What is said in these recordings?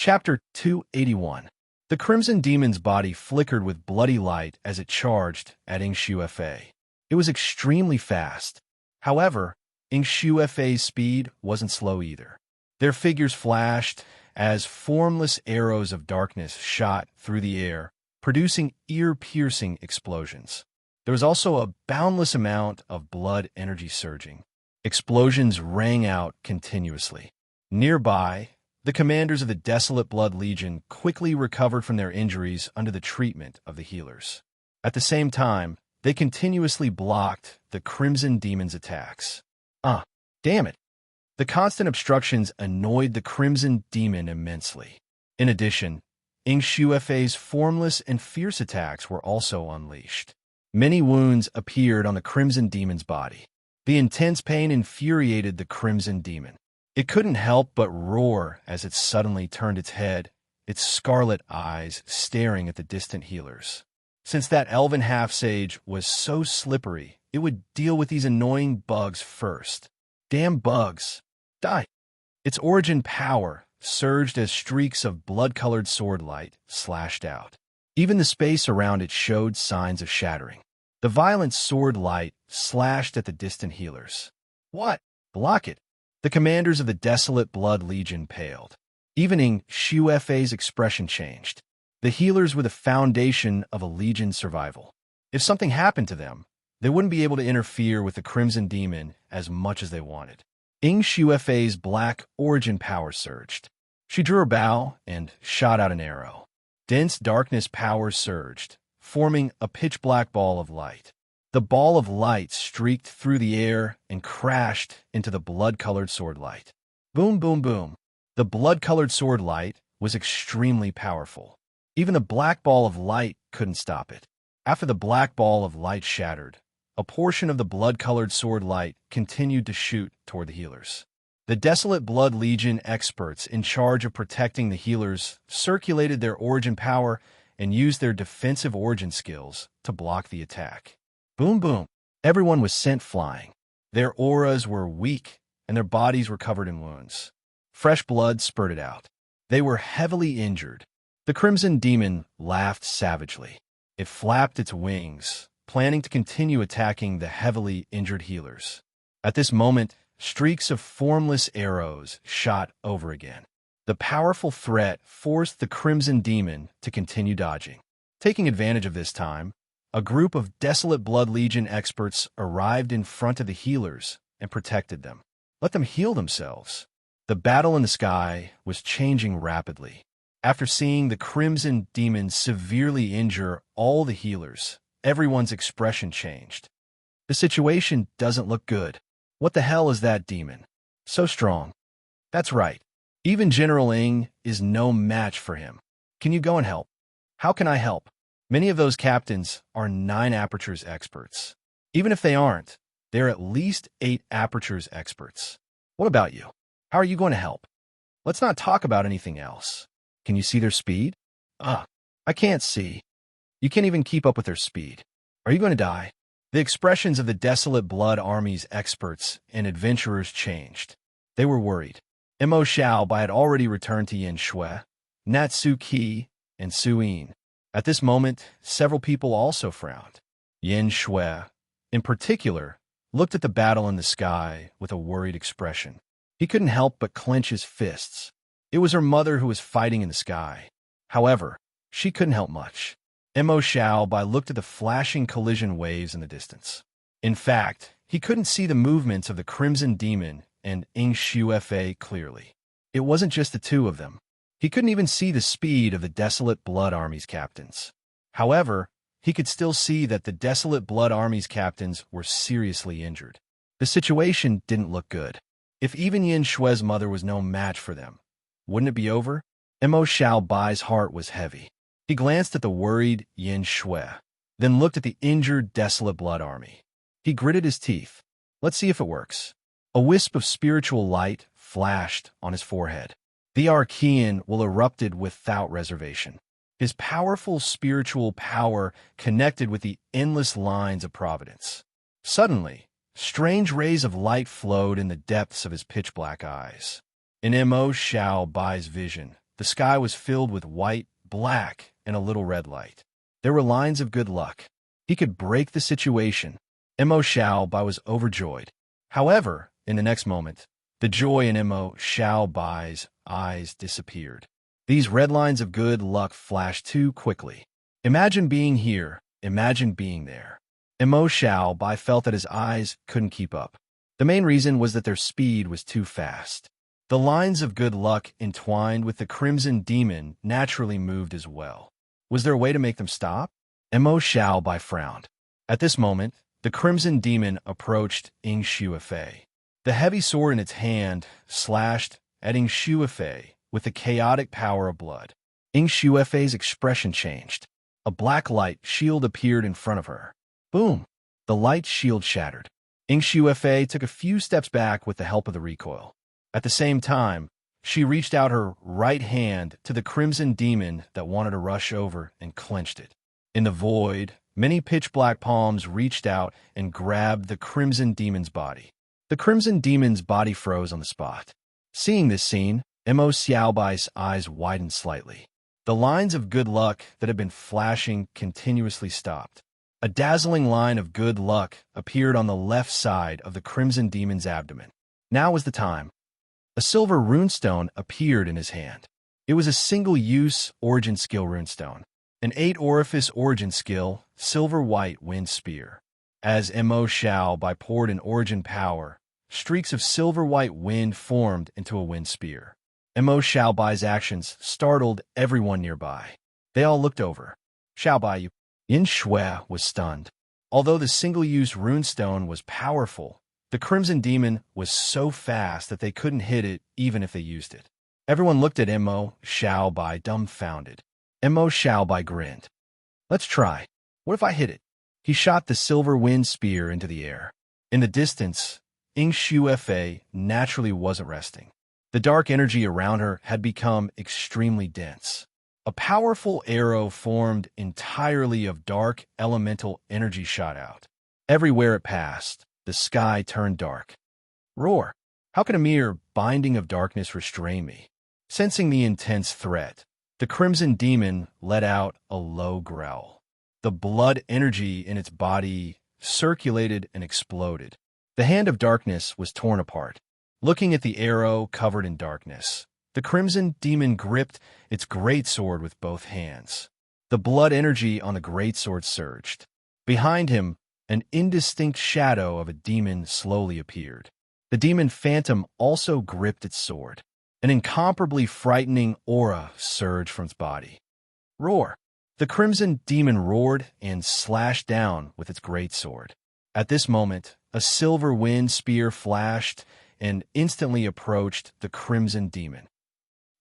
Chapter 281. The Crimson Demon's body flickered with bloody light as it charged at Fa. It was extremely fast. However, Fa's speed wasn't slow either. Their figures flashed as formless arrows of darkness shot through the air, producing ear-piercing explosions. There was also a boundless amount of blood energy surging. Explosions rang out continuously. Nearby, the commanders of the Desolate Blood Legion quickly recovered from their injuries under the treatment of the healers. At the same time, they continuously blocked the Crimson Demon's attacks. Damn it! The constant obstructions annoyed the Crimson Demon immensely. In addition, Fa's formless and fierce attacks were also unleashed. Many wounds appeared on the Crimson Demon's body. The intense pain infuriated the Crimson Demon. It couldn't help but roar as it suddenly turned its head, its scarlet eyes staring at the distant healers. Since that elven half-sage was so slippery, it would deal with these annoying bugs first. Damn bugs! Die! Its origin power surged as streaks of blood-colored sword light slashed out. Even the space around it showed signs of shattering. The violent sword light slashed at the distant healers. What? Block it! The commanders of the Desolate Blood Legion paled. Even Fa's expression changed. The healers were the foundation of a legion's survival. If something happened to them, they wouldn't be able to interfere with the Crimson Demon as much as they wanted. Fa's black origin power surged. She drew her bow and shot out an arrow. Dense darkness power surged, forming a pitch-black ball of light. The ball of light streaked through the air and crashed into the blood-colored sword light. Boom, boom, boom. The blood-colored sword light was extremely powerful. Even the black ball of light couldn't stop it. After the black ball of light shattered, a portion of the blood-colored sword light continued to shoot toward the healers. The Desolate Blood Legion experts in charge of protecting the healers circulated their origin power and used their defensive origin skills to block the attack. Boom, boom. Everyone was sent flying. Their auras were weak, and their bodies were covered in wounds. Fresh blood spurted out. They were heavily injured. The Crimson Demon laughed savagely. It flapped its wings, planning to continue attacking the heavily injured healers. At this moment, streaks of formless arrows shot over again. The powerful threat forced the Crimson Demon to continue dodging. Taking advantage of this time, a group of Desolate Blood Legion experts arrived in front of the healers and protected them. Let them heal themselves. The battle in the sky was changing rapidly. After seeing the Crimson Demon severely injure all the healers, everyone's expression changed. The situation doesn't look good. What the hell is that demon? So strong. That's right. Even General is no match for him. Can you go and help? How can I help? Many of those captains are 9 apertures experts. Even if they aren't, they're at least 8 apertures experts. What about you? How are you going to help? Let's not talk about anything else. Can you see their speed? I can't see. You can't even keep up with their speed. Are you going to die? The expressions of the Desolate Blood Army's experts and adventurers changed. They were worried. Mo Xiaobai had already returned to Yin Shui, Natsu Qi, and Suyin. At this moment, several people also frowned. Yin Shui, in particular, looked at the battle in the sky with a worried expression. He couldn't help but clench his fists. It was her mother who was fighting in the sky. However, she couldn't help much. Mo Xiaobai looked at the flashing collision waves in the distance. In fact, he couldn't see the movements of the Crimson Demon and Fa clearly. It wasn't just the two of them. He couldn't even see the speed of the Desolate Blood Army's captains. However, he could still see that the Desolate Blood Army's captains were seriously injured. The situation didn't look good. If even Yin Shui's mother was no match for them, wouldn't it be over? Mo Xiaobai's heart was heavy. He glanced at the worried Yin Shui, then looked at the injured Desolate Blood Army. He gritted his teeth. Let's see if it works. A wisp of spiritual light flashed on his forehead. The Archean will erupted without reservation. His powerful spiritual power connected with the endless lines of providence. Suddenly, strange rays of light flowed in the depths of his pitch-black eyes. In Mo Xiaobai's vision, The sky was filled with white, black, and a little red light. There were lines of good luck. He could break the situation. Mo Xiaobai was overjoyed. However, in the next moment, the joy in Mo Xiaobai's eyes disappeared. These red lines of good luck flashed too quickly. Imagine being here. Imagine being there. Mo Xiaobai felt that his eyes couldn't keep up. The main reason was that their speed was too fast. The lines of good luck entwined with the crimson demon naturally moved as well. Was there a way to make them stop? Mo Xiaobai frowned. At this moment, the crimson demon approached Ying Shuifei. The heavy sword in its hand slashed at Ying Shuifei with the chaotic power of blood. Ying Shuifei's expression changed. A black light shield appeared in front of her. Boom! The light shield shattered. Ying Shuifei took a few steps back with the help of the recoil. At the same time, she reached out her right hand to the crimson demon that wanted to rush over and clenched it. In the void, many pitch-black palms reached out and grabbed the crimson demon's body. The crimson demon's body froze on the spot. Seeing this scene, Mo Xiaobai's eyes widened slightly. The lines of good luck that had been flashing continuously stopped. A dazzling line of good luck appeared on the left side of the crimson demon's abdomen. Now was the time. A silver runestone appeared in his hand. It was a single-use origin skill runestone. An 8-orifice origin skill, silver-white wind spear. As Mo Xiaobai poured in origin power, streaks of silver-white wind formed into a wind spear. Mo Xiaobai's actions startled everyone nearby. They all looked over. Xiaobai, Yin Shui was stunned. Although the single-use runestone was powerful, the crimson demon was so fast that they couldn't hit it even if they used it. Everyone looked at Mo Xiaobai dumbfounded. Mo Xiaobai grinned. Let's try. What if I hit it? He shot the silver wind spear into the air. In the distance, Ying Shuifei naturally wasn't resting. The dark energy around her had become extremely dense. A powerful arrow formed entirely of dark elemental energy shot out. Everywhere it passed, the sky turned dark. Roar! How can a mere binding of darkness restrain me? Sensing the intense threat, the crimson demon let out a low growl. The blood energy in its body circulated and exploded. The hand of darkness was torn apart. Looking at the arrow covered in darkness, the crimson demon gripped its greatsword with both hands. The blood energy on the greatsword surged. Behind him, an indistinct shadow of a demon slowly appeared. The demon phantom also gripped its sword. An incomparably frightening aura surged from its body. Roar! The crimson demon roared and slashed down with its greatsword. At this moment, a silver wind spear flashed and instantly approached the crimson demon.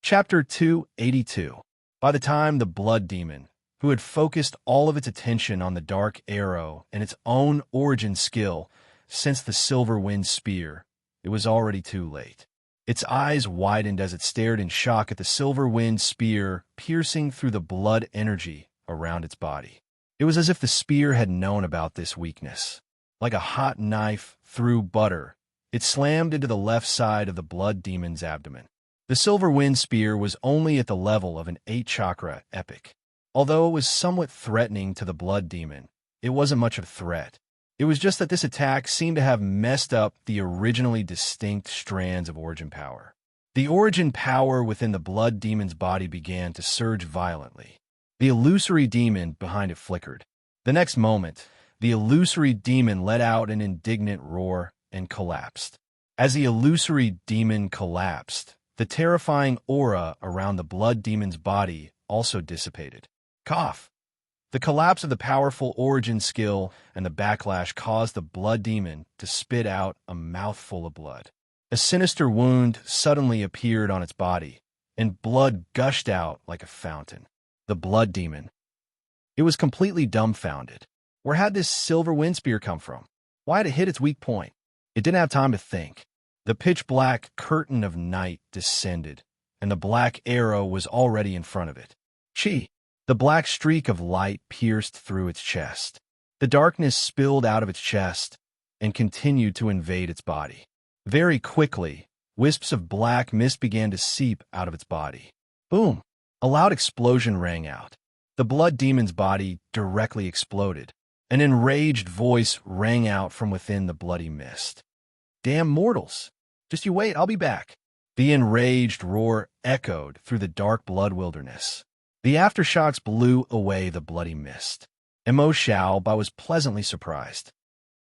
Chapter 282. By the time the blood demon, who had focused all of its attention on the dark arrow and its own origin skill, sensed the silver wind spear, it was already too late. Its eyes widened as it stared in shock at the silver wind spear piercing through the blood energy around its body. It was as if the spear had known about this weakness. Like a hot knife through butter, it slammed into the left side of the blood demon's abdomen. The silver wind spear was only at the level of an 8-chakra epic. Although it was somewhat threatening to the blood demon, it wasn't much of a threat. It was just that this attack seemed to have messed up the originally distinct strands of origin power. The origin power within the blood demon's body began to surge violently. The illusory demon behind it flickered. The next moment, the illusory demon let out an indignant roar and collapsed. As the illusory demon collapsed, the terrifying aura around the blood demon's body also dissipated. Cough! The collapse of the powerful origin skill and the backlash caused the blood demon to spit out a mouthful of blood. A sinister wound suddenly appeared on its body, and blood gushed out like a fountain. The blood demon. It was completely dumbfounded. Where had this silver wind spear come from? Why had it hit its weak point? It didn't have time to think. The pitch-black curtain of night descended, and the black arrow was already in front of it. Chi! The black streak of light pierced through its chest. The darkness spilled out of its chest and continued to invade its body. Very quickly, wisps of black mist began to seep out of its body. Boom! A loud explosion rang out. The blood demon's body directly exploded. An enraged voice rang out from within the bloody mist. Damn mortals! Just you wait, I'll be back. The enraged roar echoed through the dark blood wilderness. The aftershocks blew away the bloody mist. Mo Xiaobai was pleasantly surprised.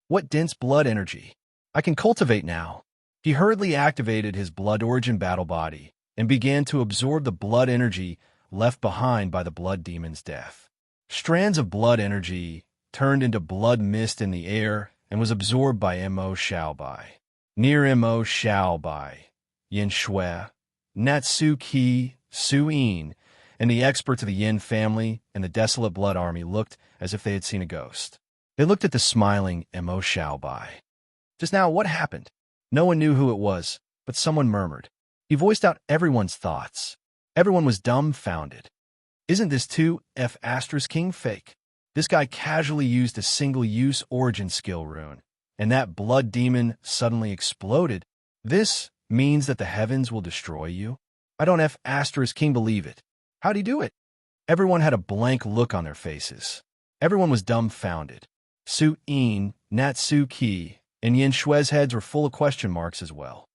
What dense blood energy! I can cultivate now. He hurriedly activated his blood origin battle body and began to absorb the blood energy left behind by the blood demon's death. Strands of blood energy turned into blood mist in the air and was absorbed by Mo Xiaobai. Near Mo Xiaobai, Yin Shui, Natsu Qi, Su Yin, and the experts of the Yin family and the desolate blood army looked as if they had seen a ghost. They looked at the smiling Mo Xiaobai. Just now, what happened? No one knew who it was, but someone murmured. He voiced out everyone's thoughts. Everyone was dumbfounded. Isn't this 2F King fake? This guy casually used a single-use origin skill rune, and that blood demon suddenly exploded. This means that the heavens will destroy you? I don't F King believe it. How'd he do it? Everyone had a blank look on their faces. Everyone was dumbfounded. Su Yin, Natsu Qi, and Yin Shui's heads were full of question marks as well.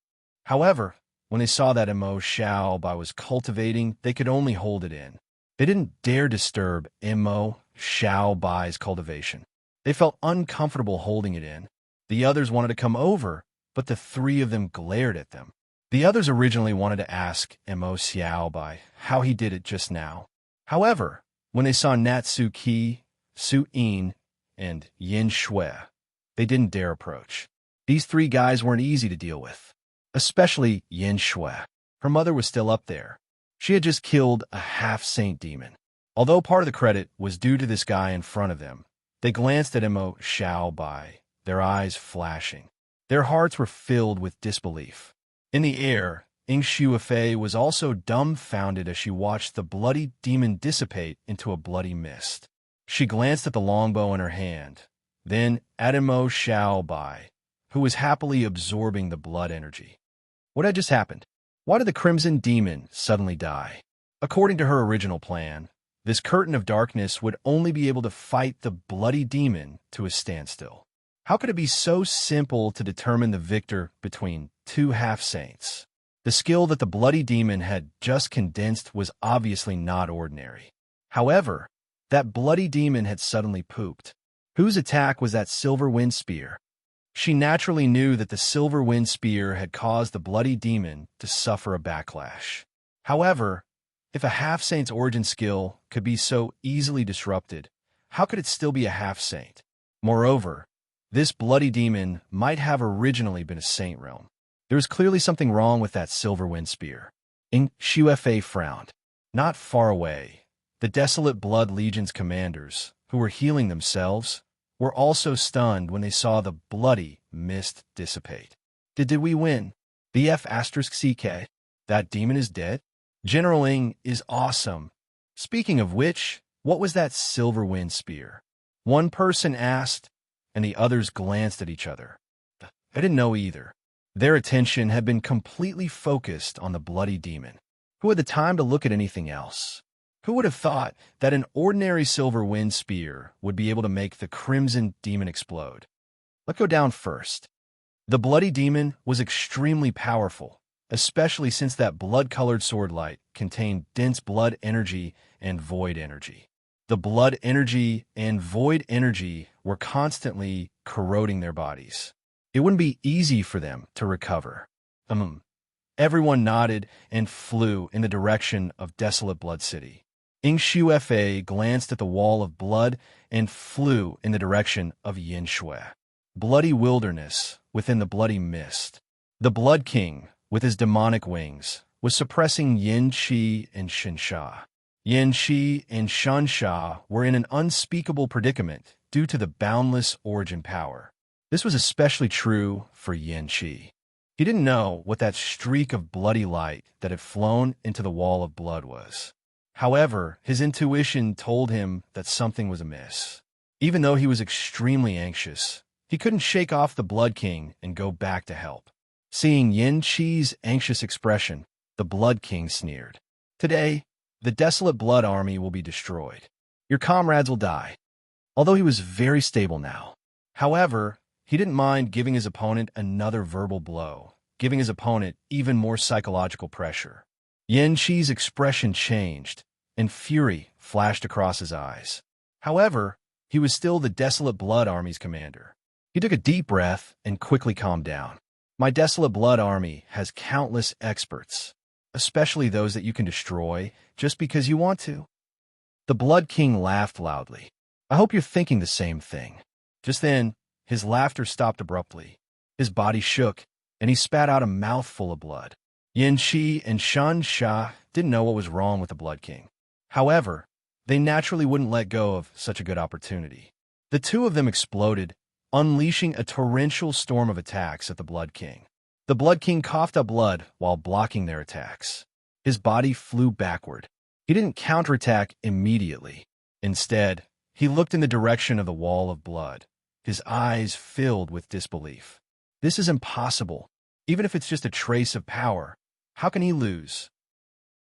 However, when they saw that Mo Xiaobai was cultivating, they could only hold it in. They didn't dare disturb Mo Xiaobai's cultivation. They felt uncomfortable holding it in. The others wanted to come over, but the three of them glared at them. The others originally wanted to ask Mo Xiaobai how he did it just now. However, when they saw Natsu Qi, Su Yin, and Yin Shui, they didn't dare approach. These three guys weren't easy to deal with, especially Yin Shui. Her mother was still up there. She had just killed a half-saint demon. Although part of the credit was due to this guy in front of them, they glanced at Mo Xiaobai, their eyes flashing. Their hearts were filled with disbelief. In the air, Ying Shuifei was also dumbfounded as she watched the bloody demon dissipate into a bloody mist. She glanced at the longbow in her hand, then at Mo Xiaobai, who was happily absorbing the blood energy. What had just happened? Why did the Crimson Demon suddenly die? According to her original plan, this curtain of darkness would only be able to fight the bloody demon to a standstill. How could it be so simple to determine the victor between two half-saints? The skill that the bloody demon had just condensed was obviously not ordinary. However, that bloody demon had suddenly pooped. Whose attack was that silver wind spear? She naturally knew that the silver wind spear had caused the bloody demon to suffer a backlash. However, if a half-saint's origin skill could be so easily disrupted, how could it still be a half-saint? Moreover, this bloody demon might have originally been a saint realm. There was clearly something wrong with that silver wind spear. Ying Shuifei frowned. Not far away, the Desolate Blood Legion's commanders, who were healing themselves, were also stunned when they saw the bloody mist dissipate. Did we win? The F*CK? That demon is dead? General Ying is awesome. Speaking of which, what was that silver wind spear? One person asked, and the others glanced at each other. I didn't know either. Their attention had been completely focused on the bloody demon. Who had the time to look at anything else? Who would have thought that an ordinary silver wind spear would be able to make the Crimson Demon explode? Let's go down first. The bloody demon was extremely powerful, especially since that blood-colored sword light contained dense blood energy and void energy. The blood energy and void energy were constantly corroding their bodies. It wouldn't be easy for them to recover. Everyone nodded and flew in the direction of Desolate Blood City. Ying Shuifei glanced at the wall of blood and flew in the direction of Yin Shui. Bloody wilderness within the bloody mist. The Blood King, with his demonic wings, was suppressing Yin Qi and Shinsha. Yin Qi and Shansha were in an unspeakable predicament due to the boundless origin power. This was especially true for Yin Qi. He didn't know what that streak of bloody light that had flown into the wall of blood was. However, his intuition told him that something was amiss. Even though he was extremely anxious, he couldn't shake off the Blood King and go back to help. Seeing Yin Qi's anxious expression, the Blood King sneered. Today, the desolate blood army will be destroyed. Your comrades will die. Although he was very stable now. However, he didn't mind giving his opponent another verbal blow, giving his opponent even more psychological pressure. Yin Qi's expression changed, and fury flashed across his eyes. However, he was still the desolate blood army's commander. He took a deep breath and quickly calmed down. My desolate blood army has countless experts, especially those that you can destroy just because you want to. The Blood King laughed loudly. I hope you're thinking the same thing. Just then, his laughter stopped abruptly. His body shook, and he spat out a mouthful of blood. Yin Qi and Shan Sha didn't know what was wrong with the Blood King. However, they naturally wouldn't let go of such a good opportunity. The two of them exploded, unleashing a torrential storm of attacks at the Blood King. The Blood King coughed up blood while blocking their attacks. His body flew backward. He didn't counterattack immediately. Instead, he looked in the direction of the wall of blood, his eyes filled with disbelief. This is impossible. Even if it's just a trace of power, how can he lose?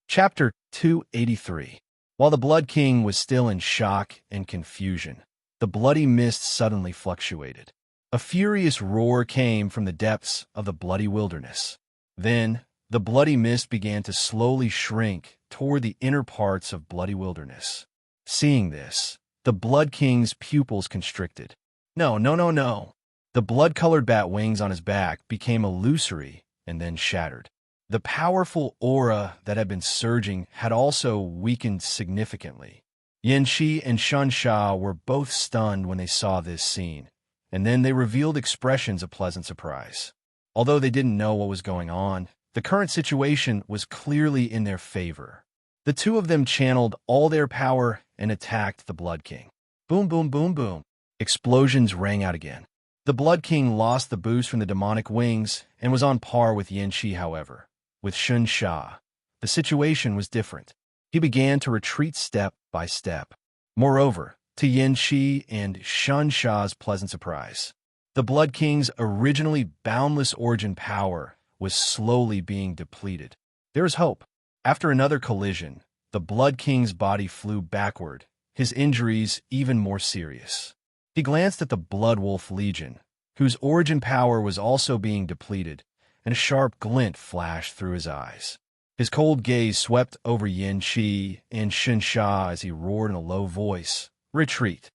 Chapter 283. While the Blood King was still in shock and confusion, the bloody mist suddenly fluctuated. A furious roar came from the depths of the bloody wilderness. Then, the bloody mist began to slowly shrink toward the inner parts of bloody wilderness. Seeing this, the Blood King's pupils constricted. No, no, no, no. The blood-colored bat wings on his back became illusory and then shattered. The powerful aura that had been surging had also weakened significantly. Yin Qi and Shan Sha were both stunned when they saw this scene, and then they revealed expressions of pleasant surprise. Although they didn't know what was going on, the current situation was clearly in their favor. The two of them channeled all their power and attacked the Blood King. Boom, boom, boom, boom. Explosions rang out again. The Blood King lost the boost from the demonic wings and was on par with Yin Qi, however. With Shan Sha, the situation was different. He began to retreat step by step. Moreover, to Yin Qi and Shan Sha's pleasant surprise, the Blood King's originally boundless origin power was slowly being depleted. There was hope. After another collision, the Blood King's body flew backward, his injuries even more serious. He glanced at the Blood Wolf Legion, whose origin power was also being depleted, and a sharp glint flashed through his eyes. His cold gaze swept over Yin Qi and Shan Sha as he roared in a low voice, "Retreat!"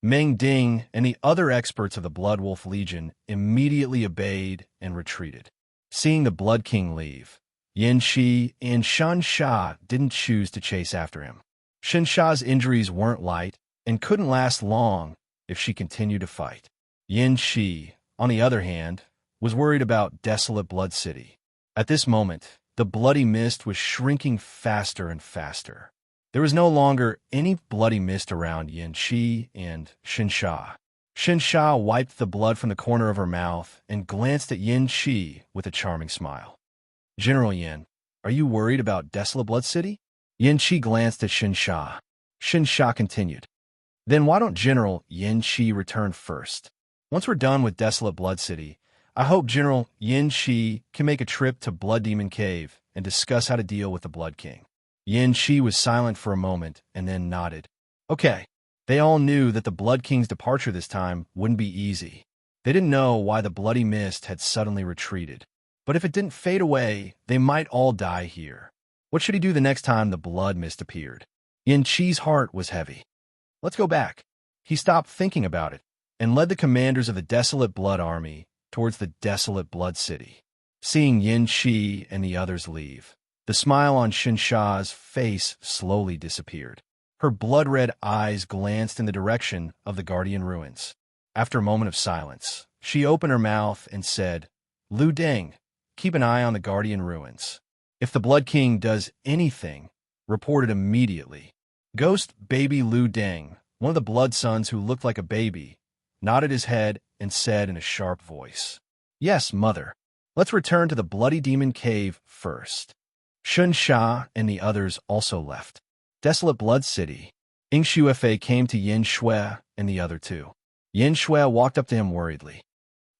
Meng Ding and the other experts of the Blood Wolf Legion immediately obeyed and retreated. Seeing the Blood King leave, Yin Qi and Shan Sha didn't choose to chase after him. Shan Sha's injuries weren't light and couldn't last long if she continued to fight. Yin Qi, on the other hand, was worried about desolate Blood City. At this moment, the bloody mist was shrinking faster and faster. There was no longer any bloody mist around Yin Qi and Shan Sha. Shan Sha wiped the blood from the corner of her mouth and glanced at Yin Qi with a charming smile. General Yin, are you worried about desolate Blood City? Yin Qi glanced at Shan Sha. Shan Sha continued. Then why don't General Yin Qi return first? Once we're done with desolate Blood City, I hope General Yin Qi can make a trip to Blood Demon Cave and discuss how to deal with the Blood King. Yin Qi was silent for a moment and then nodded. Okay. They all knew that the Blood King's departure this time wouldn't be easy. They didn't know why the bloody mist had suddenly retreated. But if it didn't fade away, they might all die here. What should he do the next time the blood mist appeared? Yin Qi's heart was heavy. Let's go back. He stopped thinking about it and led the commanders of the desolate Blood Army towards the desolate Blood City. Seeing Yin Qi and the others leave, the smile on Shan Sha's face slowly disappeared. Her blood-red eyes glanced in the direction of the Guardian Ruins. After a moment of silence, she opened her mouth and said, Lu Deng, keep an eye on the Guardian Ruins. If the Blood King does anything, report it immediately. Ghost Baby Lu Deng, one of the Blood Sons who looked like a baby, nodded his head and said in a sharp voice, Yes, Mother. Let's return to the Bloody Demon Cave first. Shan Sha and the others also left. Desolate Blood City. Ing Shuefei came to Yin Shui and the other two. Yin Shui walked up to him worriedly.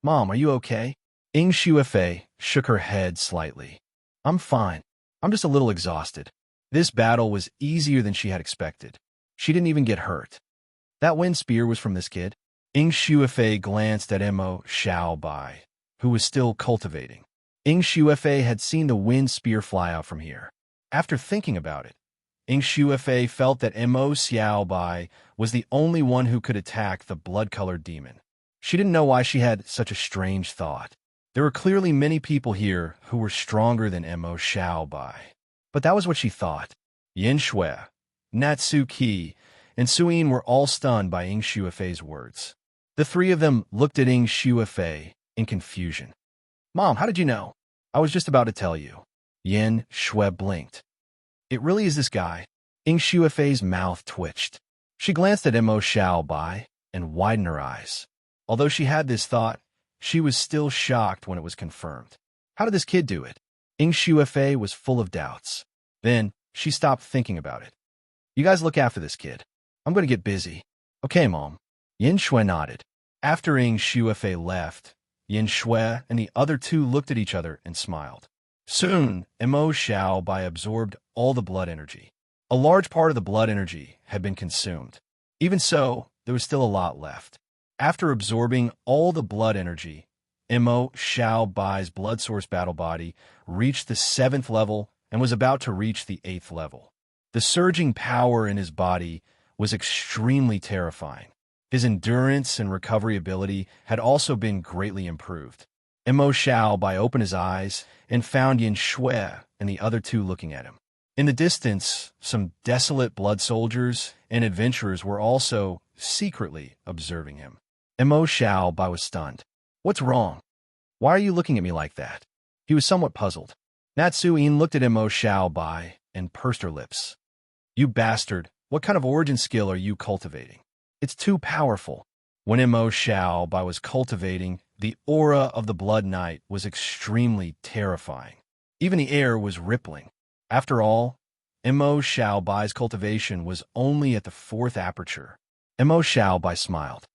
Mom, are you okay? Ing Shuefei shook her head slightly. I'm fine. I'm just a little exhausted. This battle was easier than she had expected. She didn't even get hurt. That wind spear was from this kid. Ing Shuefei glanced at Mo Xiaobai, who was still cultivating. Ing Shuefei had seen the wind spear fly out from here. After thinking about it, Ing Shuefei felt that Mo Xiaobai was the only one who could attack the blood-colored demon. She didn't know why she had such a strange thought. There were clearly many people here who were stronger than Mo Xiaobai. But that was what she thought. Yin Shui, Natsuki, and Suyin were all stunned by Ing Shuefei's words. The three of them looked at Ing Shuefei in confusion. "Mom, how did you know?" "I was just about to tell you." Yin Shui blinked. "It really is this guy." Ing Shuefei's mouth twitched. She glanced at Mo Xiaobai and widened her eyes. Although she had this thought, she was still shocked when it was confirmed. How did this kid do it? Ing Shuefei was full of doubts. Then, she stopped thinking about it. "You guys look after this kid. I'm going to get busy." "Okay, Mom." Yin Shui nodded. After Ing Shuefei left, Yin Shui and the other two looked at each other and smiled. Soon, Mo Xiaobai absorbed all the blood energy. A large part of the blood energy had been consumed. Even so, there was still a lot left. After absorbing all the blood energy, Mo Xiaobai's blood source battle body reached the 7th level and was about to reach the 8th level. The surging power in his body was extremely terrifying. His endurance and recovery ability had also been greatly improved. Mo Xiaobai opened his eyes and found Yin Shui and the other two looking at him. In the distance, some desolate blood soldiers and adventurers were also secretly observing him. Mo Xiaobai was stunned. "What's wrong? Why are you looking at me like that?" He was somewhat puzzled. Natsuin looked at Mo Xiaobai and pursed her lips. "You bastard, what kind of origin skill are you cultivating? It's too powerful." When Mo Xiaobai was cultivating, the aura of the Blood Knight was extremely terrifying. Even the air was rippling. After all, Mo Xiaobai's cultivation was only at the 4th aperture. Mo Xiaobai smiled.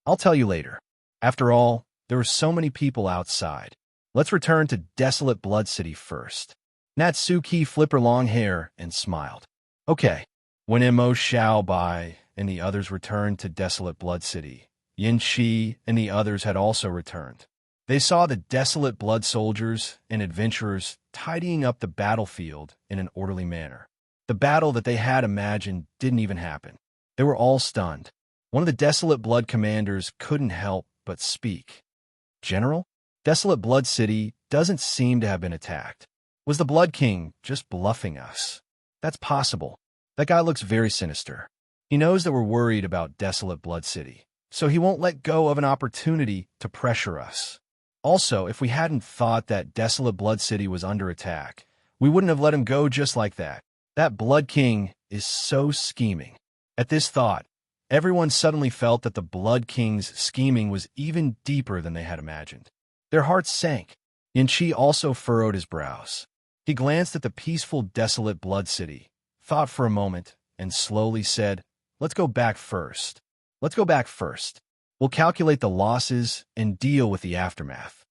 "I'll tell you later. After all, there were so many people outside. Let's return to Desolate Blood City first." Natsuki flipped her long hair and smiled. "Okay." When Mo Xiaobai and the others returned to Desolate Blood City, Yin Qi and the others had also returned. They saw the desolate blood soldiers and adventurers tidying up the battlefield in an orderly manner. The battle that they had imagined didn't even happen. They were all stunned. One of the Desolate Blood commanders couldn't help but speak. "General, Desolate Blood City doesn't seem to have been attacked. Was the Blood King just bluffing us?" "That's possible. That guy looks very sinister. He knows that we're worried about Desolate Blood City, so he won't let go of an opportunity to pressure us. Also, if we hadn't thought that Desolate Blood City was under attack, we wouldn't have let him go just like that. That Blood King is so scheming." At this thought, everyone suddenly felt that the Blood King's scheming was even deeper than they had imagined. Their hearts sank. Yin Qi also furrowed his brows. He glanced at the peaceful Desolate Blood City, thought for a moment, and slowly said, "Let's go back first. Let's go back first. We'll calculate the losses and deal with the aftermath."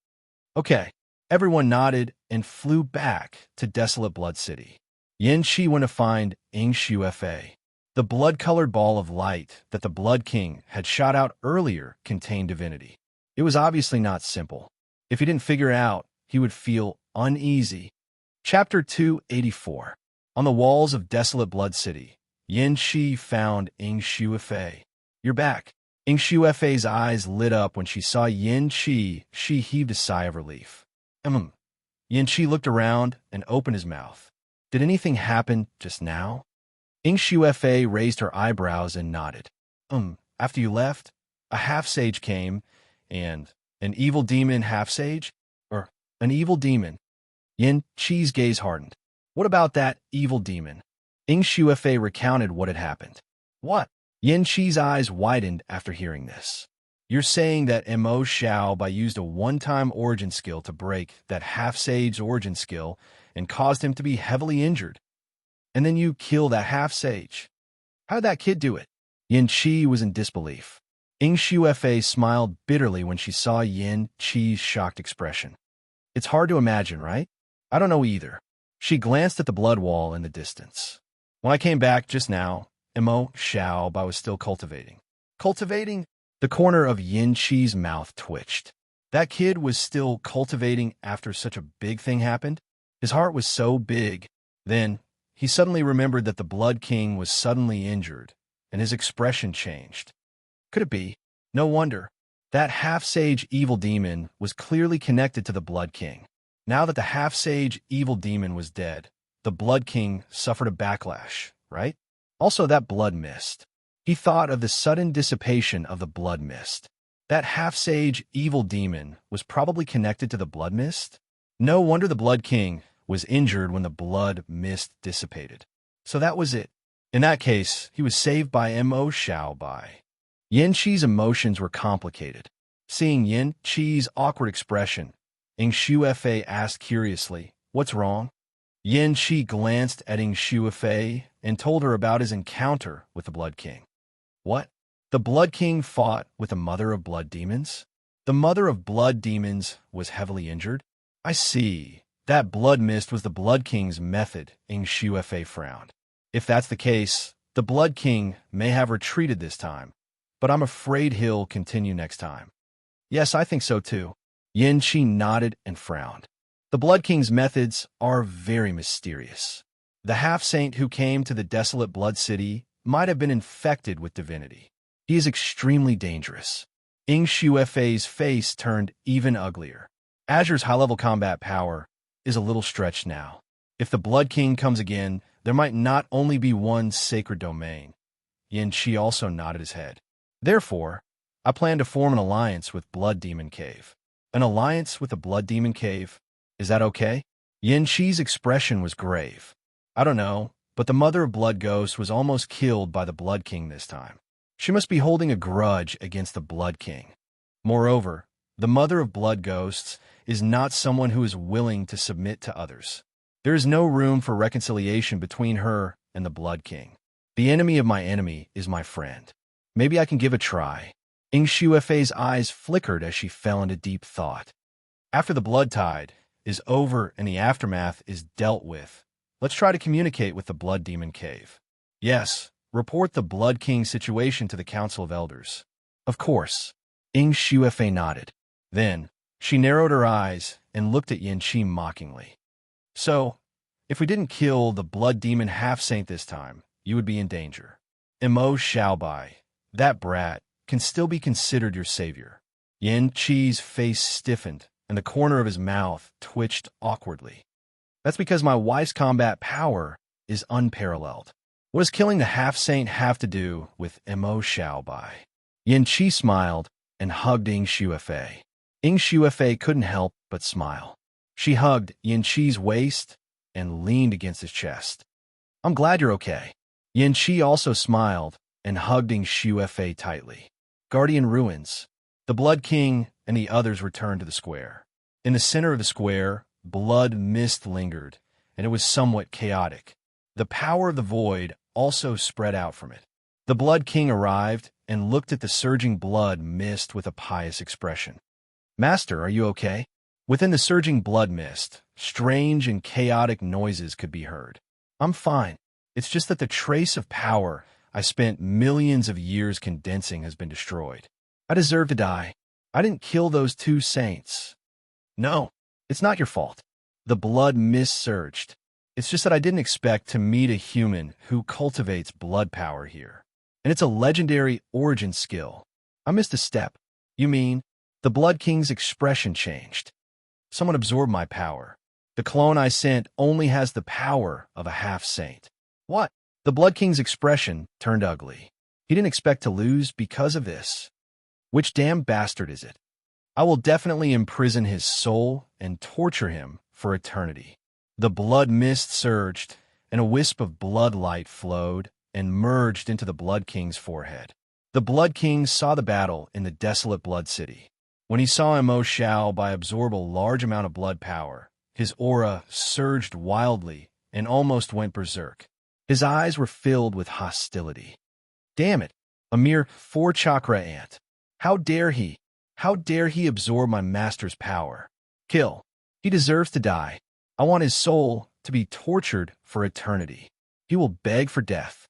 "Okay." Everyone nodded and flew back to Desolate Blood City. Yin Qi went to find Ing Shuefei. The blood-colored ball of light that the Blood King had shot out earlier contained divinity. It was obviously not simple. If he didn't figure it out, he would feel uneasy. Chapter 284. On the walls of Desolate Blood City, Yin Qi found Ing Shuefei. "You're back." Ing Shuefei's eyes lit up when she saw Yin Qi. She heaved a sigh of relief. Yin Qi looked around and opened his mouth. "Did anything happen just now?" Ing Shuefei raised her eyebrows and nodded. After you left, a half-sage came, and an evil demon half-sage? Or an evil demon?" Yin Qi's gaze hardened. "What about that evil demon?" Ing Shuefei recounted what had happened. "What?" Yin Qi's eyes widened after hearing this. "You're saying that Mo Xiaobai used a one-time origin skill to break that half-sage's origin skill and caused him to be heavily injured. And then you kill that half-sage. How'd that kid do it?" Yin Qi was in disbelief. Ing Shuefei smiled bitterly when she saw Yin Qi's shocked expression. "It's hard to imagine, right? I don't know either. She glanced at the blood wall in the distance. When I came back just now, Mo Xiaobai was still cultivating. Cultivating? The corner of Yin Qi's mouth twitched. That kid was still cultivating after such a big thing happened? His heart was so big. Then, he suddenly remembered that the Blood King was suddenly injured, and his expression changed. Could it be? No wonder. That half-sage evil demon was clearly connected to the Blood King. Now that the half-sage evil demon was dead, the Blood King suffered a backlash, right? Also that blood mist. He thought of the sudden dissipation of the blood mist. That half-sage evil demon was probably connected to the blood mist? No wonder the Blood King was injured when the blood mist dissipated. So that was it. In that case, he was saved by Mo Xiaobai. Yin Qi's emotions were complicated. Seeing Yin Qi's awkward expression, Ing Shuefei asked curiously, "What's wrong?" Yin Qi glanced at Ing Shuefei and told her about his encounter with the Blood King. What? The Blood King fought with the Mother of Blood Demons? The Mother of Blood Demons was heavily injured? I see. That blood mist was the Blood King's method, Ing Shuefei frowned. If that's the case, the Blood King may have retreated this time, but I'm afraid he'll continue next time. Yes, I think so too. Yin Qi nodded and frowned. The Blood King's methods are very mysterious. The half-saint who came to the desolate Blood City might have been infected with divinity. He is extremely dangerous. Ing Shuefei's face turned even uglier. Azure's high-level combat power is a little stretched now. If the Blood King comes again, there might not only be one sacred domain. Yin Qi also nodded his head. Therefore, I plan to form an alliance with Blood Demon Cave. An alliance with the Blood Demon Cave? Is that okay? Yin Qi's expression was grave. I don't know, but the Mother of Blood Ghost was almost killed by the Blood King this time. She must be holding a grudge against the Blood King. Moreover, the Mother of Blood Ghosts is not someone who is willing to submit to others. There is no room for reconciliation between her and the Blood King. The enemy of my enemy is my friend. Maybe I can give a try. Ing Shuefei's eyes flickered as she fell into deep thought. After the blood tide is over and the aftermath is dealt with, let's try to communicate with the Blood Demon Cave. Yes, report the Blood King situation to the Council of Elders. Of course. Ing Shuefei nodded. Then, she narrowed her eyes and looked at Yin Qi mockingly. So, if we didn't kill the Blood Demon half-saint this time, you would be in danger. Mo Xiaobai, that brat, can still be considered your savior. Yin Qi's face stiffened, and the corner of his mouth twitched awkwardly. That's because my wife's combat power is unparalleled. What does killing the half-saint have to do with Mo Xiaobai? Yin Qi smiled and hugged Ing Shuefei. Ing Shuefei couldn't help but smile. She hugged Yin Qi's waist and leaned against his chest. I'm glad you're okay. Yin Qi also smiled and hugged Ing Shuefei tightly. Guardian Ruins. The Blood King and the others returned to the square. In the center of the square, blood mist lingered, and it was somewhat chaotic. The power of the void also spread out from it. The Blood King arrived and looked at the surging blood mist with a pious expression. Master, are you okay? Within the surging blood mist, strange and chaotic noises could be heard. I'm fine. It's just that the trace of power I spent millions of years condensing has been destroyed. I deserve to die. I didn't kill those two saints. No, it's not your fault. The blood mist surged. It's just that I didn't expect to meet a human who cultivates blood power here. And it's a legendary origin skill. I missed a step. You mean, the Blood King's expression changed. Someone absorbed my power. The clone I sent only has the power of a half-saint. What? The Blood King's expression turned ugly. He didn't expect to lose because of this. Which damn bastard is it? I will definitely imprison his soul and torture him for eternity. The blood mist surged, and a wisp of blood light flowed and merged into the Blood King's forehead. The Blood King saw the battle in the desolate Blood City. When he saw Mo Xiaobai absorb a large amount of blood power, his aura surged wildly and almost went berserk. His eyes were filled with hostility. Damn it, a mere 4-chakra ant. How dare he? How dare he absorb my master's power? Kill. He deserves to die. I want his soul to be tortured for eternity. He will beg for death.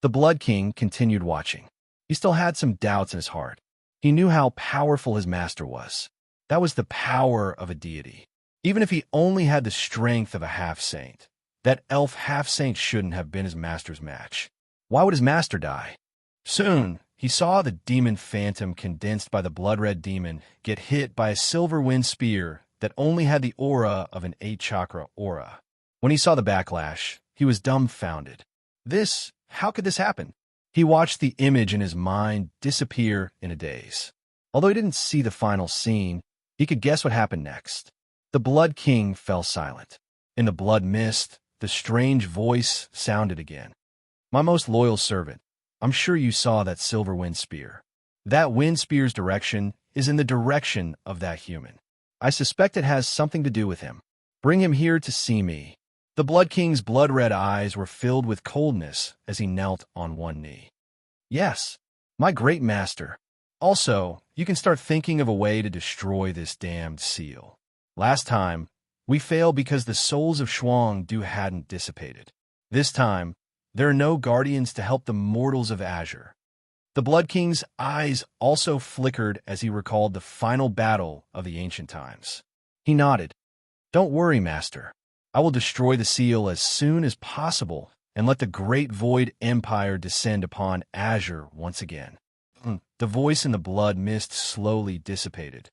The Blood King continued watching. He still had some doubts in his heart. He knew how powerful his master was. That was the power of a deity. Even if he only had the strength of a half-saint, that elf half-saint shouldn't have been his master's match. Why would his master die? Soon, he saw the demon phantom condensed by the blood-red demon get hit by a silver wind spear that only had the aura of an 8-chakra aura. When he saw the backlash, he was dumbfounded. How could this happen? He watched the image in his mind disappear in a daze. Although he didn't see the final scene, he could guess what happened next. The Blood King fell silent. In the blood mist, the strange voice sounded again. My most loyal servant, I'm sure you saw that silver wind spear. That wind spear's direction is in the direction of that human. I suspect it has something to do with him. Bring him here to see me. The Blood King's blood-red eyes were filled with coldness as he knelt on one knee. Yes, my great master. Also, you can start thinking of a way to destroy this damned seal. Last time, we failed because the souls of Shuang-Du hadn't dissipated. This time, there are no guardians to help the mortals of Azure. The Blood King's eyes also flickered as he recalled the final battle of the ancient times. He nodded. Don't worry, Master. I will destroy the seal as soon as possible and let the great Void Empire descend upon Azure once again. The voice in the blood mist slowly dissipated.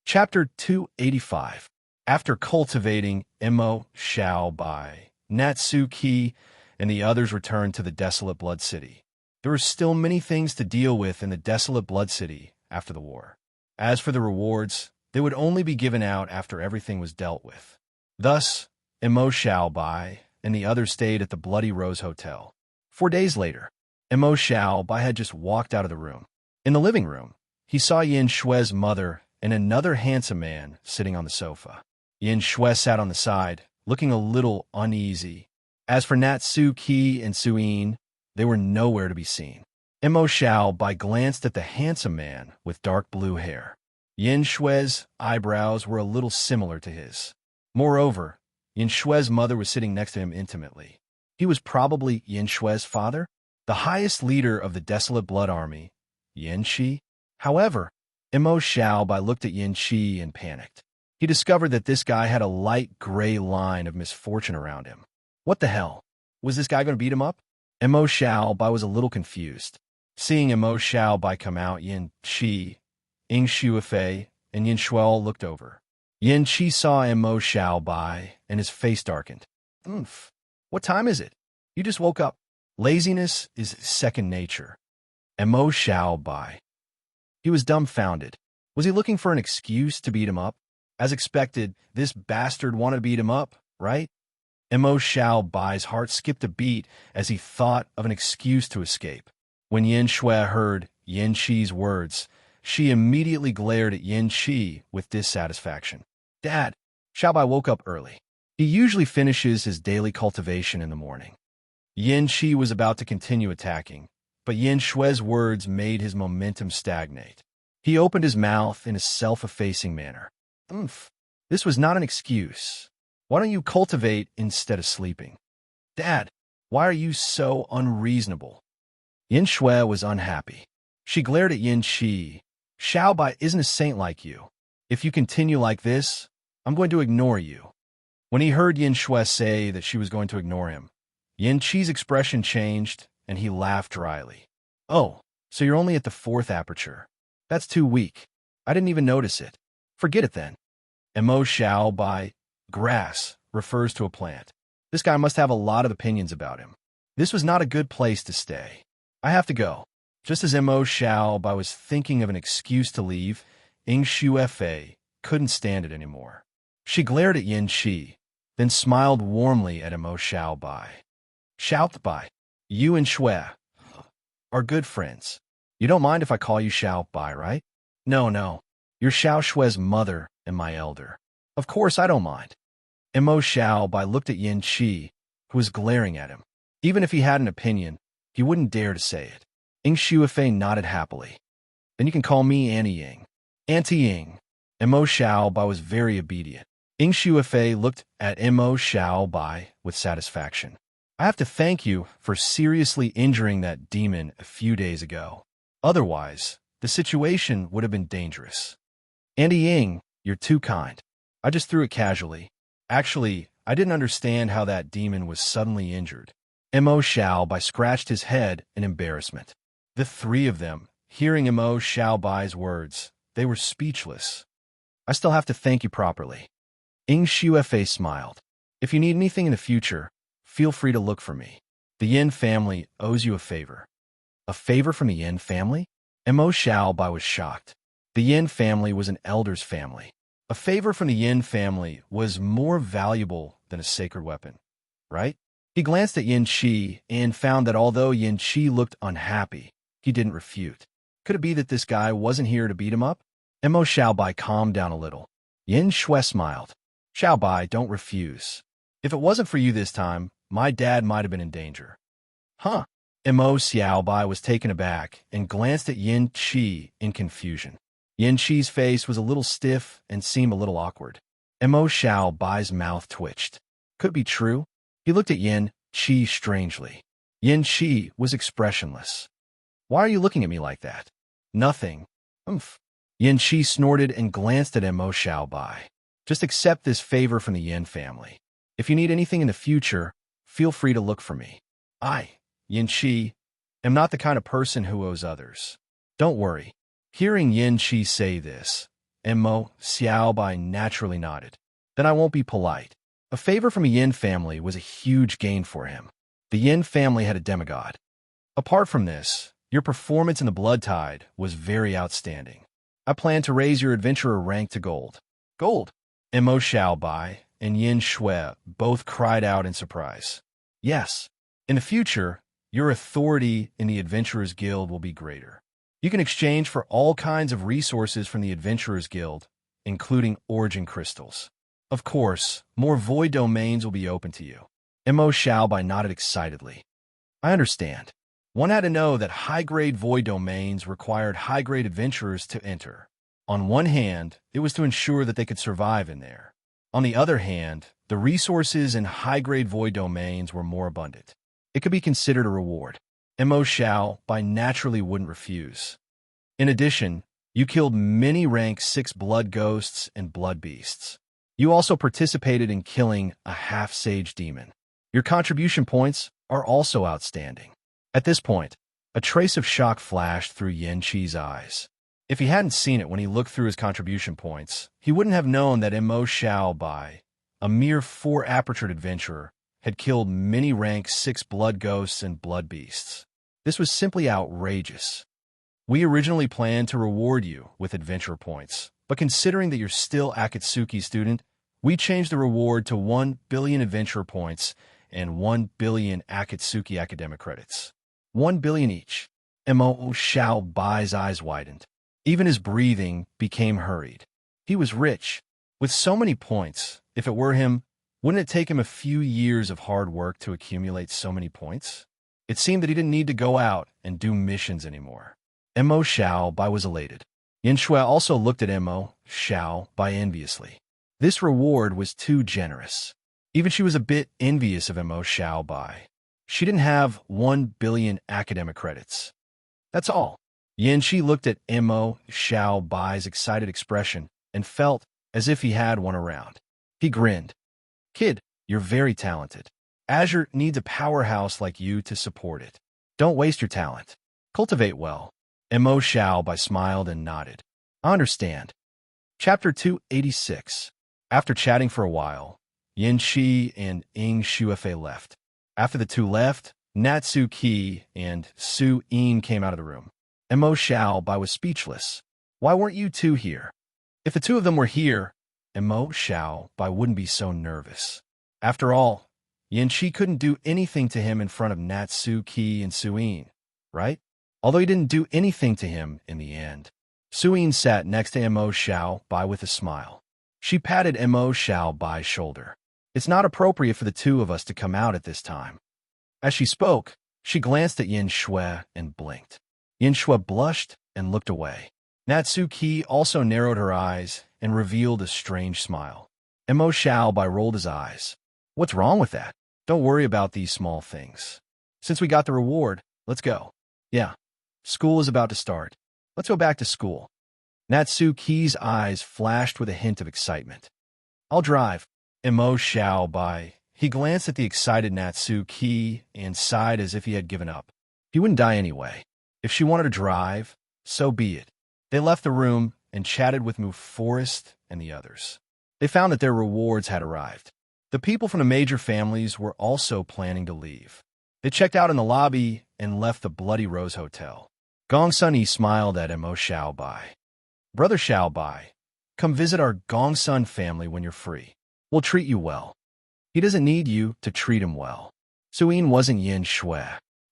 Chapter 285. After cultivating Emo Xiao Bai, Natsuki, and the others returned to the desolate Blood City. There were still many things to deal with in the desolate Blood City after the war. As for the rewards, they would only be given out after everything was dealt with. Thus, Emo Xiao Bai and the others stayed at the Bloody Rose Hotel. 4 days later, Emo Xiao Bai had just walked out of the room. In the living room, he saw Yin Shue's mother and another handsome man sitting on the sofa. Yin Shue sat on the side, looking a little uneasy. As for Natsuki and Suin, they were nowhere to be seen. Emo Xiao Bai glanced at the handsome man with dark blue hair. Yin Shue's eyebrows were a little similar to his. Moreover, Yin Shue's mother was sitting next to him intimately. He was probably Yin Shue's father, the highest leader of the Desolate Blood Army, Yin Shi. However, Emo Xiao Bai looked at Yin Shi and panicked. He discovered that this guy had a light gray line of misfortune around him. What the hell? Was this guy going to beat him up? Emo Xiao Bai was a little confused. Seeing Emo Xiao Bai come out, Yin Shi, Ying Shuefei, and Yin Shuel looked over. Yin Shi saw Emo Xiao Bai, and his face darkened. What time is it? You just woke up. Laziness is second nature. Emo Xiao Bai. He was dumbfounded. Was he looking for an excuse to beat him up? As expected, this bastard wanted to beat him up, right? Emo Xiao Bai's heart skipped a beat as he thought of an excuse to escape. When Yin Shui heard Yin Shi's words, she immediately glared at Yin Shi with dissatisfaction. Dad, Xiao Bai woke up early. He usually finishes his daily cultivation in the morning. Yin Shi was about to continue attacking, but Yin Shue's words made his momentum stagnate. He opened his mouth in a self-effacing manner. This was not an excuse. Why don't you cultivate instead of sleeping? Dad, why are you so unreasonable? Yin Shui was unhappy. She glared at Yin Shi. Xiao Bai isn't a saint like you. If you continue like this, I'm going to ignore you. When he heard Yin Shui say that she was going to ignore him, Yin Shi's expression changed, and he laughed dryly. Oh, so you're only at the 4th aperture. That's too weak. I didn't even notice it. Forget it then. Emo Xiao Bai, grass, refers to a plant. This guy must have a lot of opinions about him. This was not a good place to stay. I have to go. Just as Emo Xiao Bai was thinking of an excuse to leave, Ying Shuefei couldn't stand it anymore. She glared at Yin Shi, then smiled warmly at Emo Xiao Bai. Xiao Bai, you and Shui are good friends. You don't mind if I call you Xiao Bai, right? No. You're Xiao Shue's mother and my elder. Of course I don't mind. Emo Xiao Bai looked at Yin Shi, who was glaring at him. Even if he had an opinion, he wouldn't dare to say it. Ying Shuefei nodded happily. Then you can call me Annie Ying. Auntie Ying. Emo Xiao Bai was very obedient. Ing Shuefei looked at Mo Xiao Bai with satisfaction. I have to thank you for seriously injuring that demon a few days ago. Otherwise, the situation would have been dangerous. Andy Ying, you're too kind. I just threw it casually. Actually, I didn't understand how that demon was suddenly injured. Mo Xiao Bai scratched his head in embarrassment. The three of them, hearing Mo Xiao Bai's words, they were speechless. I still have to thank you properly. Ing Shuefei smiled. If you need anything in the future, feel free to look for me. The Yin family owes you a favor. A favor from the Yin family? Mo Xiao Bai was shocked. The Yin family was an elder's family. A favor from the Yin family was more valuable than a sacred weapon, right? He glanced at Yin Qi and found that although Yin Qi looked unhappy, he didn't refute. Could it be that this guy wasn't here to beat him up? Mo Xiao Bai calmed down a little. Yin Shui smiled. Xiao Bai, don't refuse. If it wasn't for you this time, my dad might have been in danger. Huh? Mo Xiao Bai was taken aback and glanced at Yin Qi in confusion. Yin Qi's face was a little stiff and seemed a little awkward. Mo Xiao Bai's mouth twitched. Could be true? He looked at Yin Qi strangely. Yin Qi was expressionless. Why are you looking at me like that? Nothing. Umph. Yin Qi snorted and glanced at Mo Xiao Bai. Just accept this favor from the Yin family. If you need anything in the future, feel free to look for me. I, Yin Qi, am not the kind of person who owes others. Don't worry. Hearing Yin Qi say this, Mo Xiao Bai naturally nodded. Then I won't be polite. A favor from a Yin family was a huge gain for him. The Yin family had a demigod. Apart from this, your performance in the Blood Tide was very outstanding. I plan to raise your adventurer rank to gold. Gold? Mo Xiao Bai and Yin Shui both cried out in surprise. Yes. In the future, your authority in the Adventurers Guild will be greater. You can exchange for all kinds of resources from the Adventurers Guild, including origin crystals. Of course, more void domains will be open to you. Mo Xiao Bai nodded excitedly. I understand. One had to know that high-grade void domains required high-grade adventurers to enter. On one hand, it was to ensure that they could survive in there. On the other hand, the resources in high-grade void domains were more abundant. It could be considered a reward. Mo Xiao Bai naturally wouldn't refuse. In addition, you killed many rank 6 blood ghosts and blood beasts. You also participated in killing a half-sage demon. Your contribution points are also outstanding. At this point, a trace of shock flashed through Yin Qi's eyes. If he hadn't seen it when he looked through his contribution points, he wouldn't have known that Mo Xiao Bai, a mere 4-apertured adventurer, had killed many rank 6 blood ghosts and blood beasts. This was simply outrageous. We originally planned to reward you with adventure points, but considering that you're still Akatsuki student, we changed the reward to 1 billion adventure points and 1 billion Akatsuki academic credits. 1 billion each. Mo Xiao Bai's eyes widened. Even his breathing became hurried. He was rich. With so many points, if it were him, wouldn't it take him a few years of hard work to accumulate so many points? It seemed that he didn't need to go out and do missions anymore. Mo Xiao Bai was elated. Yin Shui also looked at Mo Xiao Bai enviously. This reward was too generous. Even she was a bit envious of Mo Xiao Bai. She didn't have 1 billion academic credits. That's all. Yin Qi looked at Mo Xiao Bai's excited expression and felt as if he had one around. He grinned. Kid, you're very talented. Azure needs a powerhouse like you to support it. Don't waste your talent. Cultivate well. Mo Xiao Bai smiled and nodded. I understand. Chapter 286. After chatting for a while, Yin Qi and Ing Shuefei left. After the two left, Natsu Qi and Su Yin came out of the room. Mo Xiao Bai was speechless. Why weren't you two here? If the two of them were here, Mo Xiao Bai wouldn't be so nervous. After all, Yin Qi couldn't do anything to him in front of Natsu Qi and Su Yin, right? Although he didn't do anything to him in the end. Su Yin sat next to Mo Xiao Bai with a smile. She patted Mo Xiao Bai's shoulder. It's not appropriate for the two of us to come out at this time. As she spoke, she glanced at Yin Shui and blinked. Yin Shui blushed and looked away. Natsu Qi also narrowed her eyes and revealed a strange smile. Mo Xiaobai rolled his eyes. What's wrong with that? Don't worry about these small things. Since we got the reward, let's go. Yeah, school is about to start. Let's go back to school. Natsuki's eyes flashed with a hint of excitement. I'll drive. Mo Xiaobai. He glanced at the excited Natsuki and sighed as if he had given up. He wouldn't die anyway. If she wanted to drive, so be it. They left the room and chatted with Mu Forest and the others. They found that their rewards had arrived. The people from the major families were also planning to leave. They checked out in the lobby and left the Bloody Rose Hotel. Gong Sun smiled at Mo Xiaobai. Brother Xiaobai, come visit our Gong Sun family when you're free. We'll treat you well. He doesn't need you to treat him well. Suyin wasn't Yin Shui.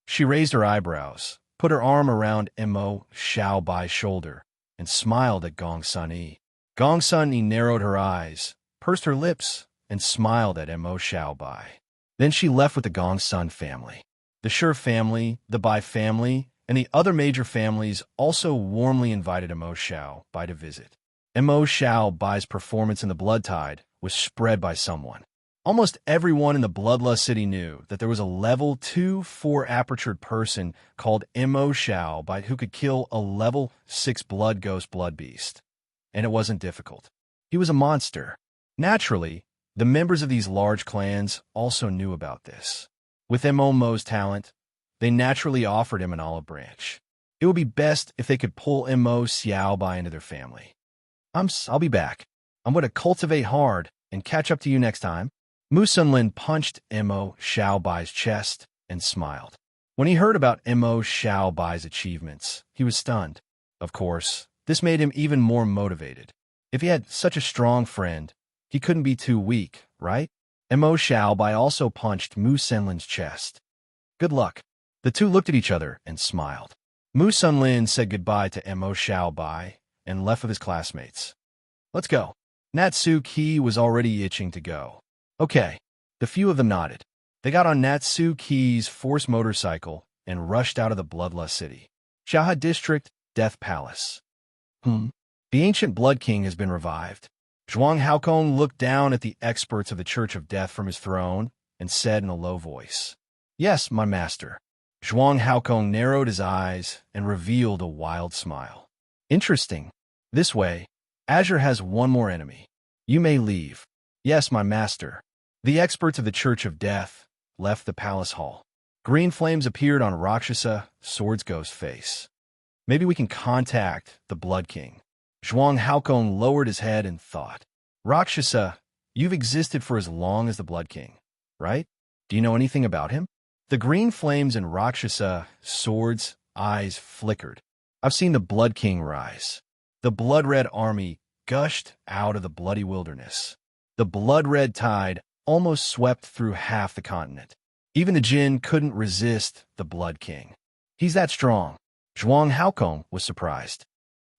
She raised her eyebrows, put her arm around Mo Xiaobai's shoulder, and smiled at Gong Sun. Gong Sun narrowed her eyes, pursed her lips, and smiled at Mo Xiaobai. Then she left with the Gong Sun family. The Shi family, the Bai family, and the other major families also warmly invited Mo Xiaobai to visit. Mo Xiaobai's performance in the Blood Tide was spread by someone. Almost everyone in the Bloodlust City knew that there was a level 2-4 apertured person called Mo Xiaobai who could kill a level 6 blood ghost blood beast. And it wasn't difficult. He was a monster. Naturally, the members of these large clans also knew about this. With Mo's talent, they naturally offered him an olive branch. It would be best if they could pull Mo Xiaobai into their family. I'll be back. I'm going to cultivate hard and catch up to you next time. Mu Sunlin punched Mo Xiaobai's chest and smiled. When he heard about Mo Xiaobai's achievements, he was stunned. Of course, this made him even more motivated. If he had such a strong friend, he couldn't be too weak, right? Mo Xiaobai also punched Mu Sunlin's chest. Good luck. The two looked at each other and smiled. Mu Sunlin said goodbye to Mo Xiaobai and left with his classmates. Let's go. Natsuki was already itching to go. Okay, the few of them nodded. They got on Natsuki's force motorcycle and rushed out of the Bloodlust City. Xiaohe District, Death Palace. The ancient Blood King has been revived. Zhuang Haokong looked down at the experts of the Church of Death from his throne and said in a low voice, Yes, my master. Zhuang Haokong narrowed his eyes and revealed a wild smile. Interesting. This way, Azure has one more enemy. You may leave. Yes, my master. The experts of the Church of Death left the palace hall. Green flames appeared on Rakshasa Sword's ghost face. Maybe we can contact the Blood King. Zhuang Haokong lowered his head and thought. Rakshasa, you've existed for as long as the Blood King, right? Do you know anything about him? The green flames in Rakshasa Sword's eyes flickered. I've seen the Blood King rise. The blood-red army gushed out of the bloody wilderness. The blood-red tide almost swept through half the continent. Even the Jinn couldn't resist the Blood King. He's that strong. Zhuang Haokong was surprised.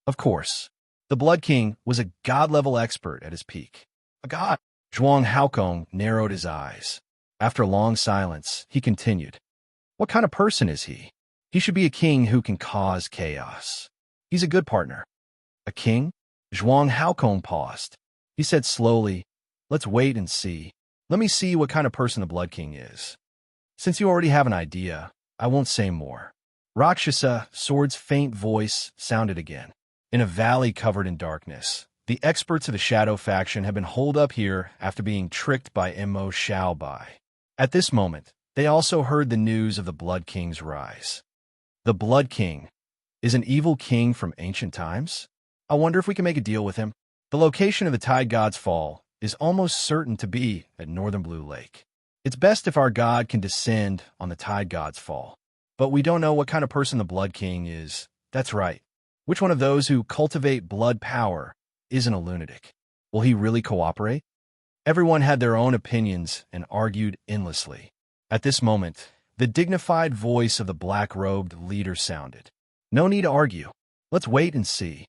Of course, the Blood King was a god-level expert at his peak. A god? Zhuang Haokong narrowed his eyes. After a long silence, he continued. What kind of person is he? He should be a king who can cause chaos. He's a good partner. A king? Zhuang Haokong paused. He said slowly, Let's wait and see. Let me see what kind of person the Blood King is. Since you already have an idea, I won't say more. Rakshasa Sword's faint voice sounded again. In a valley covered in darkness, the experts of the Shadow faction have been holed up here after being tricked by Mo Xiaobai. At this moment, they also heard the news of the Blood King's rise. The Blood King is an evil king from ancient times? I wonder if we can make a deal with him. The location of the Tide God's fall is almost certain to be at Northern Blue Lake. It's best if our god can descend on the Tide God's fall. But we don't know what kind of person the Blood King is. That's right. Which one of those who cultivate blood power isn't a lunatic? Will he really cooperate? Everyone had their own opinions and argued endlessly. At this moment, the dignified voice of the black-robed leader sounded. No need to argue. Let's wait and see.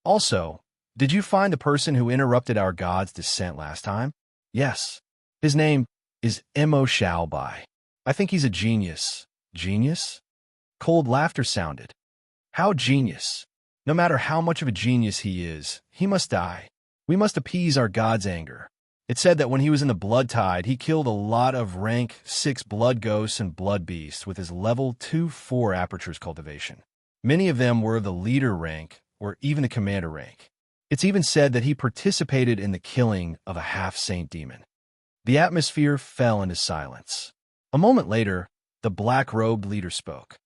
Also, did you find the person who interrupted our god's descent last time? Yes. His name is Mo Xiaobai. I think he's a genius. Genius? Cold laughter sounded. How genius? No matter how much of a genius he is, he must die. We must appease our god's anger. It said that when he was in the Blood Tide, he killed a lot of rank 6 blood ghosts and blood beasts with his level 2-4 apertures cultivation. Many of them were the leader rank or even the commander rank. It's even said that he participated in the killing of a half-saint demon. The atmosphere fell into silence. A moment later, the black-robed leader spoke.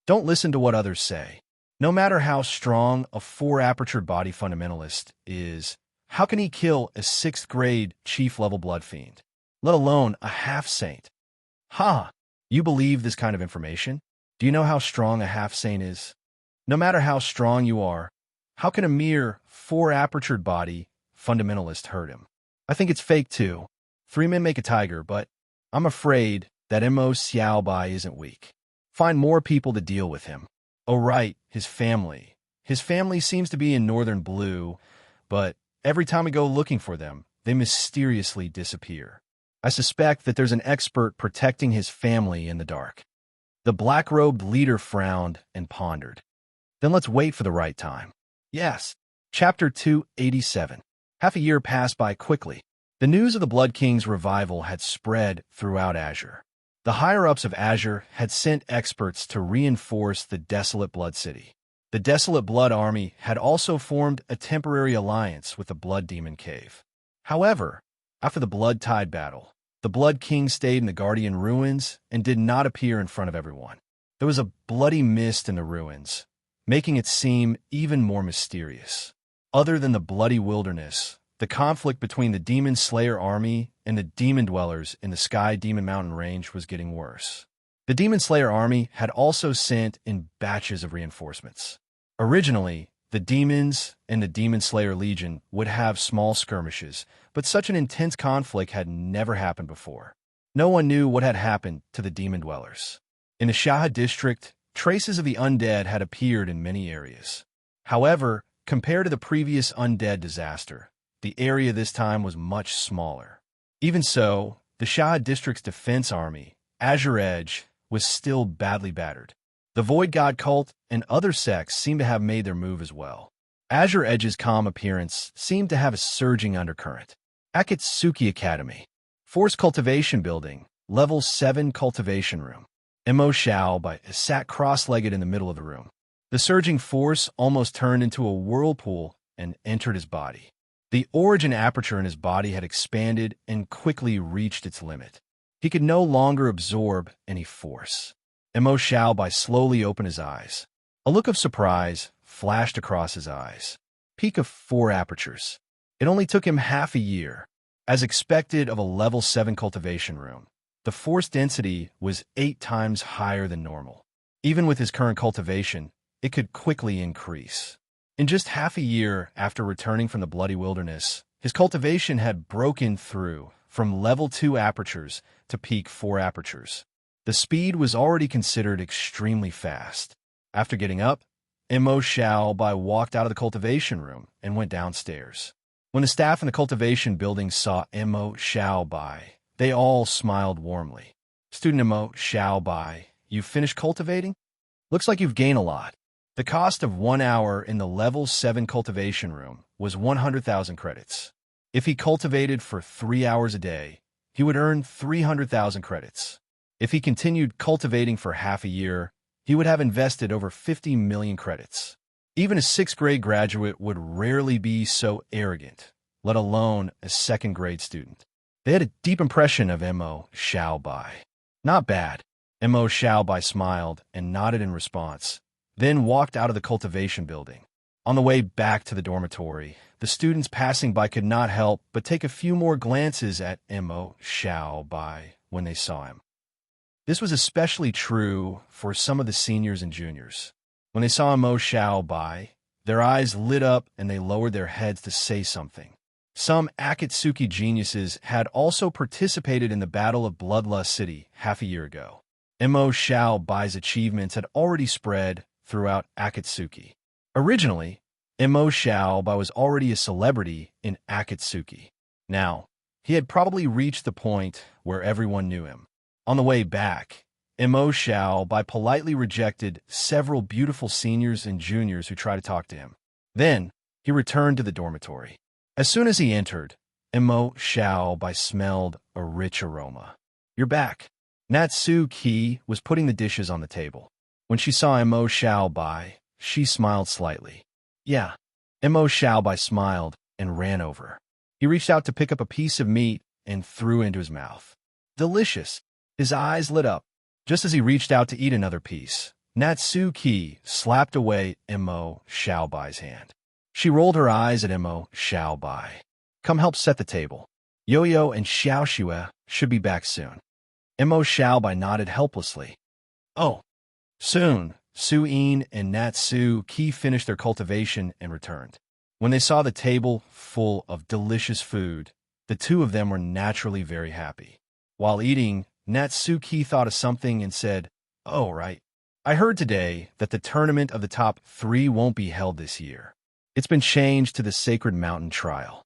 Don't listen to what others say. No matter how strong a 4-apertured body fundamentalist is, how can he kill a 6th-grade chief-level blood fiend, let alone a half-saint? Ha! You believe this kind of information? Do you know how strong a half-saint is? No matter how strong you are, how can a mere 4-apertured body fundamentalist hurt him? I think it's fake too. 3 men make a tiger, but I'm afraid that Mo Xiaobai isn't weak. Find more people to deal with him. Oh right, his family. His family seems to be in Northern Blue, but every time we go looking for them, they mysteriously disappear. I suspect that there's an expert protecting his family in the dark. The black-robed leader frowned and pondered. Then let's wait for the right time. Yes. Chapter 287. Half a year passed by quickly. The news of the Blood King's revival had spread throughout Azure. The higher-ups of Azure had sent experts to reinforce the desolate Blood City. The Desolate Blood Army had also formed a temporary alliance with the Blood Demon Cave. However, after the Blood Tide battle, the Blood King stayed in the Guardian ruins and did not appear in front of everyone. There was a bloody mist in the ruins, making it seem even more mysterious. Other than the bloody wilderness, the conflict between the Demon Slayer army and the demon dwellers in the Sky Demon Mountain range was getting worse. The Demon Slayer army had also sent in batches of reinforcements. Originally, the demons and the Demon Slayer Legion would have small skirmishes, but such an intense conflict had never happened before. No one knew what had happened to the demon dwellers. In the Shaha district, traces of the undead had appeared in many areas. However, compared to the previous undead disaster, the area this time was much smaller. Even so, the Shaha district's defense army, Azure Edge, was still badly battered. The Void God cult and other sects seemed to have made their move as well. Azure Edge's calm appearance seemed to have a surging undercurrent. Akatsuki Academy. Force Cultivation Building. Level 7 Cultivation Room. Mo Xiaobai sat cross-legged in the middle of the room. The surging force almost turned into a whirlpool and entered his body. The origin aperture in his body had expanded and quickly reached its limit. He could no longer absorb any force. Mo Xiaobai slowly opened his eyes. A look of surprise flashed across his eyes. Peak of 4 apertures. It only took him half a year. As expected of a level 7 cultivation room, the force density was 8 times higher than normal. Even with his current cultivation, it could quickly increase. In just half a year after returning from the Bloody Wilderness, his cultivation had broken through from level 2 apertures to peak 4 apertures. The speed was already considered extremely fast. After getting up, Mo Xiaobai walked out of the cultivation room and went downstairs. When the staff in the cultivation building saw Mo Xiaobai, they all smiled warmly. Student Mo Xiaobai, you've finished cultivating? Looks like you've gained a lot. The cost of 1 hour in the level 7 cultivation room was 100,000 credits. If he cultivated for 3 hours a day, he would earn 300,000 credits. If he continued cultivating for half a year, he would have invested over 50 million credits. Even a 6th-grade graduate would rarely be so arrogant, let alone a 2nd-grade student. They had a deep impression of Mo Xiaobai. Not bad. Mo Xiaobai smiled and nodded in response, then walked out of the cultivation building. On the way back to the dormitory, the students passing by could not help but take a few more glances at Mo Xiaobai when they saw him. This was especially true for some of the seniors and juniors. When they saw Mo Xiaobai, their eyes lit up and they lowered their heads to say something. Some Akatsuki geniuses had also participated in the Battle of Bloodlust City half a year ago. Mo Xiaobai's achievements had already spread throughout Akatsuki. Originally, Mo Xiaobai was already a celebrity in Akatsuki. Now, he had probably reached the point where everyone knew him. On the way back, Mo Xiaobai politely rejected several beautiful seniors and juniors who tried to talk to him. Then, he returned to the dormitory. As soon as he entered, Emo Xiao Bai smelled a rich aroma. "You're back." Natsu Ki was putting the dishes on the table. When she saw Emo Xiao Bai, she smiled slightly. "Yeah." Emo Xiao Bai smiled and ran over. He reached out to pick up a piece of meat and threw it into his mouth. "Delicious." His eyes lit up. Just as he reached out to eat another piece, Natsu Ki slapped away Emo Xiao Bai's hand. She rolled her eyes at Emo Xiao Bai. "Come help set the table. Yo-Yo and Xiao Xue should be back soon." Emo Xiao Bai nodded helplessly. "Oh." Soon, Su-In and Natsu Ki finished their cultivation and returned. When they saw the table full of delicious food, the two of them were naturally very happy. While eating, Natsu Ki thought of something and said, "Oh, right. I heard today that the tournament of the top 3 won't be held this year. It's been changed to the Sacred Mountain Trial."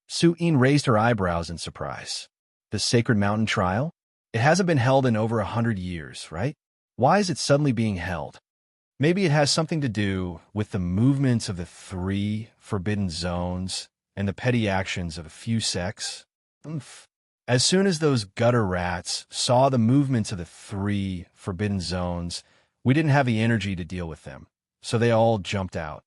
Su-In raised her eyebrows in surprise. "The Sacred Mountain Trial? It hasn't been held in over 100 years, right? Why is it suddenly being held?" "Maybe it has something to do with the movements of the 3 forbidden zones and the petty actions of a few sects." Oomph. As soon as those gutter rats saw the movements of the 3 forbidden zones, we didn't have the energy to deal with them, so they all jumped out.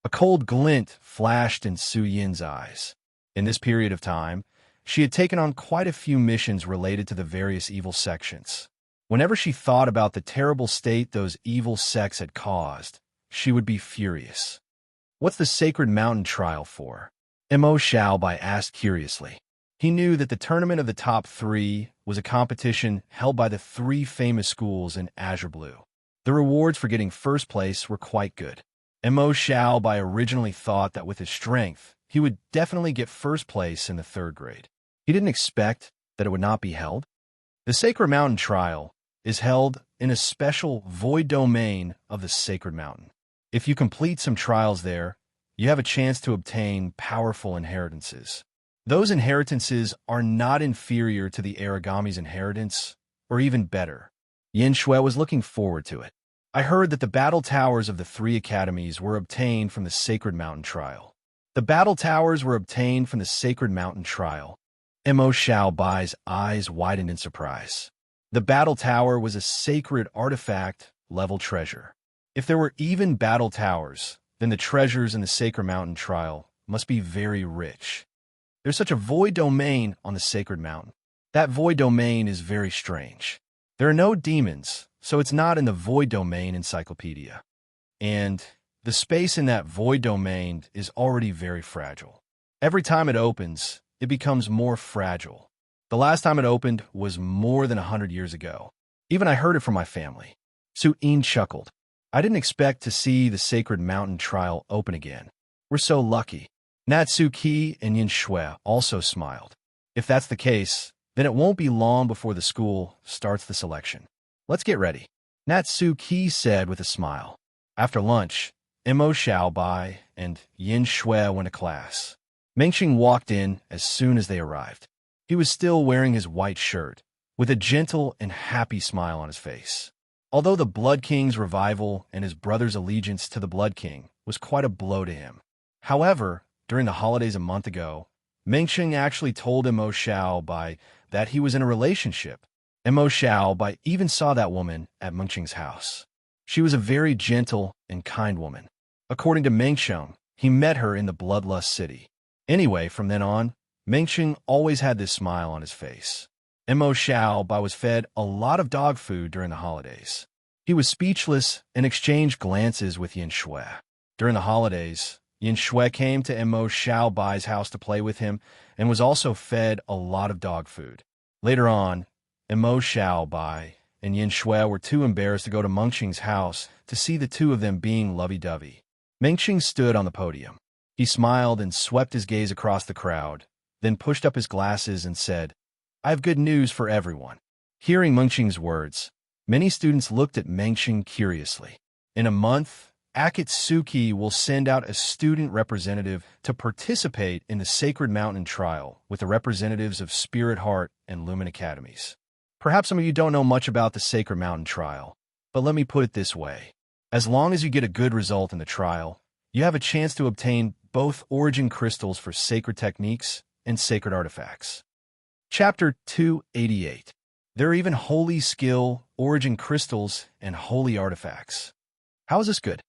A cold glint flashed in Su-Yin's eyes. In this period of time, she had taken on quite a few missions related to the various evil sections. Whenever she thought about the terrible state those evil sects had caused, she would be furious. "What's the Sacred Mountain Trial for?" Emo Xiao Bai asked curiously. He knew that the tournament of the top 3 was a competition held by the 3 famous schools in Azure Blue. The rewards for getting first place were quite good. Emo Xiao Bai originally thought that with his strength, he would definitely get first place in the 3rd grade. He didn't expect that it would not be held. The Sacred Mountain Trial is held in a special void domain of the Sacred Mountain. If you complete some trials there, you have a chance to obtain powerful inheritances. Those inheritances are not inferior to the Aragami's inheritance, or even better. Yin Shui was looking forward to it. "I heard that the battle towers of the 3 academies were obtained from the Sacred Mountain Trial." The battle towers were obtained from the Sacred Mountain Trial. Emo Xiao Bai's eyes widened in surprise. The battle tower was a sacred artifact-level treasure. If there were even battle towers, then the treasures in the Sacred Mountain Trial must be very rich. There's such a void domain on the Sacred Mountain. That void domain is very strange. There are no demons, so it's not in the void domain encyclopedia. And the space in that void domain is already very fragile. Every time it opens, it becomes more fragile. The last time it opened was more than 100 years ago. Even I heard it from my family." Su-In chuckled. "I didn't expect to see the Sacred Mountain Trial open again. We're so lucky." Natsu Ki and Yin Shui also smiled. "If that's the case, then it won't be long before the school starts the selection. Let's get ready," Natsu Ki said with a smile. After lunch, Emo Xiao Bai and Yin Shui went to class. Mengxing walked in as soon as they arrived. He was still wearing his white shirt, with a gentle and happy smile on his face. Although the Blood King's revival and his brother's allegiance to the Blood King was quite a blow to him. However, during the holidays a month ago, Mengxing actually told Emo Xiao Bai that he was in a relationship. Emo Xiao Bai even saw that woman at Mengxing's house. She was a very gentle and kind woman. According to Mengxing, he met her in the Bloodlust City. Anyway, from then on, Mengxing always had this smile on his face. Emo Xiao Bai was fed a lot of dog food during the holidays. He was speechless and exchanged glances with Yin Shui. During the holidays, Yin Shui came to Emo Xiao Bai's house to play with him and was also fed a lot of dog food. Later on, Emo Xiao Bai and Yin Shui were too embarrassed to go to Mengxing's house to see the two of them being lovey-dovey. Mengxing stood on the podium. He smiled and swept his gaze across the crowd, then pushed up his glasses and said, "I have good news for everyone." Hearing Mengxing's words, many students looked at Mengxing curiously. In a month, Akatsuki will send out a student representative to participate in the Sacred Mountain Trial with the representatives of Spirit Heart and Lumen Academies. Perhaps some of you don't know much about the Sacred Mountain Trial, but let me put it this way. As long as you get a good result in the trial, you have a chance to obtain both origin crystals for sacred techniques and sacred artifacts. Chapter 288. There are even holy skill, origin crystals, and holy artifacts. How is this good?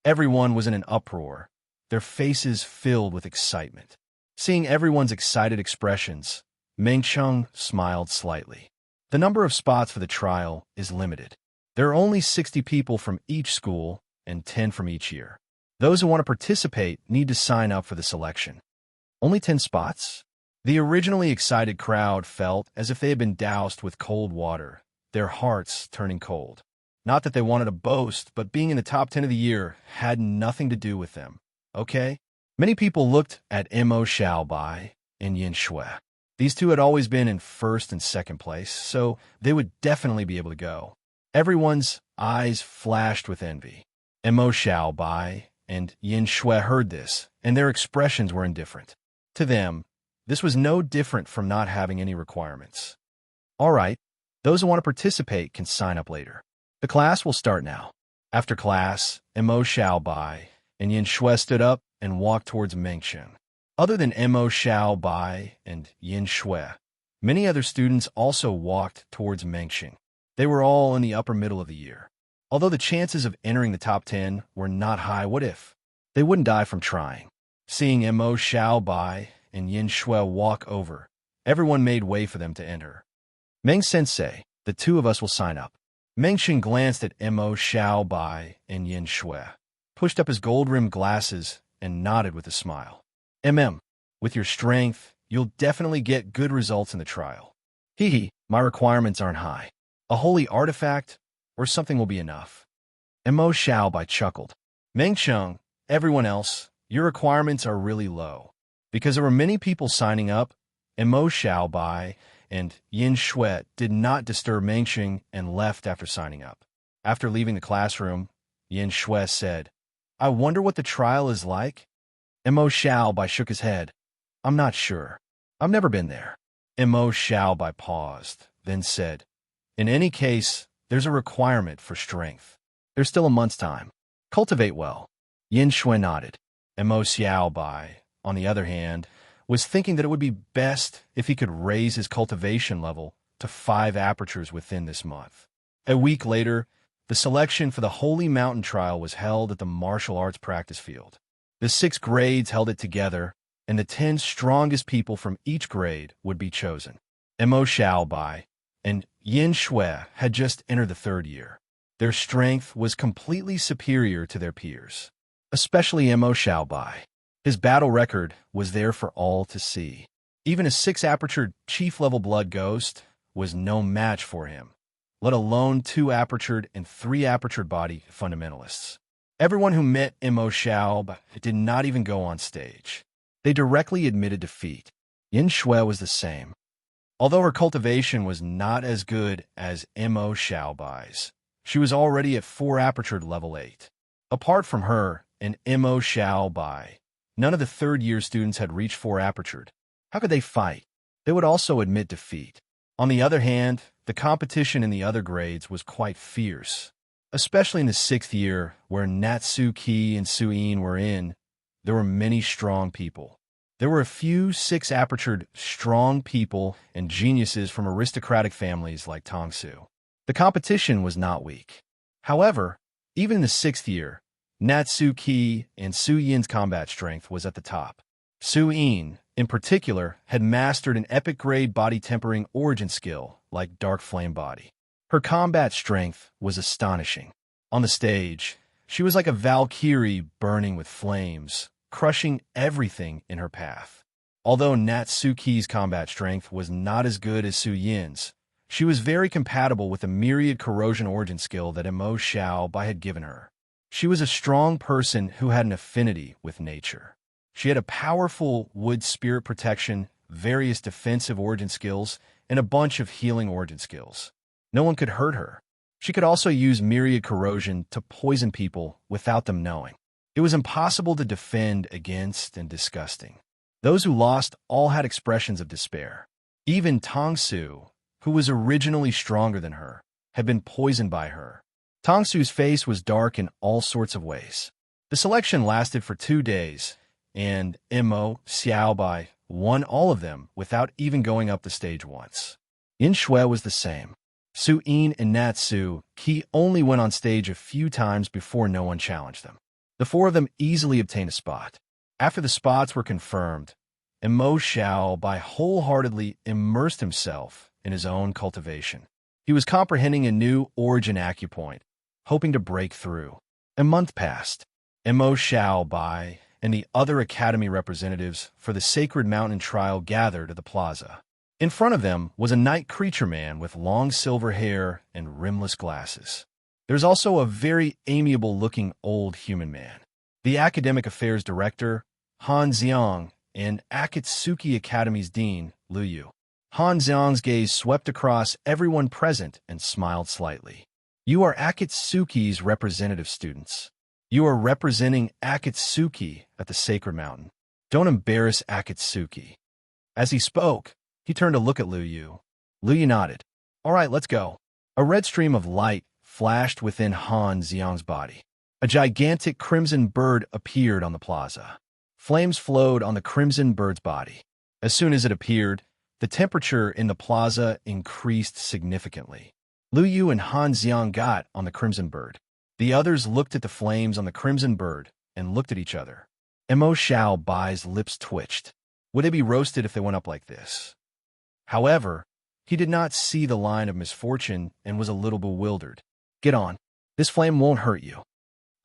Everyone was in an uproar, their faces filled with excitement. Seeing everyone's excited expressions, Meng Cheng smiled slightly. The number of spots for the trial is limited. There are only 60 people from each school and 10 from each year. Those who want to participate need to sign up for the selection. Only 10 spots? The originally excited crowd felt as if they had been doused with cold water, their hearts turning cold. Not that they wanted to boast, but being in the top 10 of the year had nothing to do with them. Okay? Many people looked at Mo Xiaobai and Yin Shui. These two had always been in first and second place, so they would definitely be able to go. Everyone's eyes flashed with envy. Mo Xiaobai and Yin Shui heard this, and their expressions were indifferent. To them, this was no different from not having any requirements. All right, those who want to participate can sign up later. The class will start now. After class, Mo Xiaobai and Yin Shui stood up and walked towards Mengchen. Other than Mo Xiaobai and Yin Shui, many other students also walked towards Mengchen. They were all in the upper middle of the year. Although the chances of entering the top 10 were not high, what if? They wouldn't die from trying. Seeing Mo Xiaobai and Yin Shui walk over, everyone made way for them to enter. Meng Sensei, the two of us will sign up. Mengchen glanced at Mo Xiaobai and Yin Shui, pushed up his gold-rimmed glasses, and nodded with a smile. With your strength, you'll definitely get good results in the trial. My requirements aren't high. A holy artifact or something will be enough. Mo Xiaobai chuckled. Meng Cheng, everyone else, your requirements are really low. Because there were many people signing up, Mo Xiaobai and Yin Shui did not disturb Mengchen and left after signing up. After leaving the classroom, Yin Shui said, I wonder what the trial is like? Mo Xiaobai shook his head. I'm not sure. I've never been there. Mo Xiaobai paused, then said, in any case, there's a requirement for strength. There's still a month's time. Cultivate well. Yin Shui nodded. Mo Xiaobai, on the other hand, was thinking that it would be best if he could raise his cultivation level to 5 apertures within this month. A week later, the selection for the Holy Mountain Trial was held at the martial arts practice field. The 6 grades held it together, and the 10 strongest people from each grade would be chosen. Mo Xiaobai and Yin Shui had just entered the 3rd year. Their strength was completely superior to their peers, especially Mo Xiaobai. His battle record was there for all to see. Even a 6-apertured chief-level blood ghost was no match for him, let alone 2-apertured and 3-apertured body fundamentalists. Everyone who met Mo Xiaobai did not even go on stage. They directly admitted defeat. Yin Shui was the same. Although her cultivation was not as good as Mo Xiaobai's, she was already at 4-apertured level 8. Apart from her and Mo Xiaobai, none of the 3rd-year students had reached 4-apertured. How could they fight? They would also admit defeat. On the other hand, the competition in the other grades was quite fierce. Especially in the 6th year, where Natsuki and Suin were in, there were many strong people. There were a few 6-apertured strong people and geniuses from aristocratic families like Tongsu. The competition was not weak. However, even in the 6th year, Natsuki and Su Yin's combat strength was at the top. Su Yin, in particular, had mastered an epic grade body tempering origin skill like Dark Flame Body. Her combat strength was astonishing. On the stage, she was like a Valkyrie burning with flames, crushing everything in her path. Although Natsuki's combat strength was not as good as Su Yin's, she was very compatible with the myriad corrosion origin skill that Mo Xiaobai had given her. She was a strong person who had an affinity with nature. She had a powerful wood spirit protection, various defensive origin skills, and a bunch of healing origin skills. No one could hurt her. She could also use myriad corrosion to poison people without them knowing. It was impossible to defend against and disgusting. Those who lost all had expressions of despair. Even Tongsu, who was originally stronger than her, had been poisoned by her. Tongsu's face was dark in all sorts of ways. The selection lasted for 2 days, and Mo Xiaobai won all of them without even going up the stage once. In Shui was the same. Su-in and Natsu Ki only went on stage a few times before no one challenged them. The four of them easily obtained a spot. After the spots were confirmed, Mo Xiaobai wholeheartedly immersed himself in his own cultivation. He was comprehending a new origin acupoint, hoping to break through. A month passed. Mo Xiaobai and the other academy representatives for the Sacred Mountain trial gathered at the plaza. In front of them was a night creature man with long silver hair and rimless glasses. There's also a very amiable-looking old human man. The academic affairs director, Han Xiang, and Akatsuki Academy's dean, Liu Yu. Han Xiang's gaze swept across everyone present and smiled slightly. You are Akatsuki's representative students. You are representing Akatsuki at the Sacred Mountain. Don't embarrass Akatsuki. As he spoke, he turned to look at Liu Yu. Liu Yu nodded. All right, let's go. A red stream of light flashed within Han Xiang's body. A gigantic crimson bird appeared on the plaza. Flames flowed on the crimson bird's body. As soon as it appeared, the temperature in the plaza increased significantly. Liu Yu and Han Xiang got on the crimson bird. The others looked at the flames on the crimson bird and looked at each other. Mo Xiaobai's lips twitched. Would they be roasted if they went up like this? However, he did not see the line of misfortune and was a little bewildered. Get on. This flame won't hurt you.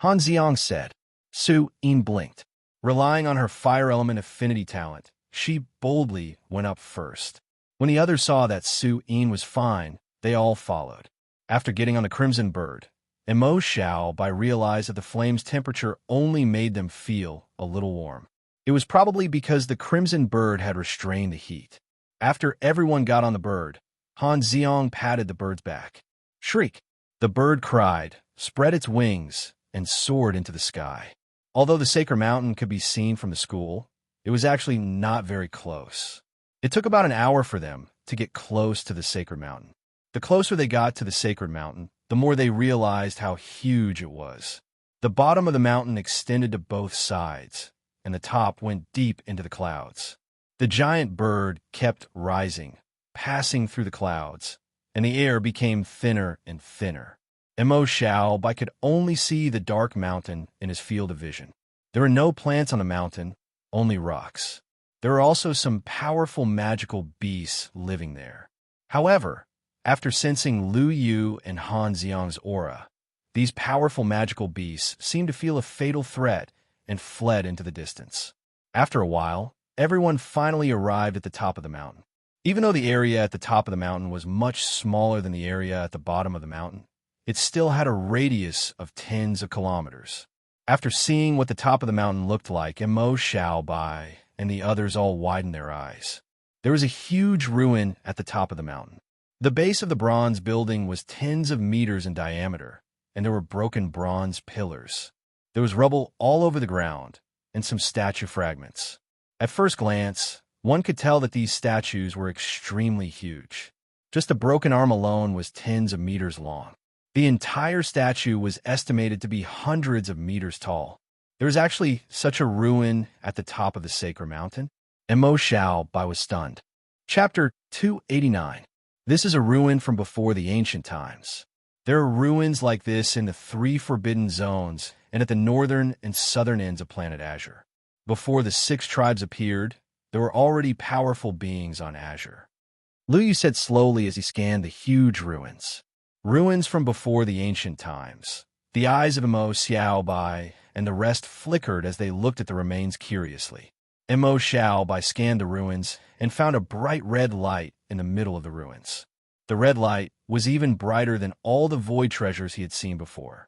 Han Xiang said. Su-in blinked. Relying on her fire element affinity talent, she boldly went up first. When the others saw that Su-in was fine, they all followed. After getting on the crimson bird, Mo Xiaobai realized that the flame's temperature only made them feel a little warm. It was probably because the crimson bird had restrained the heat. After everyone got on the bird, Han Xiang patted the bird's back. Shriek! The bird cried, spread its wings, and soared into the sky. Although the Sacred Mountain could be seen from the school, it was actually not very close. It took about an hour for them to get close to the Sacred Mountain. The closer they got to the Sacred Mountain, the more they realized how huge it was. The bottom of the mountain extended to both sides, and the top went deep into the clouds. The giant bird kept rising, passing through the clouds, and the air became thinner and thinner. Mo Xiaobai could only see the dark mountain in his field of vision. There are no plants on the mountain, only rocks. There are also some powerful magical beasts living there. However, after sensing Liu Yu and Han Xiang's aura, these powerful magical beasts seemed to feel a fatal threat and fled into the distance. After a while, everyone finally arrived at the top of the mountain. Even though the area at the top of the mountain was much smaller than the area at the bottom of the mountain, it still had a radius of tens of kilometers. After seeing what the top of the mountain looked like, Mo Xiaobai and the others all widened their eyes. There was a huge ruin at the top of the mountain. The base of the bronze building was tens of meters in diameter, and there were broken bronze pillars. There was rubble all over the ground, and some statue fragments. At first glance, one could tell that these statues were extremely huge. Just the broken arm alone was tens of meters long. The entire statue was estimated to be hundreds of meters tall. There was actually such a ruin at the top of the Sacred Mountain. Mo Xiaobai was stunned. Chapter 289. This is a ruin from before the ancient times. There are ruins like this in the 3 forbidden zones and at the northern and southern ends of planet Azure. Before the 6 tribes appeared, there were already powerful beings on Azure. Liu Yu said slowly as he scanned the huge ruins. Ruins from before the ancient times. The eyes of Mo Xiaobai and the rest flickered as they looked at the remains curiously. Mo Xiaobai scanned the ruins and found a bright red light in the middle of the ruins. The red light was even brighter than all the void treasures he had seen before.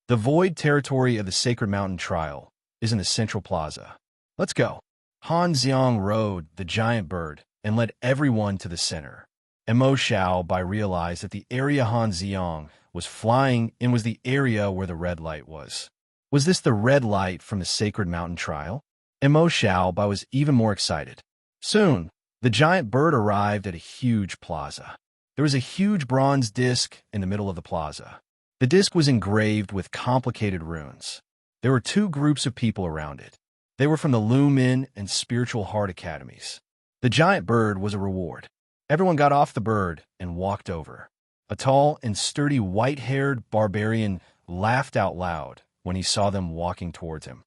The void territory of the Sacred Mountain Trial is in the central plaza. Let's go. Han Xiang rode the giant bird and led everyone to the center. Mo Xiaobai realized that the area Han Xiang was flying in was the area where the red light was. Was this the red light from the Sacred Mountain Trial? Mo Xiaobai was even more excited. Soon, the giant bird arrived at a huge plaza. There was a huge bronze disc in the middle of the plaza. The disc was engraved with complicated runes. There were 2 groups of people around it. They were from the Lumen and Spiritual Heart Academies. The giant bird was a reward. Everyone got off the bird and walked over. A tall and sturdy white-haired barbarian laughed out loud when he saw them walking towards him.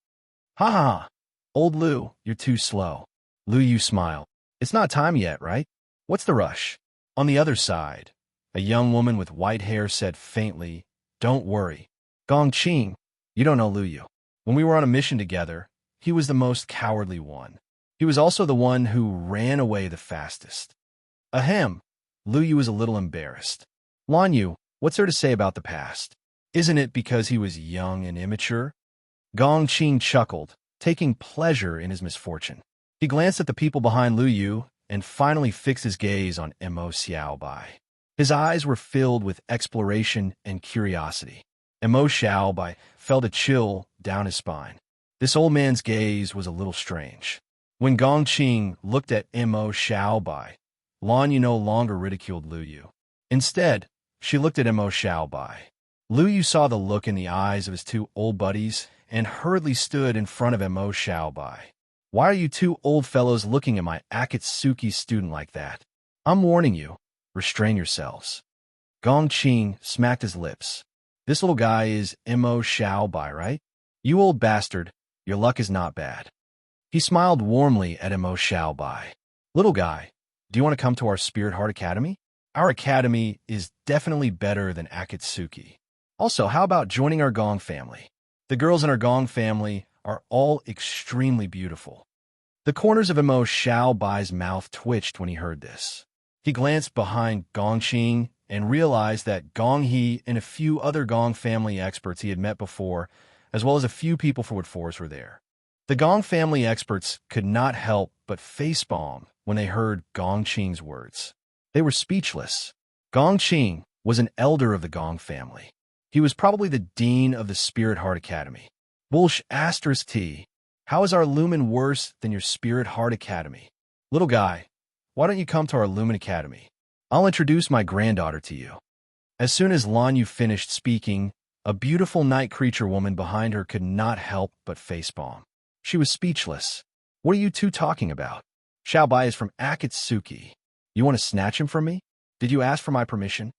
Ha ha ha! Old Lu, you're too slow. Lu Yu smiled. It's not time yet, right? What's the rush? On the other side, a young woman with white hair said faintly, Don't worry. Gong Qing, you don't know Lu Yu. When we were on a mission together, he was the most cowardly one. He was also the one who ran away the fastest. Ahem. Lu Yu was a little embarrassed. Lan Yu, what's there to say about the past? Isn't it because he was young and immature? Gong Qing chuckled, taking pleasure in his misfortune. He glanced at the people behind Lu Yu and finally fixed his gaze on Mo Xiaobai. His eyes were filled with exploration and curiosity. Mo Xiaobai felt a chill down his spine. This old man's gaze was a little strange. When Gong Qing looked at Mo Xiaobai, Lan Yu no longer ridiculed Lu Yu. Instead, she looked at Mo Xiaobai. Lu Yu saw the look in the eyes of his two old buddies and hurriedly stood in front of Mo Xiaobai. Why are you two old fellows looking at my Akatsuki student like that? I'm warning you. Restrain yourselves. Gong Qing smacked his lips. This little guy is Mo Xiaobai, right? You old bastard, your luck is not bad. He smiled warmly at Mo Xiaobai. Little guy, do you want to come to our Spirit Heart Academy? Our academy is definitely better than Akatsuki. Also, how about joining our Gong family? The girls in our Gong family are all extremely beautiful. The corners of Mo Xiaobai's mouth twitched when he heard this. He glanced behind Gong Qing and realized that Gong He and a few other Gong family experts he had met before, as well as a few people from Wood Forest, were there. The Gong family experts could not help but facepalm when they heard Gong Qing's words. They were speechless. Gong Qing was an elder of the Gong family. He was probably the dean of the Spirit Heart Academy. T. How is our Lumen worse than your Spirit Heart Academy? Little guy, why don't you come to our Lumen Academy? I'll introduce my granddaughter to you. As soon as Lan Yu finished speaking, a beautiful night creature woman behind her could not help but facepalm. She was speechless. What are you two talking about? Xiaobai is from Akatsuki. You want to snatch him from me? Did you ask for my permission?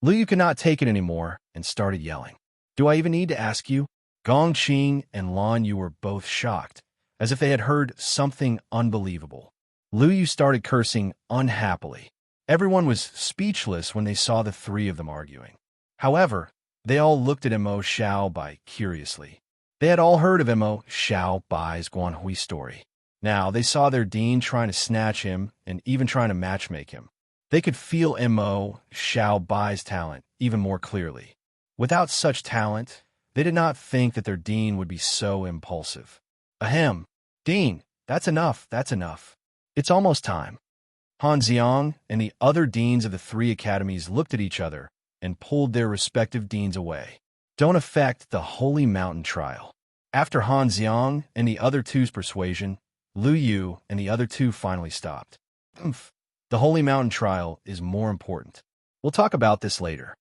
Lu Yu could not take it anymore and started yelling. Do I even need to ask you? Gong Qing and Lan Yu were both shocked, as if they had heard something unbelievable. Lu Yu started cursing unhappily. Everyone was speechless when they saw the three of them arguing. However, they all looked at Mo Xiaobai curiously. They had all heard of Mo Xiaobai's Guanhui story. Now they saw their dean trying to snatch him and even trying to matchmake him. They could feel Mo Xiaobai's talent even more clearly. Without such talent, they did not think that their dean would be so impulsive. Ahem. Dean, that's enough, that's enough. It's almost time. Han Xiang and the other deans of the three academies looked at each other and pulled their respective deans away. Don't affect the Holy Mountain trial. After Han Xiang and the other two's persuasion, Lu Yu and the other two finally stopped. The Holy Mountain trial is more important. We'll talk about this later.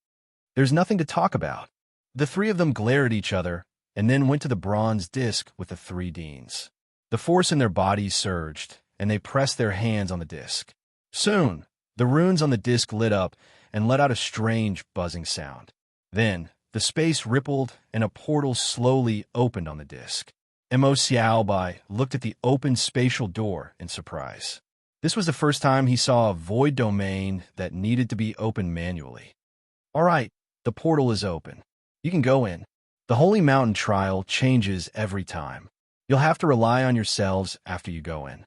There's nothing to talk about. The three of them glared at each other and then went to the bronze disc with the three deans. The force in their bodies surged, and they pressed their hands on the disc. Soon, the runes on the disc lit up and let out a strange buzzing sound. Then, the space rippled and a portal slowly opened on the disc. Mo Xiaobai looked at the open spatial door in surprise. This was the first time he saw a void domain that needed to be opened manually. All right, the portal is open. You can go in. The Holy Mountain trial changes every time. You'll have to rely on yourselves after you go in.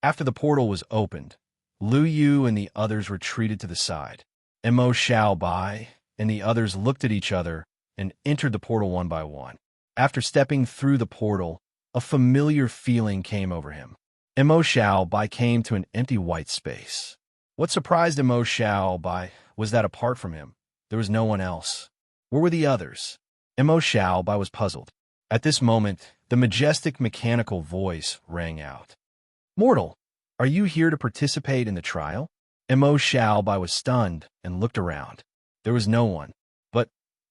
After the portal was opened, Lu Yu and the others retreated to the side. Mo Xiaobai and the others looked at each other and entered the portal one by one. After stepping through the portal, a familiar feeling came over him. Mo Xiaobai came to an empty white space. What surprised Mo Xiaobai was that apart from him, there was no one else. Where were the others? Mo Xiaobai was puzzled. At this moment, the majestic mechanical voice rang out. Mortal, are you here to participate in the trial? Mo Xiaobai was stunned and looked around. There was no one. But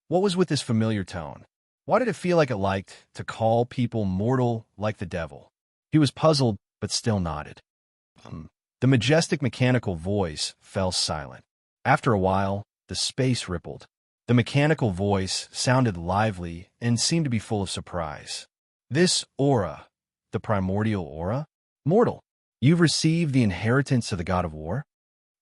what was with this familiar tone? Why did it feel like it liked to call people mortal like the devil? He was puzzled, but still nodded. The majestic mechanical voice fell silent. After a while, the space rippled. The mechanical voice sounded lively and seemed to be full of surprise. This aura, the primordial aura? Mortal, you've received the inheritance of the god of war?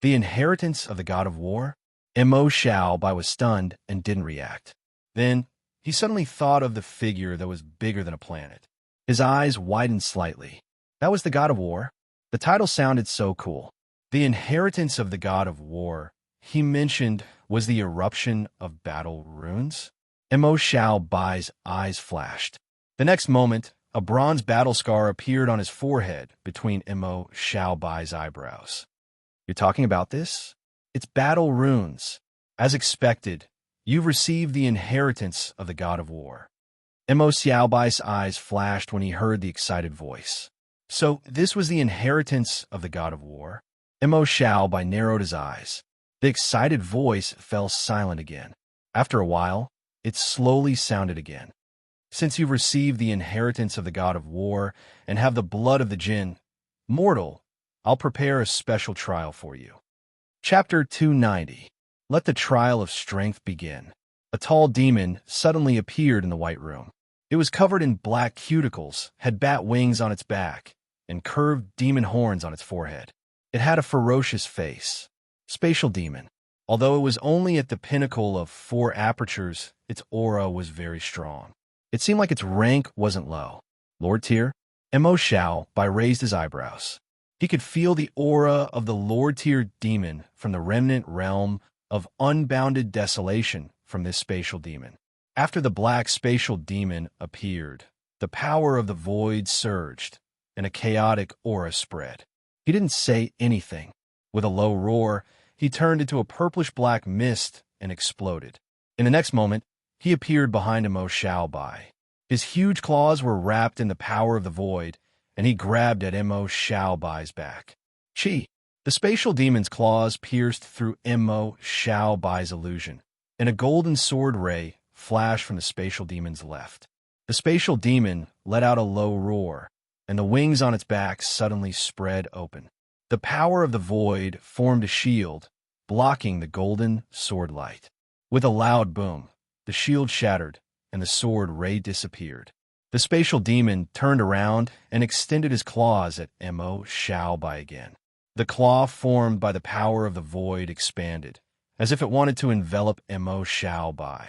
The inheritance of the god of war? Mo Xiaobai was stunned and didn't react. Then, he suddenly thought of the figure that was bigger than a planet. His eyes widened slightly. That was the god of war? The title sounded so cool. The inheritance of the god of war, he mentioned, was the eruption of battle runes? Mo Xiaobai's eyes flashed. The next moment, a bronze battle scar appeared on his forehead between Mo Xiaobai's eyebrows. You're talking about this? It's battle runes. As expected, you've received the inheritance of the god of war. Mo Xiaobai's eyes flashed when he heard the excited voice. So this was the inheritance of the god of war? Mo Xiaobai narrowed his eyes. The excited voice fell silent again. After a while, it slowly sounded again. Since you've received the inheritance of the god of war and have the blood of the jinn, mortal, I'll prepare a special trial for you. Chapter 290. Let the trial of strength begin. A tall demon suddenly appeared in the white room. It was covered in black cuticles, had bat wings on its back, and curved demon horns on its forehead. It had a ferocious face. Spatial demon. Although it was only at the pinnacle of 4 apertures, its aura was very strong. It seemed like its rank wasn't low. Lord tier? Mo Xiaobai raised his eyebrows. He could feel the aura of the Lord-tier demon from the remnant realm of unbounded desolation from this spatial demon. After the black spatial demon appeared, the power of the void surged, and a chaotic aura spread. He didn't say anything. With a low roar, he turned into a purplish-black mist and exploded. In the next moment, he appeared behind Mo Xiaobai. His huge claws were wrapped in the power of the void, and he grabbed at Mo Xiaobai's back. Chi! The spatial demon's claws pierced through Mo Xiaobai's illusion, and a golden sword ray flashed from the spatial demon's left. The spatial demon let out a low roar, and the wings on its back suddenly spread open. The power of the void formed a shield, blocking the golden sword light. With a loud boom, the shield shattered, and the sword ray disappeared. The spatial demon turned around and extended his claws at Mo Xiaobai again. The claw formed by the power of the void expanded, as if it wanted to envelop Mo Xiaobai.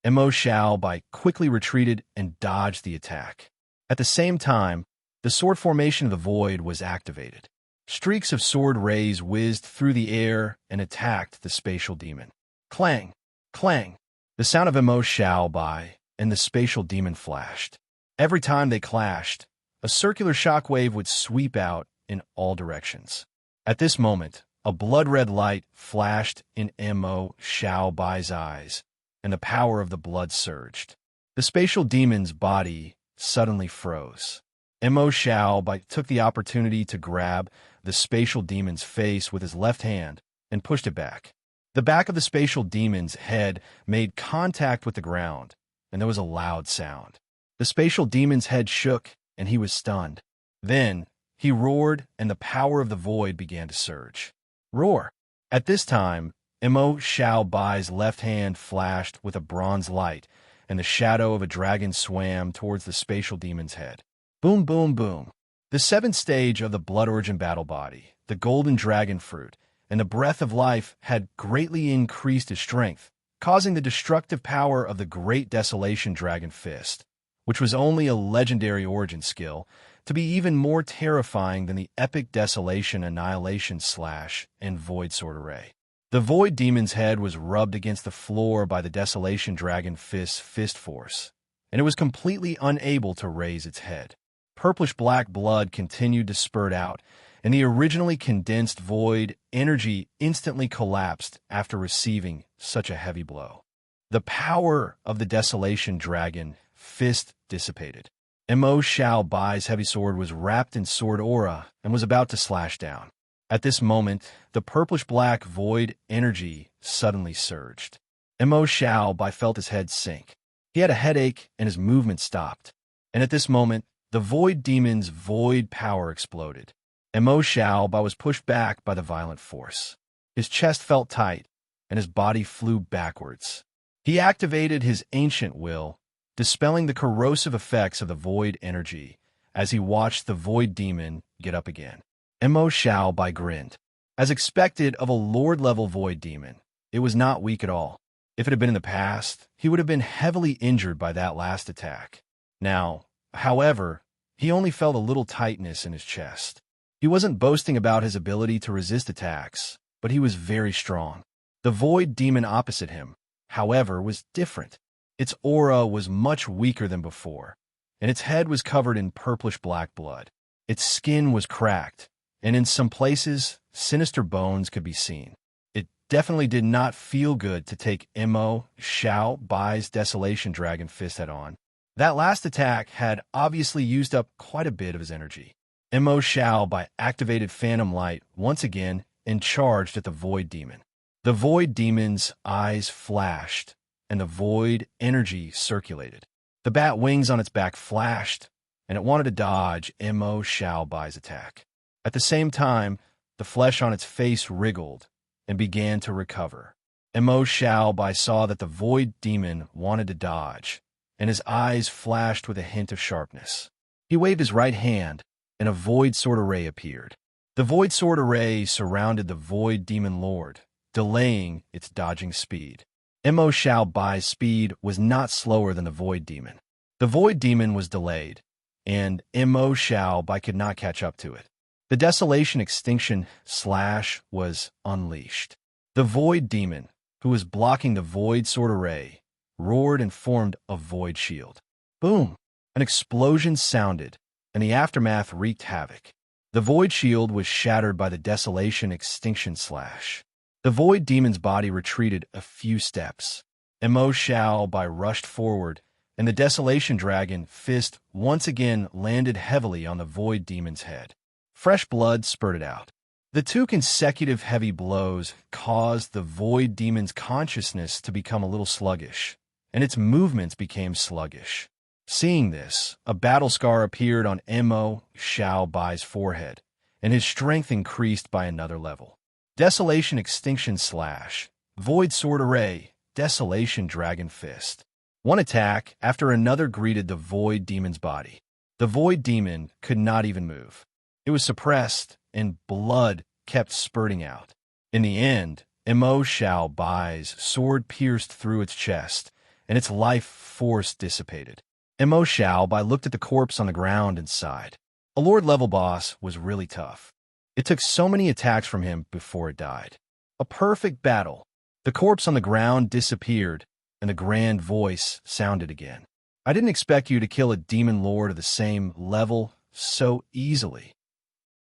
Mo Xiaobai quickly retreated and dodged the attack. At the same time, the sword formation of the void was activated. Streaks of sword rays whizzed through the air and attacked the spatial demon. Clang! Clang! The sound of Mo Xiaobai and the spatial demon flashed. Every time they clashed, a circular shockwave would sweep out in all directions. At this moment, a blood-red light flashed in Mo Xiaobai's eyes, and the power of the blood surged. The spatial demon's body suddenly froze. Mo Xiaobai took the opportunity to grab the spatial demon's face with his left hand and pushed it back. The back of the spatial demon's head made contact with the ground, and there was a loud sound. The spatial demon's head shook, and he was stunned. Then, he roared, and the power of the void began to surge. Roar! At this time, Mo Xiaobai's left hand flashed with a bronze light, and the shadow of a dragon swam towards the spatial demon's head. Boom, boom, boom. The 7th stage of the Blood Origin battle body, the golden dragon fruit, and the breath of life had greatly increased his strength, causing the destructive power of the Great Desolation Dragon Fist, which was only a legendary origin skill, to be even more terrifying than the epic Desolation Annihilation Slash and Void Sword Array. The Void Demon's head was rubbed against the floor by the Desolation Dragon Fist's fist force, and it was completely unable to raise its head. Purplish-black blood continued to spurt out, and the originally condensed void energy instantly collapsed after receiving such a heavy blow. The power of the Desolation Dragon Fist dissipated. Mo Xiaobai's heavy sword was wrapped in sword aura and was about to slash down. At this moment, the purplish-black void energy suddenly surged. Mo Xiaobai felt his head sink. He had a headache and his movement stopped. And at this moment, the void demon's void power exploded. Mo Xiaobai was pushed back by the violent force. His chest felt tight, and his body flew backwards. He activated his ancient will, dispelling the corrosive effects of the void energy as he watched the void demon get up again. Mo Xiaobai grinned. As expected of a lord-level void demon, it was not weak at all. If it had been in the past, he would have been heavily injured by that last attack. Now, however, he only felt a little tightness in his chest. He wasn't boasting about his ability to resist attacks, but he was very strong. The void demon opposite him, however, was different. Its aura was much weaker than before, and its head was covered in purplish-black blood. Its skin was cracked, and in some places, sinister bones could be seen. It definitely did not feel good to take Mo Xiaobai's Desolation Dragon Fist head-on. That last attack had obviously used up quite a bit of his energy. Mo Xiaobai activated Phantom Light once again and charged at the Void Demon. The Void Demon's eyes flashed, and the void energy circulated. The bat wings on its back flashed, and it wanted to dodge Mo Xiaobai's attack. At the same time, the flesh on its face wriggled and began to recover. Mo Xiaobai saw that the void demon wanted to dodge, and his eyes flashed with a hint of sharpness. He waved his right hand, and a void sword array appeared. The void sword array surrounded the void demon lord, delaying its dodging speed. Mo Xiaobai's speed was not slower than the void demon. The void demon was delayed, and Mo Xiaobai could not catch up to it. The Desolation Extinction Slash was unleashed. The void demon, who was blocking the void sword array, roared and formed a void shield. Boom! An explosion sounded, and the aftermath wreaked havoc. The void shield was shattered by the Desolation Extinction Slash. The void demon's body retreated a few steps. Mo Xiaobai rushed forward, and the Desolation Dragon Fist once again landed heavily on the void demon's head. Fresh blood spurted out. The two consecutive heavy blows caused the void demon's consciousness to become a little sluggish, and its movements became sluggish. Seeing this, a battle scar appeared on Mo Xiaobai's forehead, and his strength increased by another level. Desolation Extinction Slash, Void Sword Array, Desolation Dragon Fist. One attack after another greeted the void demon's body. The void demon could not even move. It was suppressed, and blood kept spurting out. In the end, Mo Xiaobai's sword pierced through its chest, and its life force dissipated. Mo Xiaobai looked at the corpse on the ground and sighed. A lord-level boss was really tough. It took so many attacks from him before it died. A perfect battle. The corpse on the ground disappeared, and the grand voice sounded again. I didn't expect you to kill a demon lord of the same level so easily.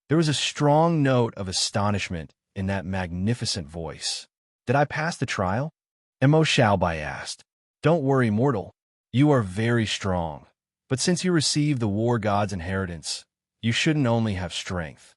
There was a strong note of astonishment in that magnificent voice. Did I pass the trial? Mo Xiaobai asked. Don't worry, mortal. You are very strong. But since you received the war god's inheritance, you shouldn't only have strength.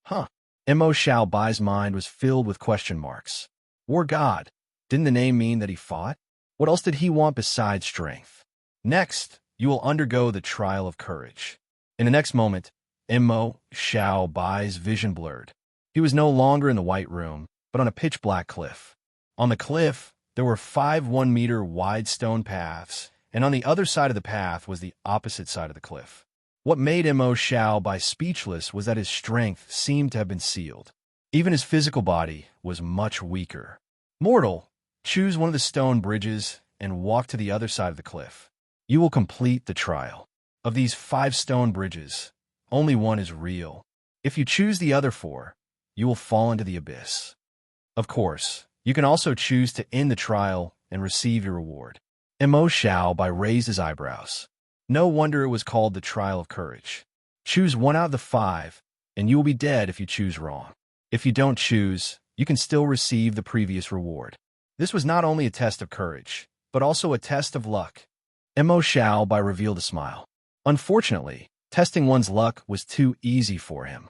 Huh. Mo Xiaobai's mind was filled with question marks. War god. Didn't the name mean that he fought? What else did he want besides strength? Next, you will undergo the trial of courage. In the next moment, Mo Xiaobai's vision blurred. He was no longer in the white room, but on a pitch-black cliff. On the cliff, there were 5 1-meter wide stone paths, and on the other side of the path was the opposite side of the cliff. What made Mo Xiaobai speechless was that his strength seemed to have been sealed. Even his physical body was much weaker. Mortal, choose one of the stone bridges and walk to the other side of the cliff. You will complete the trial. Of these 5 stone bridges, only one is real. If you choose the other 4, you will fall into the abyss. Of course, you can also choose to end the trial and receive your reward. Mo Xiaobai raised his eyebrows. No wonder it was called the Trial of Courage. Choose one out of the 5, and you will be dead if you choose wrong. If you don't choose, you can still receive the previous reward. This was not only a test of courage, but also a test of luck. Mo Xiaobai revealed a smile. Unfortunately, testing one's luck was too easy for him.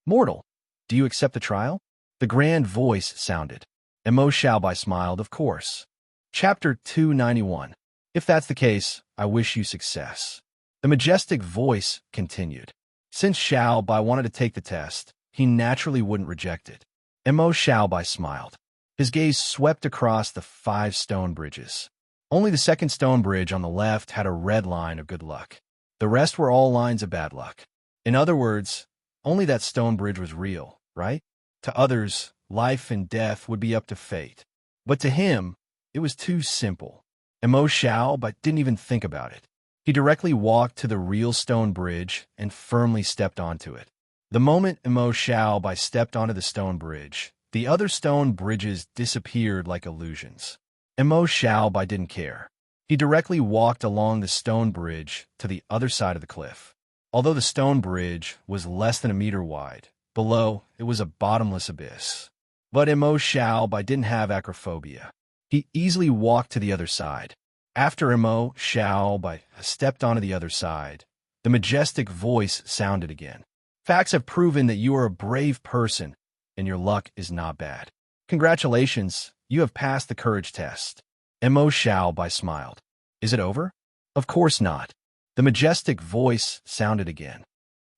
Mortal, do you accept the trial? The grand voice sounded. Mo Xiaobai smiled, of course. Chapter 291. If that's the case, I wish you success. The majestic voice continued. Since Xiao Bai wanted to take the test, he naturally wouldn't reject it. Mo Xiao Bai smiled. His gaze swept across the 5 stone bridges. Only the second stone bridge on the left had a red line of good luck. The rest were all lines of bad luck. In other words, only that stone bridge was real, right? To others, life and death would be up to fate. But to him, it was too simple. Mo Xiao Bai didn't even think about it. He directly walked to the real stone bridge and firmly stepped onto it. The moment Mo Xiao Bai stepped onto the stone bridge, the other stone bridges disappeared like illusions. Mo Xiao Bai didn't care. He directly walked along the stone bridge to the other side of the cliff. Although the stone bridge was less than a meter wide, below it was a bottomless abyss. But Mo Xiao Bai didn't have acrophobia. He easily walked to the other side. After Mo Xiao Bai stepped onto the other side, the majestic voice sounded again. Facts have proven that you are a brave person, and your luck is not bad. Congratulations, you have passed the courage test. Mo Xiao Bai smiled. Is it over? Of course not. The majestic voice sounded again.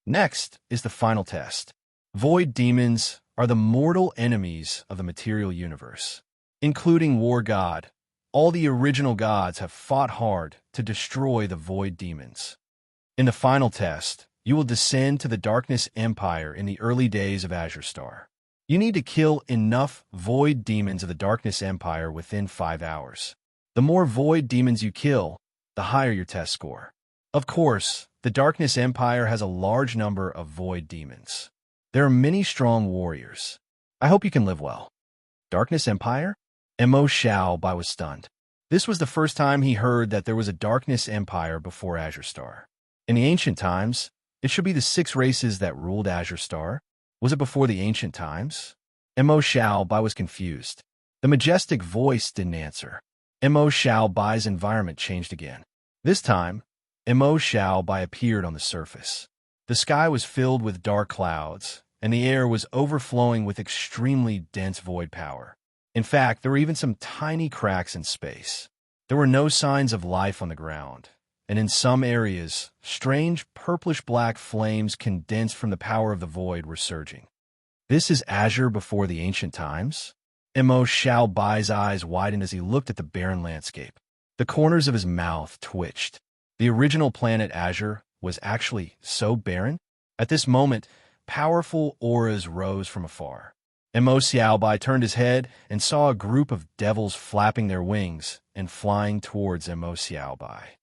Next is the final test. Void demons are the mortal enemies of the material universe. Including War God, all the original gods have fought hard to destroy the void demons. In the final test, you will descend to the Darkness Empire in the early days of Azure Star. You need to kill enough void demons of the Darkness Empire within 5 hours. The more void demons you kill, the higher your test score. Of course, the Darkness Empire has a large number of void demons. There are many strong warriors. I hope you can live well. Darkness Empire? Mo Xiao Bai was stunned. This was the first time he heard that there was a Darkness Empire before Azure Star. In the ancient times, it should be the 6 races that ruled Azure Star. Was it before the ancient times? Mo Xiao Bai was confused. The majestic voice didn't answer. Mo Xiao Bai's environment changed again. This time, Mo Xiao Bai appeared on the surface. The sky was filled with dark clouds, and the air was overflowing with extremely dense void power. In fact, there were even some tiny cracks in space. There were no signs of life on the ground, and in some areas, strange purplish-black flames condensed from the power of the void were surging. This is Azure before the ancient times? Mo Xiao Bai's eyes widened as he looked at the barren landscape. The corners of his mouth twitched. The original planet Azure was actually so barren? At this moment, powerful auras rose from afar. Mo Xiao Bai turned his head and saw a group of devils flapping their wings and flying towards Mo Xiao Bai.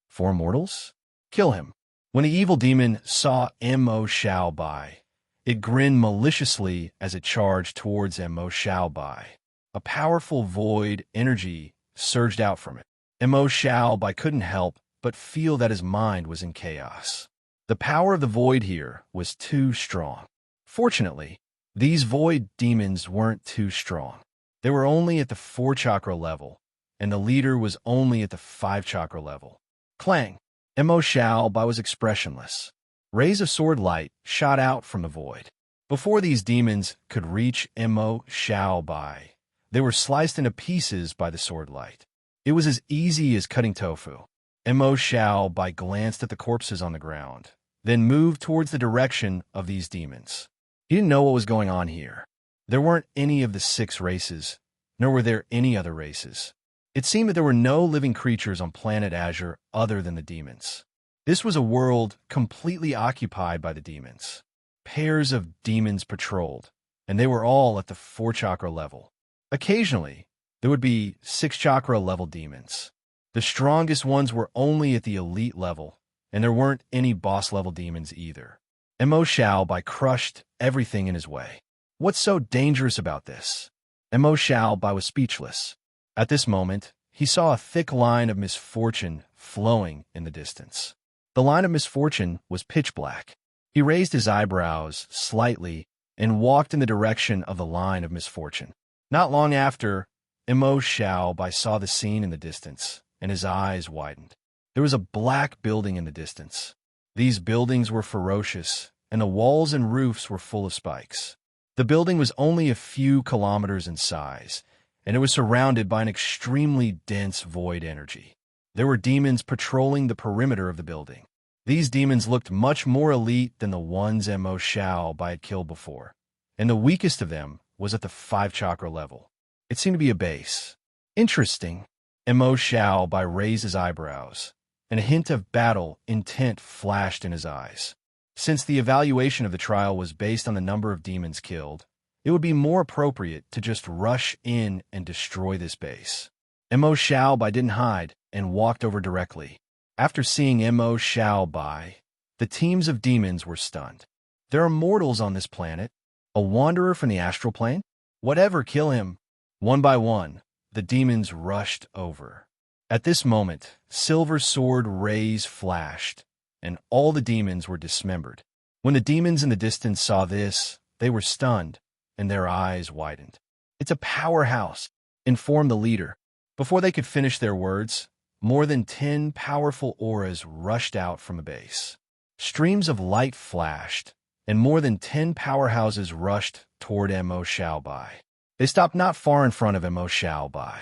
4 mortals? Kill him. When the evil demon saw Mo Xiao Bai, it grinned maliciously as it charged towards Mo Xiao Bai. A powerful void energy surged out from it. Mo Xiao Bai couldn't help but feel that his mind was in chaos. The power of the void here was too strong. Fortunately, these void demons weren't too strong. They were only at the 4-chakra level, and the leader was only at the 5-chakra level. Clang! Mo Xiao Bai was expressionless. Rays of sword light shot out from the void. Before these demons could reach Mo Xiao Bai, they were sliced into pieces by the sword light. It was as easy as cutting tofu. Mo Xiao Bai glanced at the corpses on the ground, then moved towards the direction of these demons. He didn't know what was going on here. There weren't any of the 6 races, nor were there any other races. It seemed that there were no living creatures on planet Azure other than the demons. This was a world completely occupied by the demons. Pairs of demons patrolled, and they were all at the 4-chakra level. Occasionally, there would be 6-chakra level demons. The strongest ones were only at the elite level, and there weren't any boss level demons either. Mo Xiao Bai crushed everything in his way. What's so dangerous about this? Mo Xiao Bai was speechless. At this moment, he saw a thick line of misfortune flowing in the distance. The line of misfortune was pitch black. He raised his eyebrows slightly and walked in the direction of the line of misfortune. Not long after, Mo Xiao Bai saw the scene in the distance, and his eyes widened. There was a black building in the distance. These buildings were ferocious, and the walls and roofs were full of spikes. The building was only a few kilometers in size, and it was surrounded by an extremely dense void energy. There were demons patrolling the perimeter of the building. These demons looked much more elite than the ones Mo Xiao Bai had killed before, and the weakest of them was at the 5-chakra level. It seemed to be a base. Interesting. Mo Xiao Bai raised his eyebrows, and a hint of battle intent flashed in his eyes. Since the evaluation of the trial was based on the number of demons killed, it would be more appropriate to just rush in and destroy this base. Mo Xiao Bai didn't hide and walked over directly. After seeing Mo Xiao Bai, the teams of demons were stunned. There are mortals on this planet, a wanderer from the astral plane? Whatever, kill him. One by one, the demons rushed over. At this moment, silver sword rays flashed, and all the demons were dismembered. When the demons in the distance saw this, they were stunned, and their eyes widened. "It's a powerhouse," informed the leader. Before they could finish their words, more than 10 powerful auras rushed out from a base. Streams of light flashed, and more than 10 powerhouses rushed toward Mo Xiao Bai. They stopped not far in front of Mo Xiao Bai.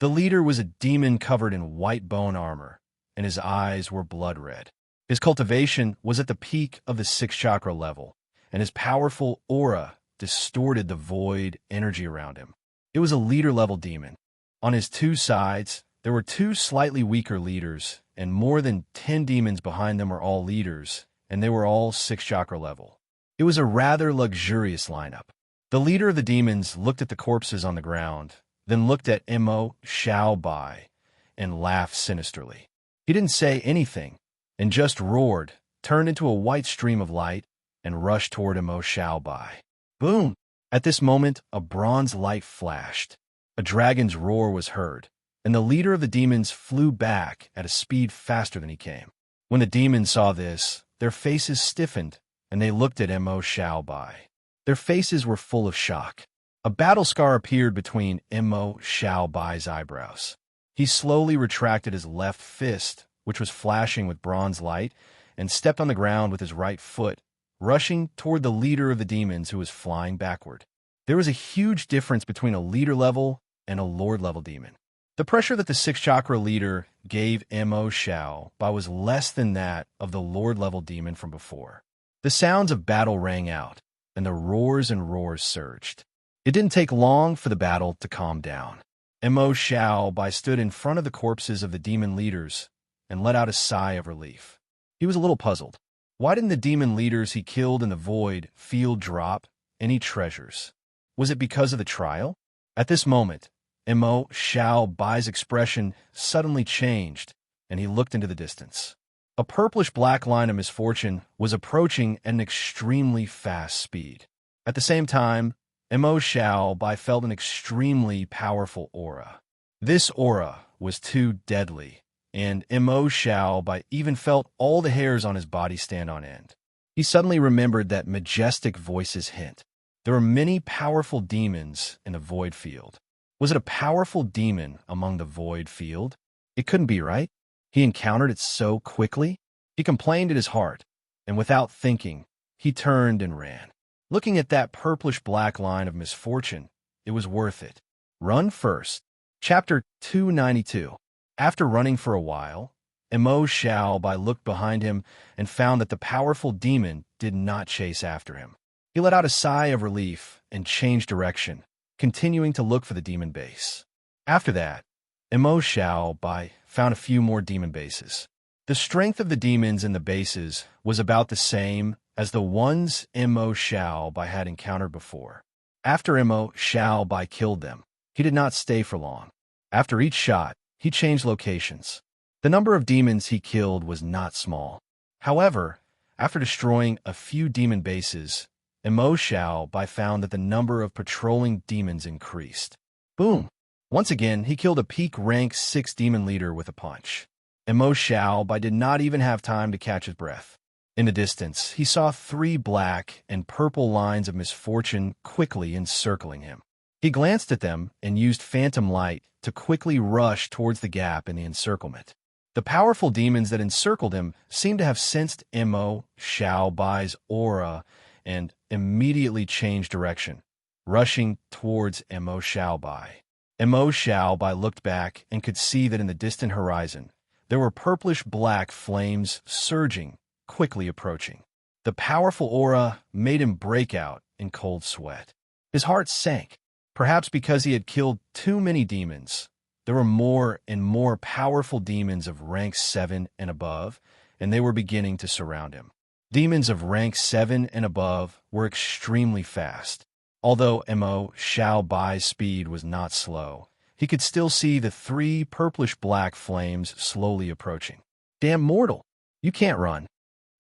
The leader was a demon covered in white bone armor, and his eyes were blood red. His cultivation was at the peak of the 6-chakra level, and his powerful aura distorted the void energy around him. It was a leader-level demon. On his two sides, there were 2 slightly weaker leaders, and more than 10 demons behind them were all leaders, and they were all 6-chakra level. It was a rather luxurious lineup. The leader of the demons looked at the corpses on the ground, then looked at Mo Xiao Bai and laughed sinisterly. He didn't say anything, and just roared, turned into a white stream of light, and rushed toward Mo Xiao Bai. Boom! At this moment, a bronze light flashed. A dragon's roar was heard, and the leader of the demons flew back at a speed faster than he came. When the demons saw this, their faces stiffened, and they looked at Mo Xiao Bai. Their faces were full of shock. A battle scar appeared between Mo Xiao Bai's eyebrows. He slowly retracted his left fist, which was flashing with bronze light, and stepped on the ground with his right foot, rushing toward the leader of the demons who was flying backward. There was a huge difference between a leader-level and a lord-level demon. The pressure that the 6-chakra leader gave Mo Xiao Bai was less than that of the lord-level demon from before. The sounds of battle rang out, and the roars and roars surged. It didn't take long for the battle to calm down. Mo Xiao Bai stood in front of the corpses of the demon leaders and let out a sigh of relief. He was a little puzzled. Why didn't the demon leaders he killed in the void field drop any treasures? Was it because of the trial? At this moment, Mo Xiao Bai's expression suddenly changed, and he looked into the distance. A purplish-black line of misfortune was approaching at an extremely fast speed. At the same time, Mo Xiao Bai felt an extremely powerful aura. This aura was too deadly, and Mo Xiao Bai even felt all the hairs on his body stand on end. He suddenly remembered that majestic voice's hint. There were many powerful demons in the void field. Was it a powerful demon among the void field? It couldn't be, right? He encountered it so quickly. He complained in his heart, and without thinking, he turned and ran. Looking at that purplish-black line of misfortune, it was worth it. Run first. Chapter 292. After running for a while, Mo Xiao Bai looked behind him and found that the powerful demon did not chase after him. He let out a sigh of relief and changed direction, continuing to look for the demon base. After that, Mo Xiao Bai found a few more demon bases. The strength of the demons in the bases was about the same as the ones Mo Xiao Bai had encountered before. After Mo Xiao Bai killed them, he did not stay for long. After each shot, he changed locations. The number of demons he killed was not small. However, after destroying a few demon bases, Mo Xiao Bai found that the number of patrolling demons increased. Boom! Once again, he killed a peak rank 6 demon leader with a punch. Mo Xiao Bai did not even have time to catch his breath. In the distance, he saw 3 black and purple lines of misfortune quickly encircling him. He glanced at them and used phantom light to quickly rush towards the gap in the encirclement. The powerful demons that encircled him seemed to have sensed Mo Xiao Bai's aura and immediately changed direction, rushing towards Mo Xiao Bai. Mo Xiao Bai looked back and could see that in the distant horizon, There were purplish-black flames surging, quickly approaching. The powerful aura made him break out in cold sweat. His heart sank, perhaps because he had killed too many demons. There were more and more powerful demons of rank 7 and above, and they were beginning to surround him. Demons of rank 7 and above were extremely fast. Although Mo Xiao Bai's speed was not slow, he could still see the 3 purplish-black flames slowly approaching. Damn mortal! You can't run.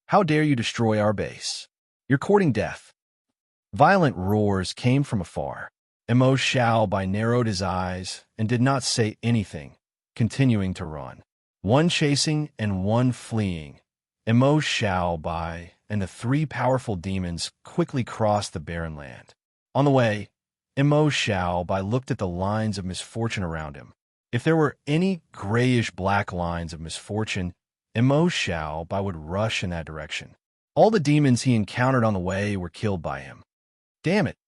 How dare you destroy our base? You're courting death. Violent roars came from afar. Mo Xiao Bai narrowed his eyes and did not say anything, continuing to run. One chasing and one fleeing. Mo Xiao Bai and the 3 powerful demons quickly crossed the barren land. On the way, Mo Xiao Bai looked at the lines of misfortune around him. If there were any grayish-black lines of misfortune, Mo Xiao Bai would rush in that direction. All the demons he encountered on the way were killed by him. Damn it!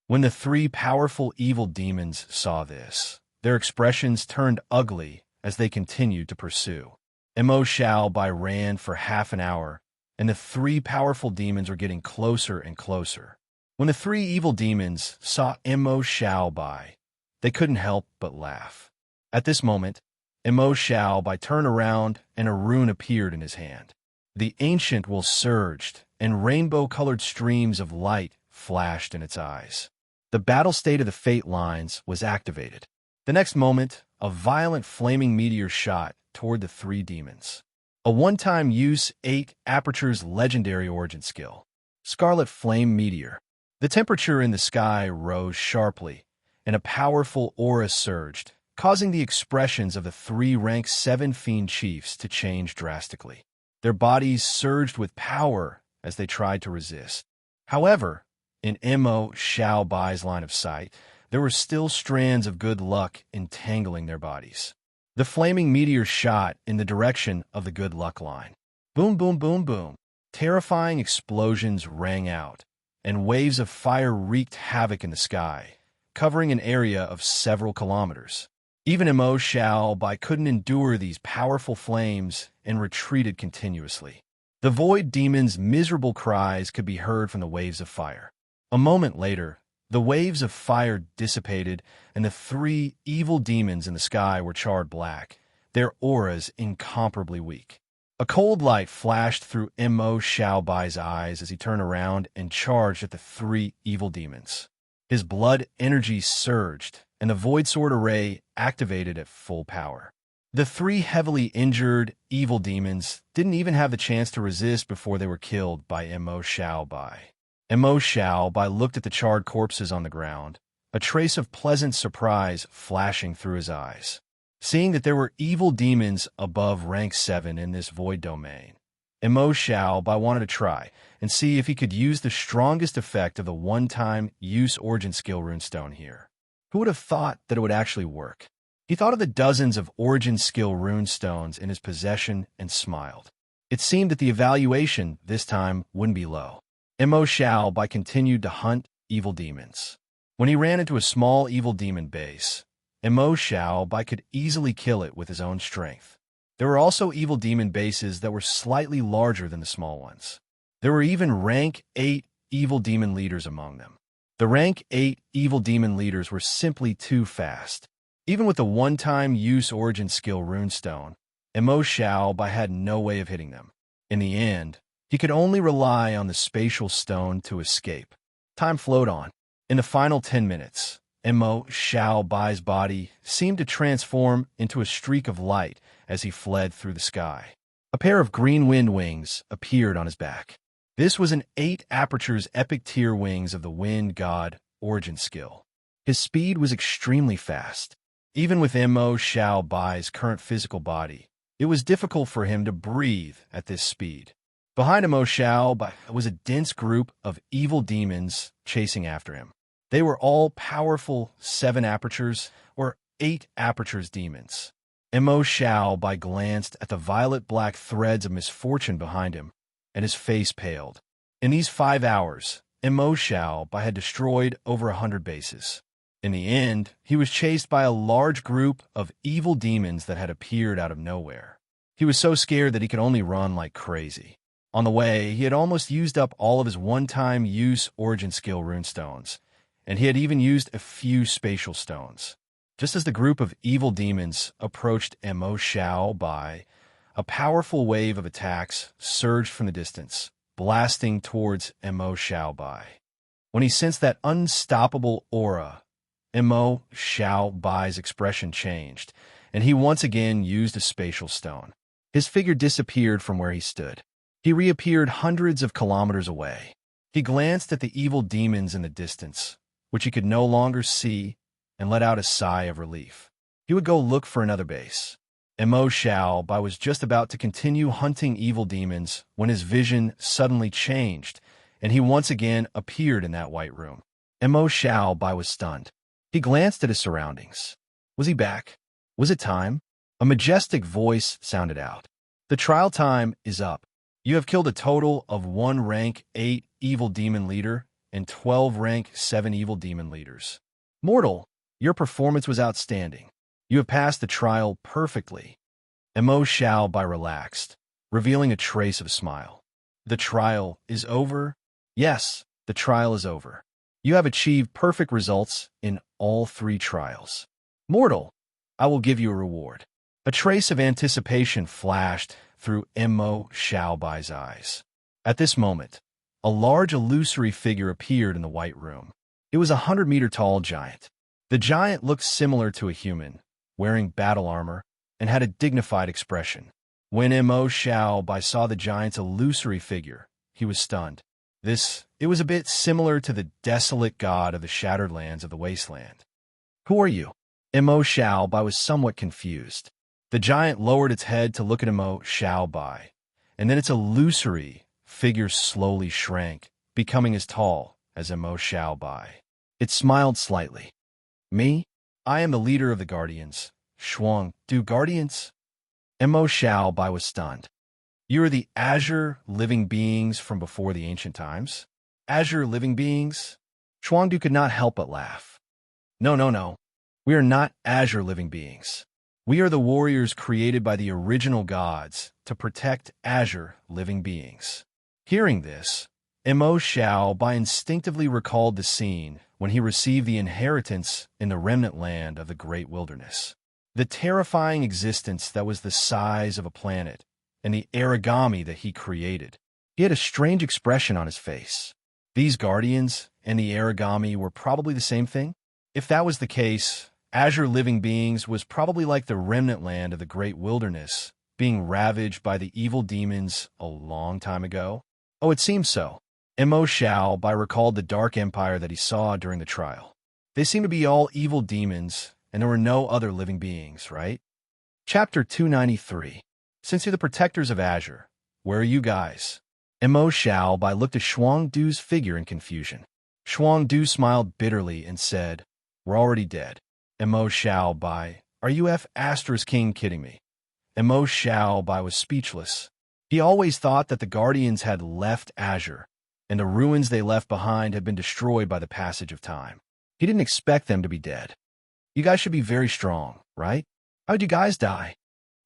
When the 3 powerful evil demons saw this, their expressions turned ugly as they continued to pursue. Mo Xiao Bai ran for half an hour, and the 3 powerful demons were getting closer and closer. When the 3 evil demons saw Mo Xiao Bai, they couldn't help but laugh. At this moment, Mo Xiao Bai turned around and a rune appeared in his hand. The ancient will surged, and rainbow-colored streams of light flashed in its eyes. The battle state of the fate lines was activated. The next moment, a violent flaming meteor shot toward the 3 demons. A one-time use 8 Aperture's legendary origin skill. Scarlet Flame Meteor. The temperature in the sky rose sharply, and a powerful aura surged, causing the expressions of the 3 rank 7 fiend chiefs to change drastically. Their bodies surged with power as they tried to resist. However, in Mo Xiao Bai's line of sight, there were still strands of good luck entangling their bodies. The flaming meteor shot in the direction of the good luck line. Boom, boom, boom, boom. Terrifying explosions rang out, and waves of fire wreaked havoc in the sky, covering an area of several kilometers. Even Mo Xiao Bai couldn't endure these powerful flames and retreated continuously. The void demon's miserable cries could be heard from the waves of fire. A moment later, the waves of fire dissipated, and the 3 evil demons in the sky were charred black, their auras incomparably weak. A cold light flashed through Mo Xiao Bai's eyes as he turned around and charged at the 3 evil demons. His blood energy surged, and the Void Sword Array activated at full power. The 3 heavily injured evil demons didn't even have the chance to resist before they were killed by Mo Xiao Bai. Mo Xiao Bai looked at the charred corpses on the ground, a trace of pleasant surprise flashing through his eyes. Seeing that there were evil demons above rank 7 in this void domain, Mo Xiao Bai wanted to try and see if he could use the strongest effect of the one-time use origin skill runestone here. Who would have thought that it would actually work? He thought of the dozens of origin skill runestones in his possession and smiled. It seemed that the evaluation this time wouldn't be low. Mo Xiao Bai continued to hunt evil demons. When he ran into a small evil demon base, Mo Xiao Bai could easily kill it with his own strength. There were also evil demon bases that were slightly larger than the small ones. There were even rank 8 evil demon leaders among them. The rank 8 evil demon leaders were simply too fast. Even with the one-time use origin skill runestone, Mo Xiao Bai had no way of hitting them. In the end, he could only rely on the spatial stone to escape. Time flowed on. In the final 10 minutes, Mo Xiao Bai's body seemed to transform into a streak of light as he fled through the sky. A pair of green wind wings appeared on his back. This was an 8 Aperture's epic tier wings of the Wind God origin skill. His speed was extremely fast. Even with Mo Xiao Bai's current physical body, it was difficult for him to breathe at this speed. Behind Mo Xiao Bai was a dense group of evil demons chasing after him. They were all powerful 7 Apertures or 8 Apertures demons. Mo Xiao Bai glanced at the violet-black threads of misfortune behind him, and his face paled. In these 5 hours, Mo Xiao Bai had destroyed over 100 bases. In the end, he was chased by a large group of evil demons that had appeared out of nowhere. He was so scared that he could only run like crazy. On the way, he had almost used up all of his one-time use origin skill runestones, and he had even used a few spatial stones. Just as the group of evil demons approached Mo Xiao Bai, a powerful wave of attacks surged from the distance, blasting towards Mo Xiao Bai. When he sensed that unstoppable aura, Mo Xiao Bai's expression changed, and he once again used a spatial stone. His figure disappeared from where he stood. He reappeared hundreds of kilometers away. He glanced at the evil demons in the distance, which he could no longer see, and let out a sigh of relief. He would go look for another base. Mo Xiao Bai was just about to continue hunting evil demons when his vision suddenly changed, and he once again appeared in that white room. Mo Xiao Bai was stunned. He glanced at his surroundings. Was he back? Was it time? A majestic voice sounded out. The trial time is up. You have killed a total of 1 rank 8 evil demon leader and 12 rank 7 evil demon leaders. Mortal, your performance was outstanding. You have passed the trial perfectly. Mo Xiao Bai relaxed, revealing a trace of a smile. The trial is over? Yes, the trial is over. You have achieved perfect results in all 3 trials. Mortal, I will give you a reward. A trace of anticipation flashed through Mo Xiao Bai's eyes. At this moment, a large illusory figure appeared in the white room. It was a 100-meter-tall giant. The giant looked similar to a human, wearing battle armor, and had a dignified expression. When Mo Xiao Bai saw the giant's illusory figure, he was stunned. It was a bit similar to the desolate god of the shattered lands of the wasteland. Who are you? Mo Xiao Bai was somewhat confused. The giant lowered its head to look at Mo Xiao Bai, and then its illusory figure slowly shrank, becoming as tall as Mo Xiao Bai. It smiled slightly. Me? I am the leader of the Guardians. Shuang, do Guardians? Mo Xiao Bai was stunned. You are the azure living beings from before the ancient times? Azure living beings? Shuangdu could not help but laugh. No. We are not azure living beings. We are the warriors created by the original gods to protect azure living beings. Hearing this, Mo Xiao Bai instinctively recalled the scene when he received the inheritance in the remnant land of the great wilderness. The terrifying existence that was the size of a planet, and the origami that he created. He had a strange expression on his face. These guardians and the origami were probably the same thing? If that was the case, azure living beings was probably like the remnant land of the great wilderness, being ravaged by the evil demons a long time ago. Oh, it seems so. Mo Xiao Bai recalled the dark empire that he saw during the trial. They seemed to be all evil demons, and there were no other living beings, right? Chapter 293. Since you're the protectors of Azure, where are you guys? Mo Xiao Bai looked at Shuang Du's figure in confusion. Shuang Du smiled bitterly and said, We're already dead. Mo Xiao Bai, are you Astra's king kidding me? Mo Xiao Bai was speechless. He always thought that the Guardians had left Azure, and the ruins they left behind had been destroyed by the passage of time. He didn't expect them to be dead. You guys should be very strong, right? How'd you guys die?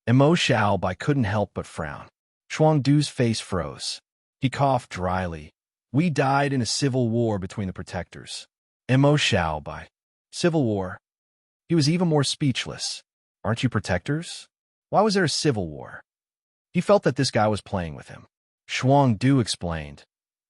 Mo Xiao Bai couldn't help but frown. Shuang Du's face froze. He coughed dryly. We died in a civil war between the protectors. Mo Xiao Bai. Civil war? He was even more speechless. Aren't you protectors? Why was there a civil war? He felt that this guy was playing with him. Shuang Du explained.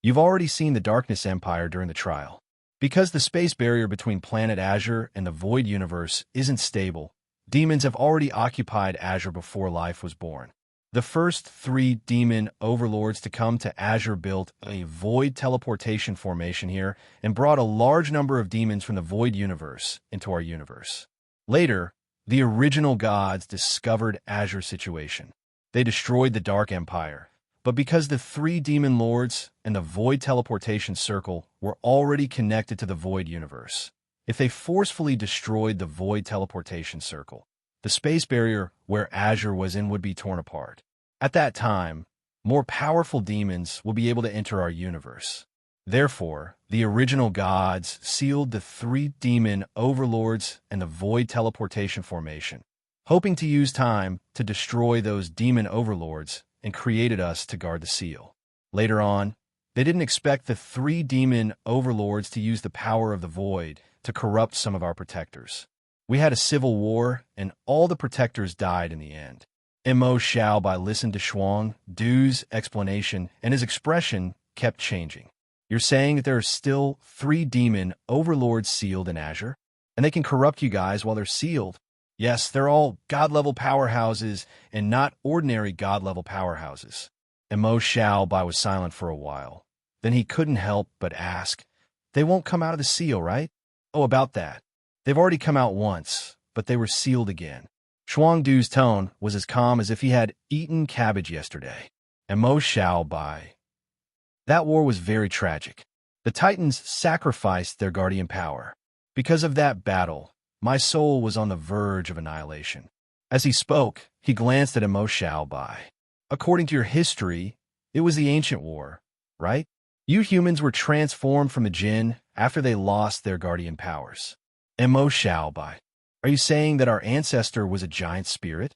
You've already seen the Darkness Empire during the trial. Because the space barrier between planet Azure and the Void Universe isn't stable, demons have already occupied Azure before life was born. The first 3 demon overlords to come to Azure built a void teleportation formation here and brought a large number of demons from the Void Universe into our universe. Later, the original gods discovered Azure's situation. They destroyed the Dark Empire, but because the 3 demon lords and the Void Teleportation Circle were already connected to the Void Universe, if they forcefully destroyed the Void Teleportation Circle, the space barrier where Azure was in would be torn apart. At that time, more powerful demons will be able to enter our universe. Therefore, the original gods sealed the 3 demon overlords and the Void Teleportation Formation, hoping to use time to destroy those demon overlords, and created us to guard the seal. Later on, they didn't expect the 3 demon overlords to use the power of the void to corrupt some of our protectors. We had a civil war, and all the protectors died in the end. Mo Xiaobai listened to Shuang Du's explanation, and his expression kept changing. You're saying that there are still 3 demon overlords sealed in Azure? And they can corrupt you guys while they're sealed? Yes, they're all god-level powerhouses and not ordinary god-level powerhouses. Mo Xiaobai was silent for a while. Then he couldn't help but ask, they won't come out of the seal, right? Oh, about that. They've already come out once, but they were sealed again. Shuang Du's tone was as calm as if he had eaten cabbage yesterday. Mo Xiaobai. That war was very tragic. The Titans sacrificed their guardian power. Because of that battle, my soul was on the verge of annihilation. As he spoke, he glanced at Mo Xiaobai. According to your history, it was the ancient war, right? You humans were transformed from the jinn after they lost their guardian powers. Mo Xiaobai. Are you saying that our ancestor was a giant spirit?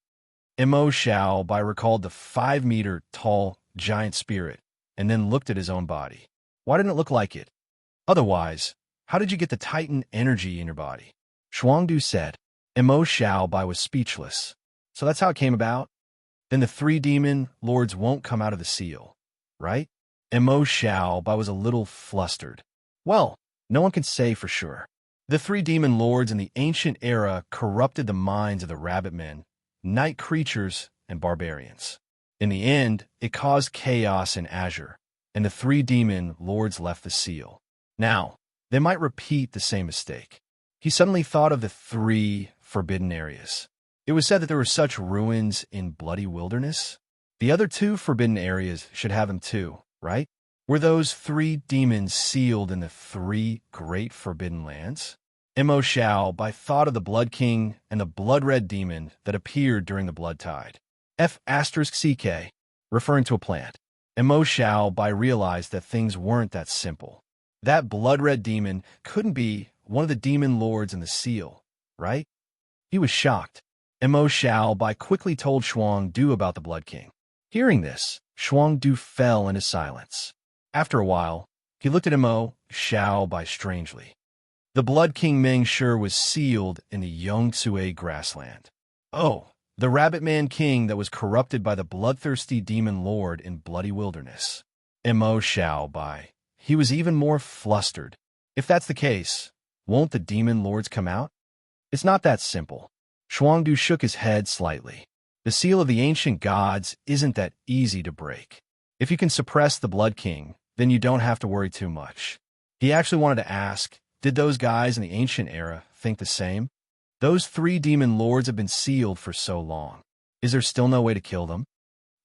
Mo Xiaobai recalled the 5-meter-tall giant spirit and then looked at his own body. Why didn't it look like it? Otherwise, how did you get the Titan energy in your body? Shuang Du said. Mo Xiaobai was speechless. So that's how it came about? Then the 3 demon lords won't come out of the seal, right? Mo Xiaobai was a little flustered. Well, no one can say for sure. The 3 demon lords in the ancient era corrupted the minds of the rabbit men, night creatures, and barbarians. In the end, it caused chaos in Azure, and the 3 demon lords left the seal. Now, they might repeat the same mistake. He suddenly thought of the 3 forbidden areas. It was said that there were such ruins in Bloody Wilderness. The other 2 forbidden areas should have them too, right? Were those 3 demons sealed in the 3 great forbidden lands? Mo Xiaobai thought of the Blood King and the Blood-Red Demon that appeared during the Blood Tide. F***CK, referring to a plant. Mo Xiaobai realized that things weren't that simple. That Blood-Red Demon couldn't be one of the demon lords in the seal, right? He was shocked. Mo Xiaobai quickly told Shuang Du about the Blood King. Hearing this, Shuang Du fell into silence. After a while, he looked at Mo Xiaobai strangely. The Blood King Meng Shi was sealed in the Yongzue grassland. Oh, the Rabbit Man King that was corrupted by the bloodthirsty demon lord in Bloody Wilderness. Mo Xiaobai. He was even more flustered. If that's the case, won't the demon lords come out? It's not that simple. Shuang Du shook his head slightly. The seal of the ancient gods isn't that easy to break. If you can suppress the Blood King, then you don't have to worry too much. He actually wanted to ask, did those guys in the ancient era think the same? Those 3 demon lords have been sealed for so long. Is there still no way to kill them?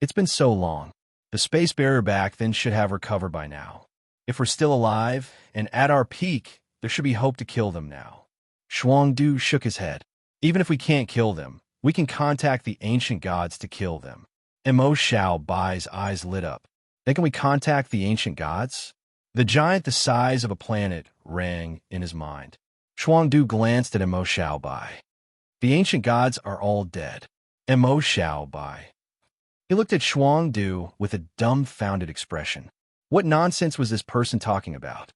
It's been so long. The space barrier back then should have recovered by now. If we're still alive and at our peak, there should be hope to kill them now. Shuang Du shook his head. Even if we can't kill them, we can contact the ancient gods to kill them. Mo Xiaobai's eyes lit up. Then can we contact the ancient gods? The giant the size of a planet rang in his mind. Shuang Du glanced at Mo Xiaobai. The ancient gods are all dead. Mo Xiaobai. He looked at Shuang Du with a dumbfounded expression. What nonsense was this person talking about?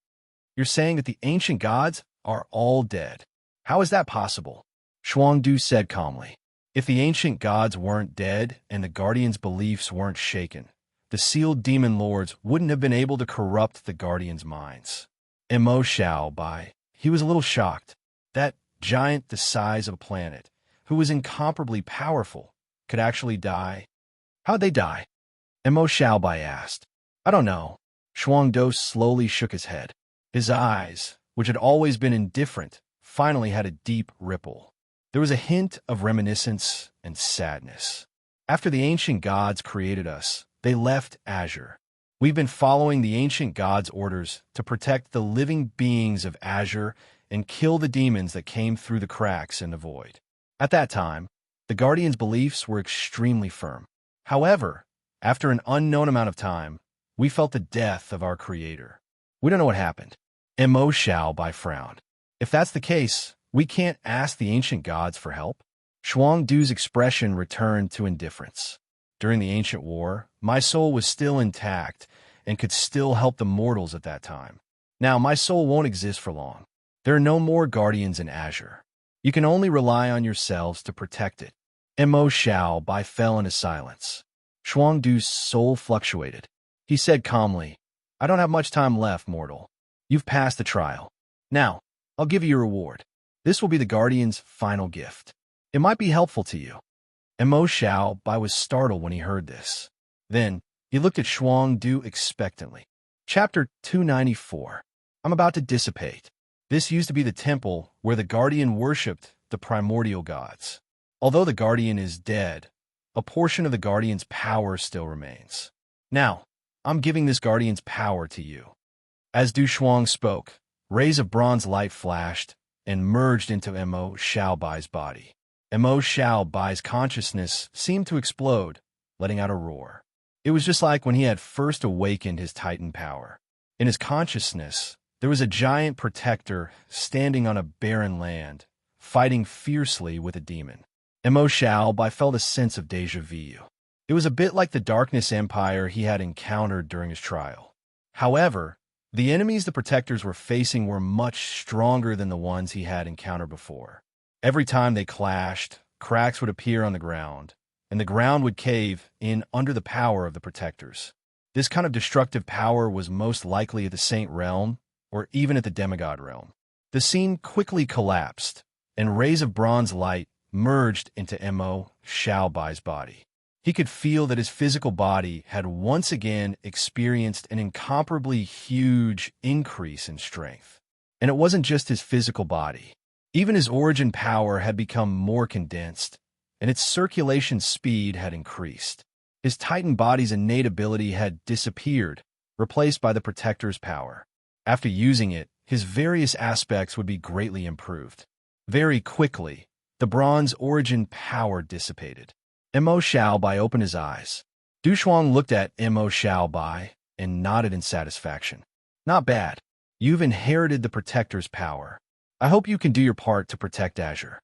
You're saying that the ancient gods are all dead. How is that possible? Shuang Du said calmly. If the ancient gods weren't dead and the Guardians' beliefs weren't shaken, the sealed demon lords wouldn't have been able to corrupt the Guardians' minds. Mo Xiaobai. He was a little shocked. That giant the size of a planet, who was incomparably powerful, could actually die. How'd they die? Mo Xiaobai asked. I don't know. Shuang Du slowly shook his head. His eyes, which had always been indifferent, finally had a deep ripple. There was a hint of reminiscence and sadness. After the ancient gods created us, they left Azure. We've been following the ancient gods' orders to protect the living beings of Azure and kill the demons that came through the cracks in the void. At that time, the Guardians' beliefs were extremely firm. However, after an unknown amount of time, we felt the death of our creator. We don't know what happened. Mo Xiaobai frowned. If that's the case, we can't ask the ancient gods for help? Shuang Du's expression returned to indifference. During the ancient war, my soul was still intact and could still help the mortals at that time. Now, my soul won't exist for long. There are no more guardians in Azure. You can only rely on yourselves to protect it. Mo Xiao Bai fell into silence. Shuang Du's soul fluctuated. He said calmly, I don't have much time left, mortal. You've passed the trial. Now, I'll give you your reward. This will be the Guardian's final gift. It might be helpful to you. Mo Xiao Bai was startled when he heard this. Then, he looked at Shuang Du expectantly. Chapter 294. I'm about to dissipate. This used to be the temple where the Guardian worshipped the primordial gods. Although the Guardian is dead, a portion of the Guardian's power still remains. Now, I'm giving this Guardian's power to you. As Du Shuang spoke, rays of bronze light flashed and merged into Mo Xiao Bai's body. Mo Xiao Bai's consciousness seemed to explode, letting out a roar. It was just like when he had first awakened his Titan power. In his consciousness, there was a giant protector standing on a barren land, fighting fiercely with a demon. Mo Xiao Bai felt a sense of déjà vu. It was a bit like the Darkness Empire he had encountered during his trial. However, the enemies the protectors were facing were much stronger than the ones he had encountered before. Every time they clashed, cracks would appear on the ground, and the ground would cave in under the power of the protectors. This kind of destructive power was most likely at the Saint Realm, or even at the Demigod Realm. The scene quickly collapsed, and rays of bronze light merged into Mo Xiao Bai's body. He could feel that his physical body had once again experienced an incomparably huge increase in strength. And it wasn't just his physical body. Even his origin power had become more condensed, and its circulation speed had increased. His Titan body's innate ability had disappeared, replaced by the Protector's power. After using it, his various aspects would be greatly improved. Very quickly, the bronze origin power dissipated. Mo Xiao Bai opened his eyes. Du Shuang looked at Mo Xiao Bai and nodded in satisfaction. Not bad. You've inherited the Protector's power. I hope you can do your part to protect Azure.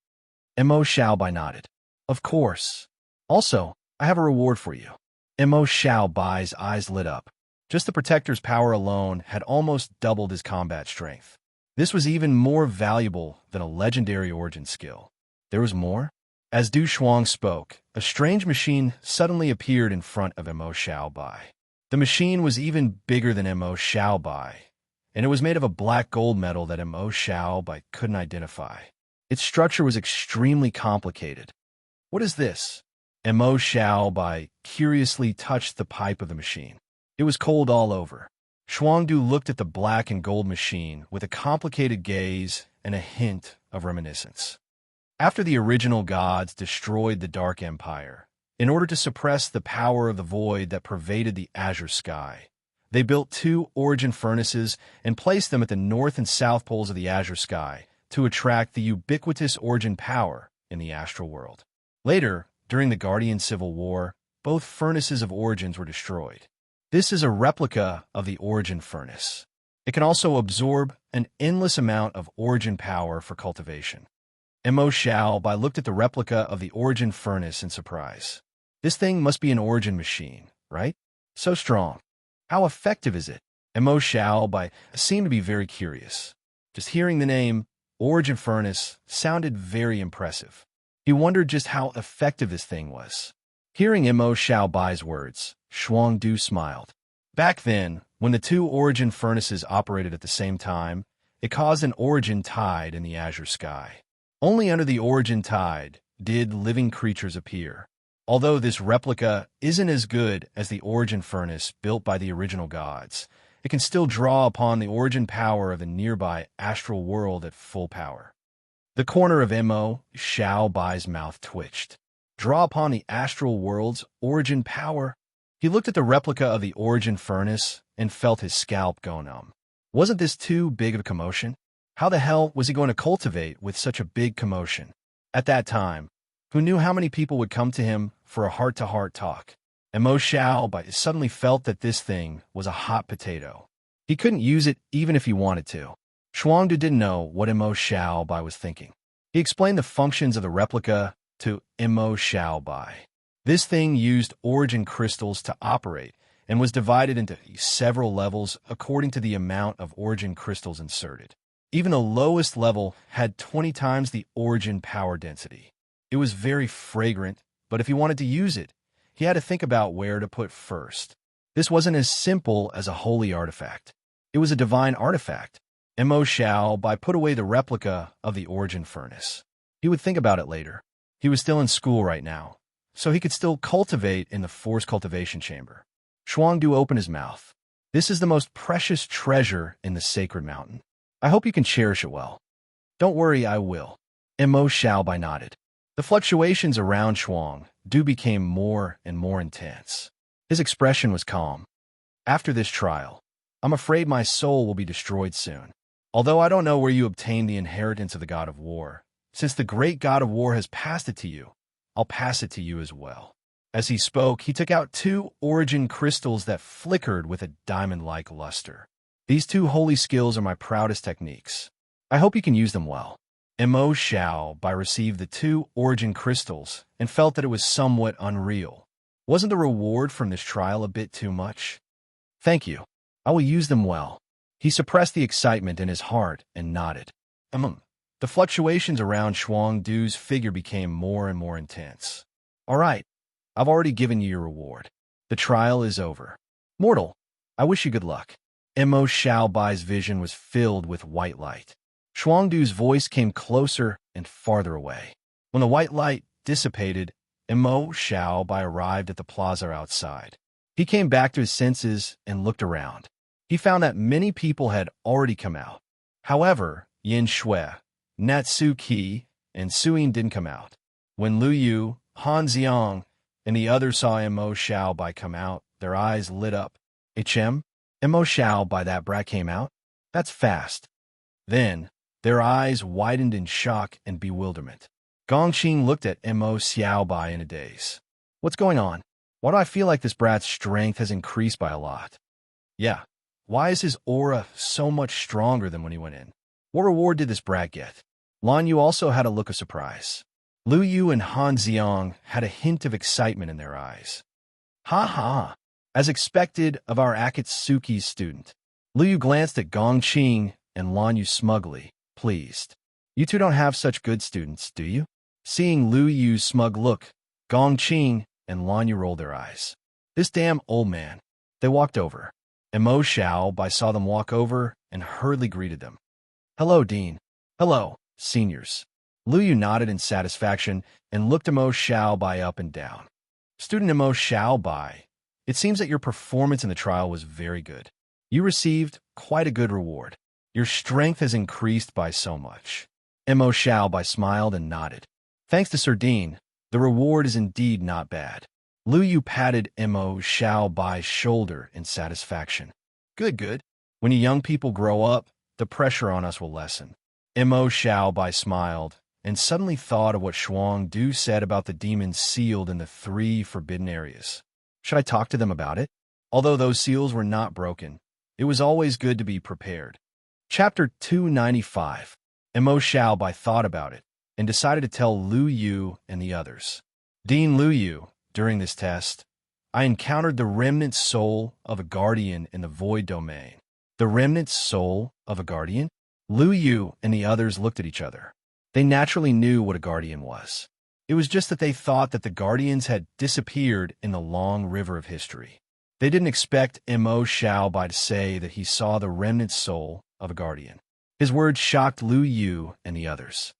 Mo Xiao Bai nodded. Of course. Also, I have a reward for you. Mo Xiao Bai's eyes lit up. Just the Protector's power alone had almost doubled his combat strength. This was even more valuable than a legendary origin skill. There was more? As Du Shuang spoke, a strange machine suddenly appeared in front of Mo Xiao Bai. The machine was even bigger than Mo Xiao Bai, and it was made of a black gold metal that Mo Xiao Bai couldn't identify. Its structure was extremely complicated. What is this? Mo Xiao Bai curiously touched the pipe of the machine. It was cold all over. Shuangdu looked at the black and gold machine with a complicated gaze and a hint of reminiscence. After the original gods destroyed the Dark Empire, in order to suppress the power of the void that pervaded the azure sky, they built 2 origin furnaces and placed them at the north and south poles of the azure sky to attract the ubiquitous origin power in the astral world. Later, during the Guardian Civil War, both furnaces of origins were destroyed. This is a replica of the origin furnace. It can also absorb an endless amount of origin power for cultivation. Mo Xiao Bai looked at the replica of the origin furnace in surprise. This thing must be an origin machine, right? So strong. How effective is it? Mo Xiao Bai seemed to be very curious. Just hearing the name origin furnace sounded very impressive. He wondered just how effective this thing was. Hearing Mo Xiao Bai's words, Shuang Du smiled. Back then, when the 2 origin furnaces operated at the same time, it caused an origin tide in the azure sky. Only under the origin tide did living creatures appear. Although this replica isn't as good as the origin furnace built by the original gods, it can still draw upon the origin power of the nearby astral world at full power. The corner of Mo Xiao Bai's mouth twitched. Draw upon the astral world's origin power? He looked at the replica of the origin furnace and felt his scalp go numb. Wasn't this too big of a commotion? How the hell was he going to cultivate with such a big commotion? At that time, who knew how many people would come to him for a heart-to-heart talk? And Mo Xiao Bai suddenly felt that this thing was a hot potato. He couldn't use it even if he wanted to. Shuangdu didn't know what Mo Xiao Bai was thinking. He explained the functions of the replica to Mo Xiao Bai. This thing used origin crystals to operate and was divided into several levels according to the amount of origin crystals inserted. Even the lowest level had 20 times the origin power density. It was very fragrant, but if he wanted to use it, he had to think about where to put first. This wasn't as simple as a holy artifact. It was a divine artifact. Mo Xiao Bai put away the replica of the origin furnace. He would think about it later. He was still in school right now, so he could still cultivate in the force cultivation chamber. Shuangdu opened his mouth. This is the most precious treasure in the sacred mountain. I hope you can cherish it well. Don't worry, I will. Mo Xiao Bai nodded. The fluctuations around Shuangdu became more and more intense. His expression was calm. After this trial, I'm afraid my soul will be destroyed soon. Although I don't know where you obtained the inheritance of the God of War, since the great God of War has passed it to you, I'll pass it to you as well. As he spoke, he took out 2 origin crystals that flickered with a diamond-like luster. These 2 holy skills are my proudest techniques. I hope you can use them well. Mo Xiao Bai received the 2 origin crystals and felt that it was somewhat unreal. Wasn't the reward from this trial a bit too much? Thank you. I will use them well. He suppressed the excitement in his heart and nodded. The fluctuations around Shuangdu's figure became more and more intense. All right, I've already given you your reward. The trial is over. Mortal, I wish you good luck. Mo Xiao Bai's vision was filled with white light. Shuangdu's voice came closer and farther away. When the white light dissipated, Mo Xiao Bai arrived at the plaza outside. He came back to his senses and looked around. He found that many people had already come out. However, Yin Shui, Natsu Qi, and Suyin didn't come out. When Lu Yu, Han Xiang, and the others saw Mo Xiao Bai come out, their eyes lit up. Mo Xiao Bai, that brat came out? That's fast. Then, their eyes widened in shock and bewilderment. Gongqing looked at Mo Xiao Bai in a daze. What's going on? Why do I feel like this brat's strength has increased by a lot? Yeah, why is his aura so much stronger than when he went in? What reward did this brat get? Lan Yu also had a look of surprise. Lu Yu and Han Xiang had a hint of excitement in their eyes. Ha ha! As expected of our Akatsuki student. Lu Yu glanced at Gongqing and Lan Yu smugly, pleased. You two don't have such good students, do you? Seeing Lu Yu's smug look, Gongqing and Lan Yu rolled their eyes. This damn old man. They walked over. Mo Xiao Bai saw them walk over and hurriedly greeted them. Hello, Dean. Hello, seniors. Lu Yu nodded in satisfaction and looked Mo Xiao Bai up and down. Student Mo Xiao Bai, it seems that your performance in the trial was very good. You received quite a good reward. Your strength has increased by so much. Mo Xiao Bai smiled and nodded. Thanks to Sir Dean, the reward is indeed not bad. Lu Yu patted Mo Xiao Bai's shoulder in satisfaction. Good, good. When you young people grow up, the pressure on us will lessen. Mo Xiao Bai smiled and suddenly thought of what Shuangdu said about the demons sealed in the 3 forbidden areas. Should I talk to them about it? Although those seals were not broken, it was always good to be prepared. Chapter 295. Mo Xiao Bai thought about it and decided to tell Lu Yu and the others. Dean Lu Yu, during this test, I encountered the remnant soul of a guardian in the void domain. The remnant soul of a guardian? Lu Yu and the others looked at each other. They naturally knew what a guardian was. It was just that they thought that the guardians had disappeared in the long river of history. They didn't expect Mo Xiao Bai to say that he saw the remnant soul of a guardian. His words shocked Lu Yu and the others.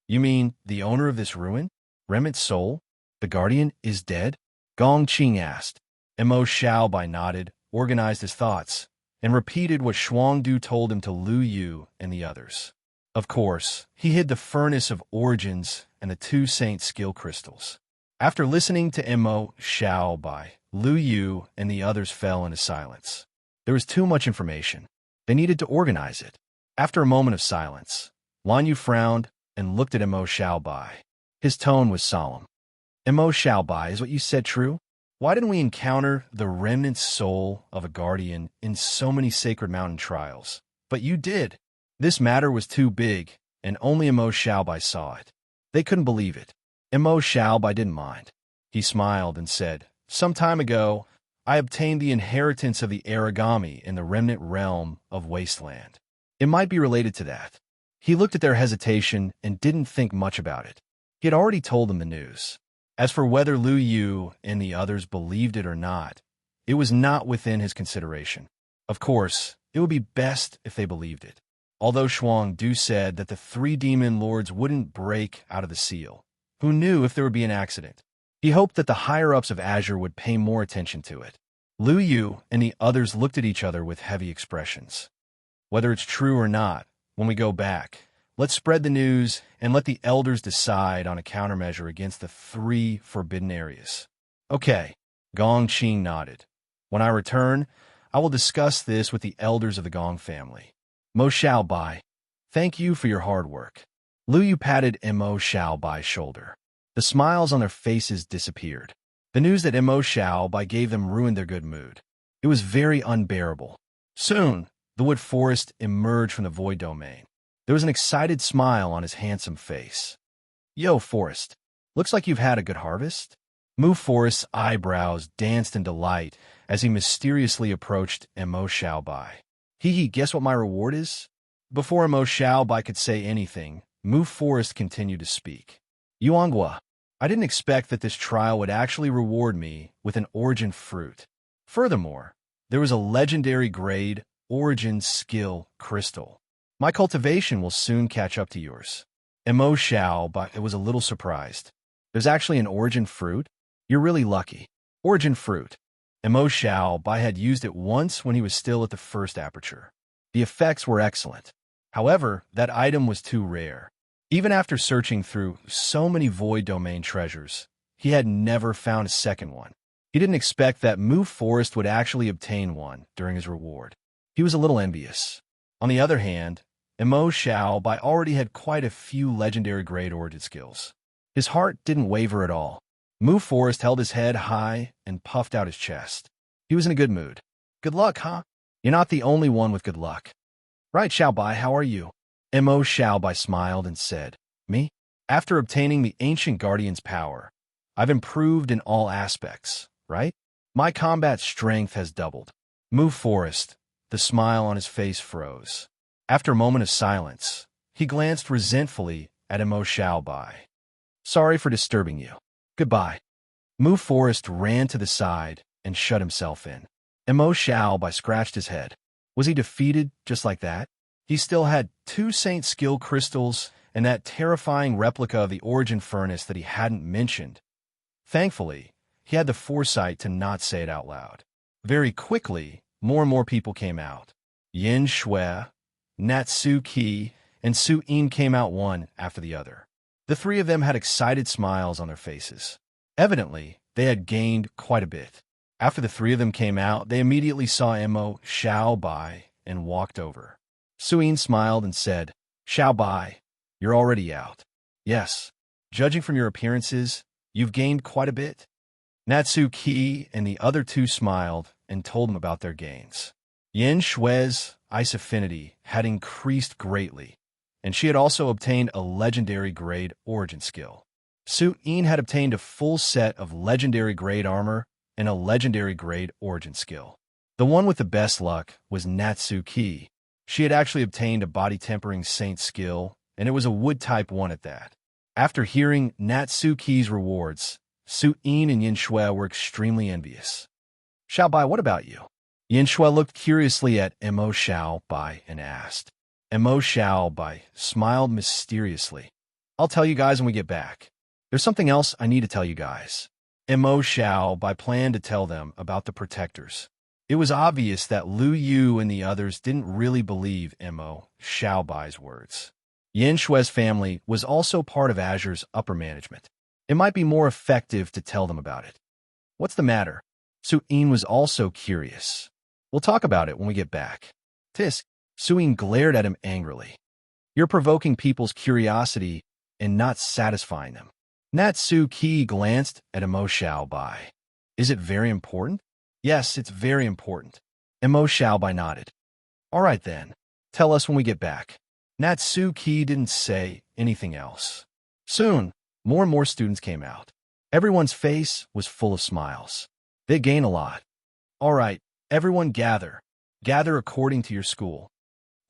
You mean the owner of this ruin? Remnant soul? The guardian is dead? Gongqing asked. Mo Xiao Bai nodded, organized his thoughts, and repeated what Shuangdu told him to Lu Yu and the others. Of course, he hid the furnace of origins and the 2 saint skill crystals. After listening to Mo Xiao Bai, Lu Yu and the others fell into silence. There was too much information. They needed to organize it. After a moment of silence, Lan Yu frowned and looked at Mo Xiao Bai. His tone was solemn. Mo Xiao Bai, is what you said true? Why didn't we encounter the remnant soul of a guardian in so many sacred mountain trials? But you did. This matter was too big, and only Mo Xiao Bai saw it. They couldn't believe it. Mo Xiaobai didn't mind. He smiled and said, "Some time ago, I obtained the inheritance of the origami in the remnant realm of Wasteland. It might be related to that." He looked at their hesitation and didn't think much about it. He had already told them the news. As for whether Lu Yu and the others believed it or not, it was not within his consideration. Of course, it would be best if they believed it. Although Shuang Du said that the three demon lords wouldn't break out of the seal, who knew if there would be an accident? He hoped that the higher-ups of Azure would pay more attention to it. Lu Yu and the others looked at each other with heavy expressions. Whether it's true or not, when we go back, let's spread the news and let the elders decide on a countermeasure against the three forbidden areas. Okay, Gong Qing nodded. When I return, I will discuss this with the elders of the Gong family. Mo Xiaobai, thank you for your hard work. Lu Yu patted Mo Xiaobai's shoulder. The smiles on their faces disappeared. The news that Mo Xiaobai gave them ruined their good mood. It was very unbearable. Soon, the wood forest emerged from the void domain. There was an excited smile on his handsome face. Yo, Forest, looks like you've had a good harvest? Mu Forest's eyebrows danced in delight as he mysteriously approached Mo Xiaobai. Guess what my reward is? Before Mo Xiaobai could say anything, Mu Forest continued to speak. Yuanghua, I didn't expect that this trial would actually reward me with an origin fruit. Furthermore, there was a legendary grade origin skill crystal. My cultivation will soon catch up to yours. Mo Xiaobai was a little surprised. There's actually an origin fruit? You're really lucky. Origin fruit. Mo Xiaobai had used it once when he was still at the first aperture. The effects were excellent. However, that item was too rare. Even after searching through so many void domain treasures, he had never found a second one. He didn't expect that Mu Forest would actually obtain one during his reward. He was a little envious. On the other hand, Mo Xiaobai already had quite a few legendary grade origin skills. His heart didn't waver at all. Mu Forest held his head high and puffed out his chest. He was in a good mood. Good luck, huh? You're not the only one with good luck. Right, Xiaobai, how are you? Mo Xiaobai smiled and said, Me? After obtaining the Ancient Guardian's power, I've improved in all aspects, right? My combat strength has doubled. Mu Forest, the smile on his face froze. After a moment of silence, he glanced resentfully at Mo Xiaobai. Sorry for disturbing you. Goodbye. Mu Forest ran to the side and shut himself in. Mo Xiaobai scratched his head. Was he defeated just like that? He still had 2 Saint Skill crystals and that terrifying replica of the Origin Furnace that he hadn't mentioned. Thankfully, he had the foresight to not say it out loud. Very quickly, more and more people came out. Yin Shui, Natsu Ki, and Su Yin came out one after the other. The three of them had excited smiles on their faces. Evidently, they had gained quite a bit. After the three of them came out, they immediately saw Mo Xiaobai and walked over. Su Yin smiled and said, Xiaobai, you're already out. Yes, judging from your appearances, you've gained quite a bit. Natsu Ki and the other two smiled and told him about their gains. Yin Shui's ice affinity had increased greatly, and she had also obtained a legendary grade origin skill. Su Yin had obtained a full set of legendary grade armor and a legendary grade origin skill. The one with the best luck was Natsu Ki. She had actually obtained a body tempering saint skill, and it was a wood type one at that. After hearing Natsu Ki's rewards, Su Yin and Yin Shui were extremely envious. Xiaobai, what about you? Yin Shui looked curiously at Mo Xiaobai and asked. Mo Xiaobai smiled mysteriously. I'll tell you guys when we get back. There's something else I need to tell you guys. Mo Xiaobai planned to tell them about the protectors. It was obvious that Lu Yu and the others didn't really believe Mo Xiaobai's words. Yin Shui's family was also part of Azure's upper management. It might be more effective to tell them about it. What's the matter? Su Yin was also curious. We'll talk about it when we get back. Tisk, Su Yin glared at him angrily. You're provoking people's curiosity and not satisfying them. Natsu Ki glanced at Mo Xiaobai. Is it very important? Yes, it's very important. Mo Xiaobai nodded. All right then, tell us when we get back. Natsu Ki didn't say anything else. Soon, More and more students came out. Everyone's face was full of smiles. They gain a lot. All right, everyone gather. Gather according to your school.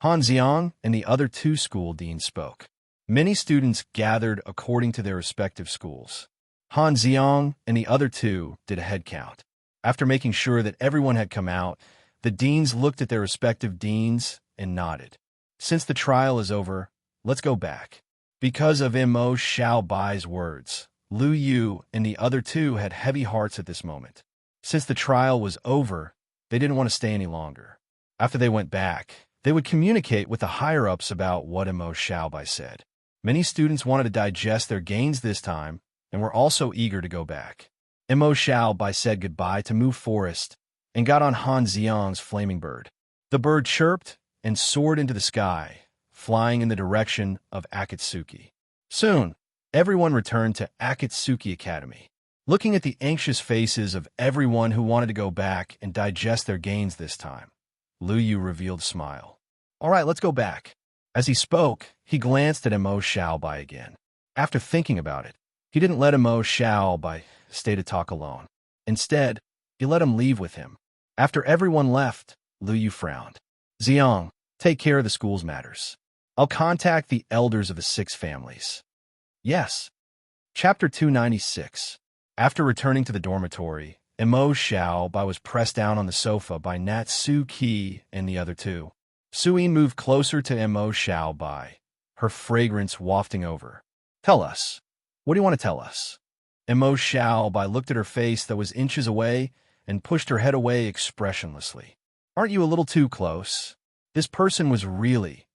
Han Xiang and the other two school deans spoke. Many students gathered according to their respective schools. Han Xiang and the other two did a head count. After making sure that everyone had come out, the deans looked at their respective deans and nodded. Since the trial is over, let's go back. Because of Mo Xiaobai's words, Lu Yu and the other two had heavy hearts at this moment. Since the trial was over, they didn't want to stay any longer. After they went back, they would communicate with the higher-ups about what Mo Xiaobai said. Many students wanted to digest their gains this time, and were also eager to go back. Mo Xiaobai said goodbye to Mu Forest and got on Han Xiang's flaming bird. The bird chirped and soared into the sky, flying in the direction of Akatsuki. Soon, everyone returned to Akatsuki Academy. Looking at the anxious faces of everyone who wanted to go back and digest their gains this time, Lu Yu revealed a smile. All right, let's go back. As he spoke, he glanced at Mo Xiaobai again. After thinking about it, he didn't let Mo Xiaobai stay to talk alone. Instead, he let him leave with him. After everyone left, Lu Yu frowned. Xiang, take care of the school's matters. I'll contact the elders of the 6 families. Yes. Chapter 296. After returning to the dormitory, Mo Xiaobai was pressed down on the sofa by Nat Su Qi and the other two. Suyin moved closer to Mo Xiaobai, her fragrance wafting over. Tell us. What do you want to tell us? Mo Xiaobai looked at her face that was inches away and pushed her head away expressionlessly. Aren't you a little too close? This person was really...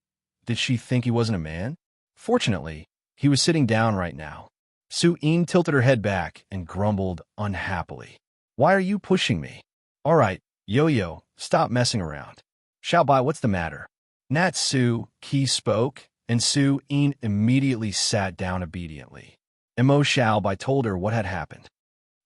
Did she think he wasn't a man? Fortunately, he was sitting down right now. Suyin tilted her head back and grumbled unhappily. Why are you pushing me? All right, Yo-Yo, stop messing around. Xiaobai, what's the matter? Nat Su Qi spoke, and Suyin immediately sat down obediently. Mo Xiaobai told her what had happened.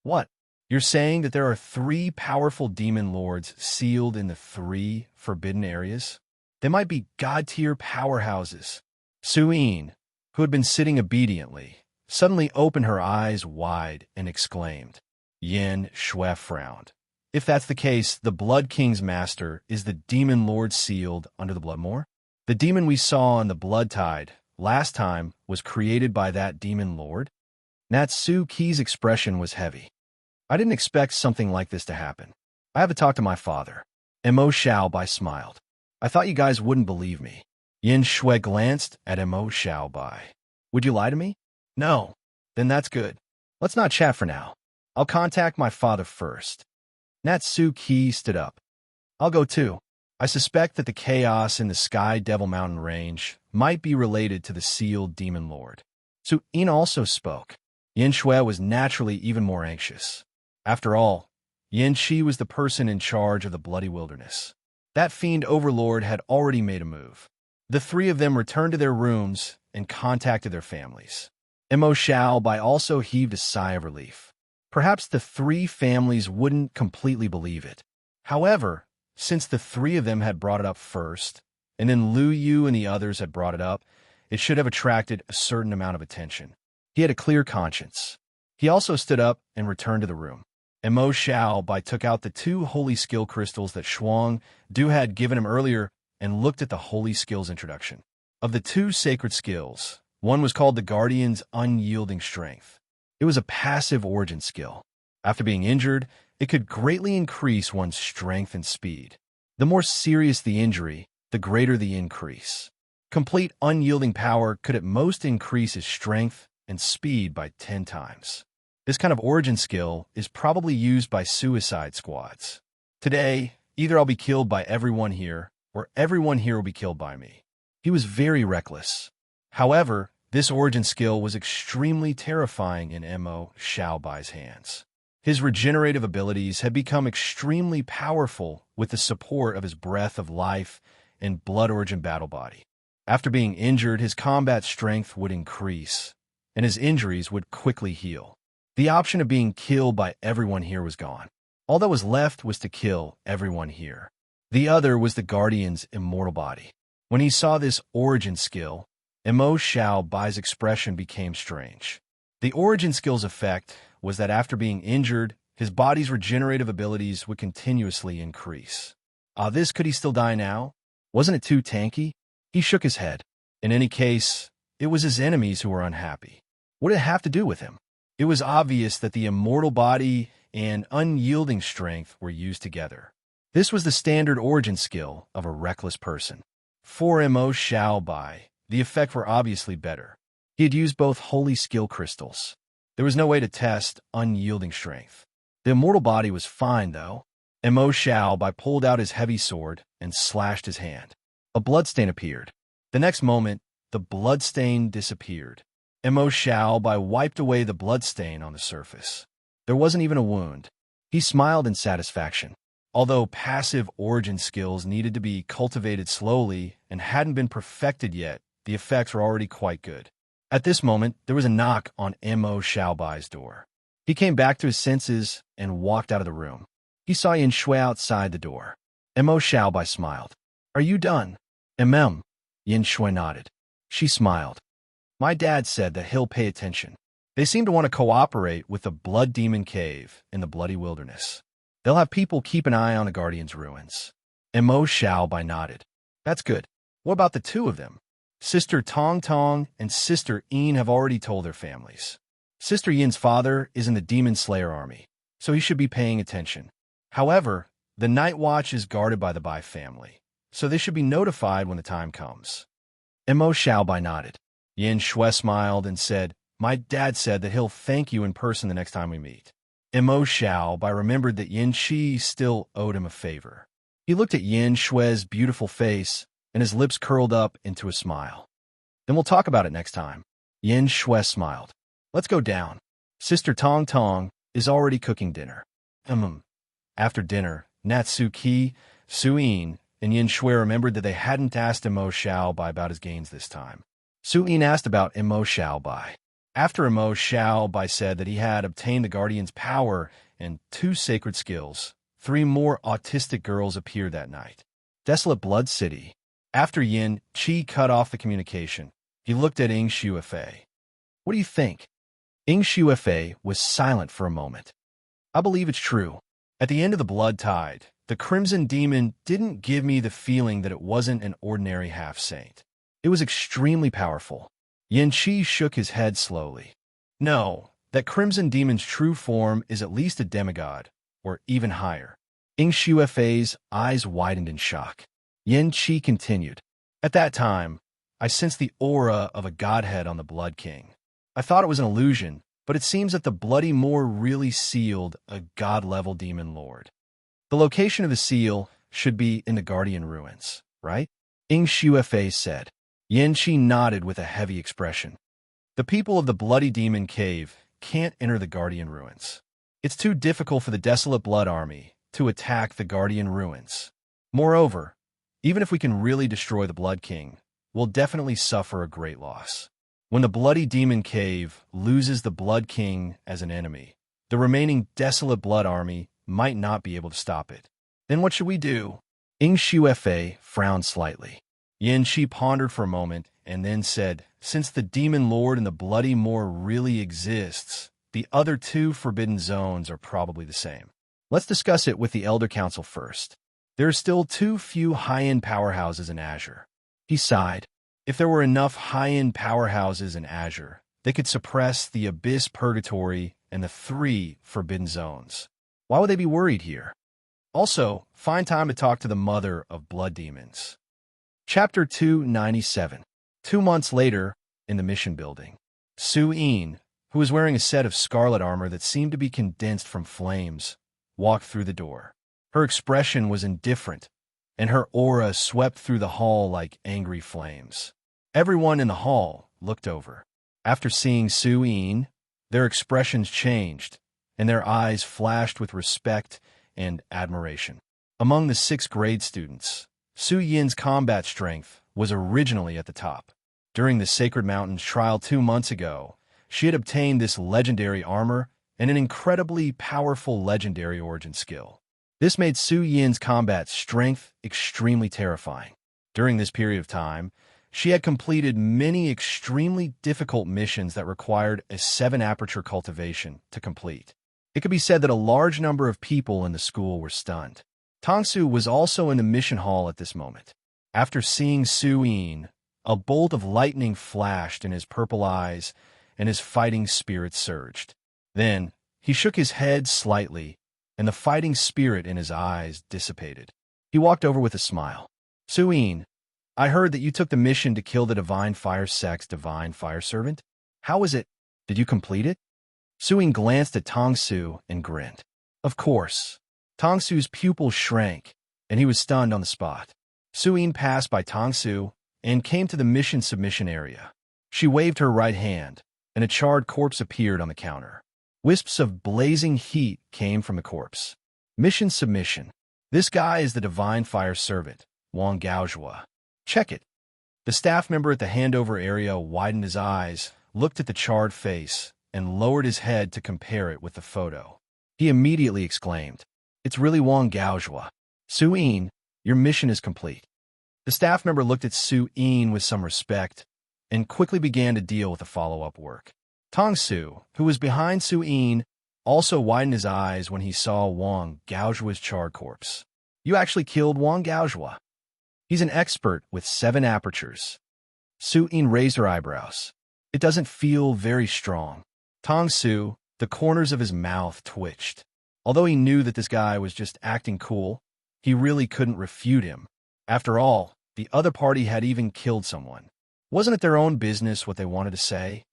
What? You're saying that there are 3 powerful demon lords sealed in the 3 forbidden areas? They might be god-tier powerhouses. Suyin, who had been sitting obediently, suddenly opened her eyes wide and exclaimed. Yin Shui frowned. If that's the case, the Blood King's master is the demon lord sealed under the Bloodmoor? The demon we saw on the Blood Tide last time was created by that demon lord? Natsu Ki's expression was heavy. I didn't expect something like this to happen. I have to talk to my father. Mo Xiaobai smiled. I thought you guys wouldn't believe me. Yin Shui glanced at Mo Xiaobai. Would you lie to me? No. Then that's good. Let's not chat for now. I'll contact my father first. Natsu Ki stood up. I'll go too. I suspect that the chaos in the Sky Devil Mountain range might be related to the sealed demon lord. Suyin also spoke. Yin Shui was naturally even more anxious. After all, Yin Shi was the person in charge of the Bloody Wilderness. That fiend overlord had already made a move. The 3 of them returned to their rooms and contacted their families. Mo Xiaobai also heaved a sigh of relief. Perhaps the 3 families wouldn't completely believe it. However, since the 3 of them had brought it up first, and then Lu Yu and the others had brought it up, it should have attracted a certain amount of attention. He had a clear conscience. He also stood up and returned to the room. Mo Xiaobai took out the 2 holy skill crystals that Shuang Du had given him earlier and looked at the holy skills introduction. Of the 2 sacred skills, one was called the Guardian's Unyielding Strength. It was a passive origin skill. After being injured, it could greatly increase one's strength and speed. The more serious the injury, the greater the increase. Complete unyielding power could at most increase his strength and speed by 10 times. This kind of origin skill is probably used by suicide squads. Today, either I'll be killed by everyone here, or everyone here will be killed by me. He was very reckless. However, this origin skill was extremely terrifying in Mo Xiaobai's hands. His regenerative abilities had become extremely powerful with the support of his breath of life and blood origin battle body. After being injured, his combat strength would increase, and his injuries would quickly heal. The option of being killed by everyone here was gone. All that was left was to kill everyone here. The other was the Guardian's immortal body. When he saw this origin skill, Mo Xiaobai's expression became strange. The origin skill's effect was that after being injured, his body's regenerative abilities would continuously increase. Could he still die now? Wasn't it too tanky? He shook his head. In any case, it was his enemies who were unhappy. What did it have to do with him? It was obvious that the immortal body and unyielding strength were used together. This was the standard origin skill of a reckless person. For Mo Shao Bai, the effect were obviously better. He had used both holy skill crystals. There was no way to test unyielding strength. The immortal body was fine, though. Mo Shao Bai pulled out his heavy sword and slashed his hand. A bloodstain appeared. The next moment, the bloodstain disappeared. Mo Shao Bai wiped away the bloodstain on the surface. There wasn't even a wound. He smiled in satisfaction. Although passive origin skills needed to be cultivated slowly and hadn't been perfected yet, the effects were already quite good. At this moment, there was a knock on Mo Shao Bai's door. He came back to his senses and walked out of the room. He saw Yin Shui outside the door. Mo Shao Bai smiled. "Are you done?" Yin Shui nodded. She smiled. "My dad said that he'll pay attention. They seem to want to cooperate with the Blood Demon Cave in the Bloody Wilderness. They'll have people keep an eye on the Guardian's ruins." Mo Shao Bai nodded. "That's good. What about the two of them? Sister Tong Tong and Sister Yin have already told their families. Sister Yin's father is in the Demon Slayer army, so he should be paying attention. However, the Night Watch is guarded by the Bai family, so they should be notified when the time comes." Mo Shao Bai nodded. Yin Shui smiled and said, "My dad said that he'll thank you in person the next time we meet." Mo Shao Bai remembered that Yin Shi still owed him a favor. He looked at Yin Shui's beautiful face, and his lips curled up into a smile. "Then we'll talk about it next time." Yin Shui smiled. "Let's go down. Sister Tong Tong is already cooking dinner." After dinner, Natsuki, Suyin, and Yin Shui remembered that they hadn't asked Mo Shao Bai about his gains this time. Suyin asked about Mo Shao Bai. After Mo Shao Bai said that he had obtained the Guardian's power and 2 sacred skills, 3 more autistic girls appeared that night. Desolate Blood City. After Yin Qi cut off the communication, he looked at Ing Shuifei. "What do you think?" Ing Shuifei was silent for a moment. "I believe it's true. At the end of the Blood Tide, the Crimson Demon didn't give me the feeling that it wasn't an ordinary half-saint. It was extremely powerful." Yin Qi shook his head slowly. "No, that Crimson Demon's true form is at least a demigod, or even higher." Ing Shuifei's eyes widened in shock. Yin Qi continued. "At that time, I sensed the aura of a godhead on the Blood King. I thought it was an illusion, but it seems that the Bloody Moor really sealed a god-level demon lord. The location of the seal should be in the Guardian ruins, right?" Ing Shuifei said. Yin Qi nodded with a heavy expression. "The people of the Bloody Demon Cave can't enter the Guardian ruins. It's too difficult for the Desolate Blood Army to attack the Guardian ruins. Moreover, even if we can really destroy the Blood King, we'll definitely suffer a great loss. When the Bloody Demon Cave loses the Blood King as an enemy, the remaining Desolate Blood Army might not be able to stop it. Then what should we do?" Ing Shuifei frowned slightly. Yin Qi pondered for a moment and then said, "Since the Demon Lord and the Bloody Moor really exists, the other 2 forbidden zones are probably the same. Let's discuss it with the Elder Council first. There are still too few high-end powerhouses in Azure." He sighed. If there were enough high-end powerhouses in Azure, they could suppress the Abyss Purgatory and the 3 forbidden zones. Why would they be worried here? Also, find time to talk to the mother of blood demons. Chapter 297. 2 months later, in the mission building, Su Yin, who was wearing a set of scarlet armor that seemed to be condensed from flames, walked through the door. Her expression was indifferent, and her aura swept through the hall like angry flames. Everyone in the hall looked over. After seeing Su Yin, their expressions changed, and their eyes flashed with respect and admiration. Among the 6th grade students, Su Yin's combat strength was originally at the top. During the Sacred Mountains trial 2 months ago, she had obtained this legendary armor and an incredibly powerful legendary origin skill. This made Su Yin's combat strength extremely terrifying. During this period of time, She had completed many extremely difficult missions that required a 7-aperture cultivation to complete. It could be said that a large number of people in the school were stunned. Tongsu was also in the mission hall at this moment. After seeing Su-in, a bolt of lightning flashed in his purple eyes, and his fighting spirit surged. Then, he shook his head slightly, and the fighting spirit in his eyes dissipated. He walked over with a smile. Su-in, I heard that you took the mission to kill the Divine Fire Sect's Divine Fire Servant. How was it? Did you complete it? Su-in glanced at Tongsu and grinned. Of course. Tongsu's pupils shrank, and he was stunned on the spot. Su-in passed by Tongsu and came to the mission submission area. She waved her right hand, and a charred corpse appeared on the counter. Wisps of blazing heat came from the corpse. Mission submission. This guy is the Divine Fire Servant, Wang Gaozhua. Check it. The staff member at the handover area widened his eyes, looked at the charred face, and lowered his head to compare it with the photo. He immediately exclaimed, It's really Wang Gaozhua. Su-in, your mission is complete. The staff member looked at Su-in with some respect and quickly began to deal with the follow-up work. Tongsu, who was behind Su-in, also widened his eyes when he saw Wang Gaozhua's charred corpse. You actually killed Wang Gaozhua. He's an expert with 7 apertures. Su-in raised her eyebrows. It doesn't feel very strong. Tongsu, the corners of his mouth twitched. Although he knew that this guy was just acting cool, he really couldn't refute him. After all, the other party had even killed someone. Wasn't it their own business what they wanted to say?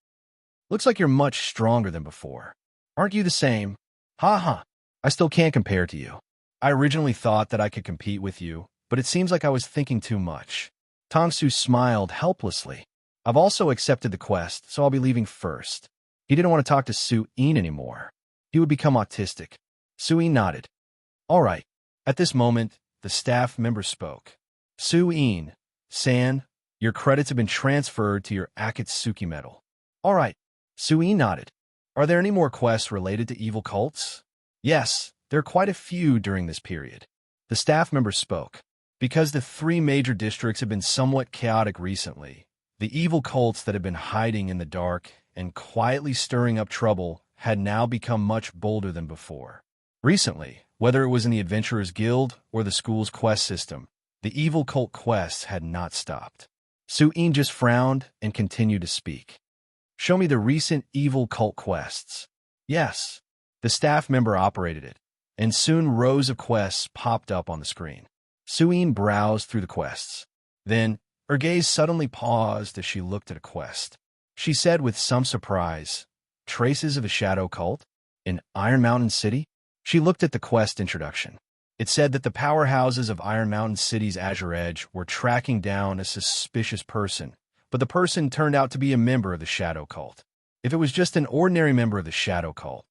Looks like you're much stronger than before. Aren't you the same? Ha ha. I still can't compare to you. I originally thought that I could compete with you, but it seems like I was thinking too much. Tongsu smiled helplessly. I've also accepted the quest, so I'll be leaving first. He didn't want to talk to Su-in anymore. He would become autistic. Su-in nodded. All right. At this moment, the staff member spoke. Su-in, San, your credits have been transferred to your Akatsuki medal. All right. Su-in nodded. Are there any more quests related to evil cults? Yes, there are quite a few during this period. The staff member spoke. Because the 3 major districts have been somewhat chaotic recently, the evil cults that had been hiding in the dark and quietly stirring up trouble had now become much bolder than before. Recently, whether it was in the Adventurers Guild or the school's quest system, the evil cult quests had not stopped. Su-in just frowned and continued to speak. Show me the recent evil cult quests. Yes. The staff member operated it, and soon rows of quests popped up on the screen. Su-in browsed through the quests. Then, her gaze suddenly paused as she looked at a quest. She said with some surprise, Traces of a Shadow Cult? In Iron Mountain City? She looked at the quest introduction. It said that the powerhouses of Iron Mountain City's Azure Edge were tracking down a suspicious person, but the person turned out to be a member of the Shadow Cult. If it was just an ordinary member of the Shadow Cult,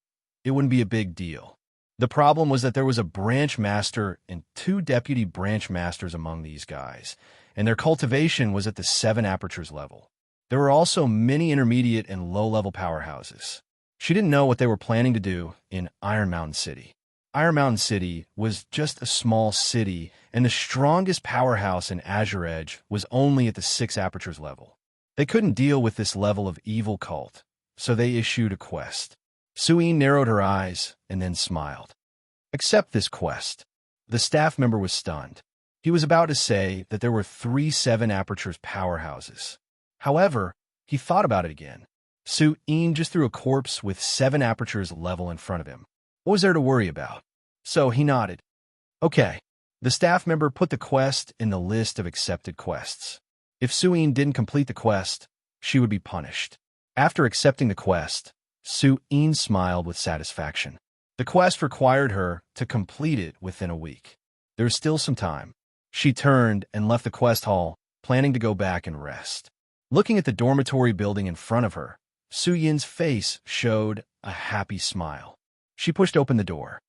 it wouldn't be a big deal. The problem was that there was a branch master and 2 deputy branch masters among these guys, and their cultivation was at the 7 apertures level. There were also many intermediate and low-level powerhouses. She didn't know what they were planning to do in Iron Mountain City. Iron Mountain City was just a small city, and the strongest powerhouse in Azure Edge was only at the 6 apertures level. They couldn't deal with this level of evil cult, so they issued a quest. Su-in narrowed her eyes and then smiled. Accept this quest. The staff member was stunned. He was about to say that there were 3 7 apertures powerhouses. However, he thought about it again. Su-in just threw a corpse with 7 apertures level in front of him. What was there to worry about? So he nodded. Okay. The staff member put the quest in the list of accepted quests. If Su-in didn't complete the quest, she would be punished. After accepting the quest, Su-in smiled with satisfaction. The quest required her to complete it within a week. There was still some time. She turned and left the quest hall, planning to go back and rest. Looking at the dormitory building in front of her, Su-yin's face showed a happy smile. She pushed open the door.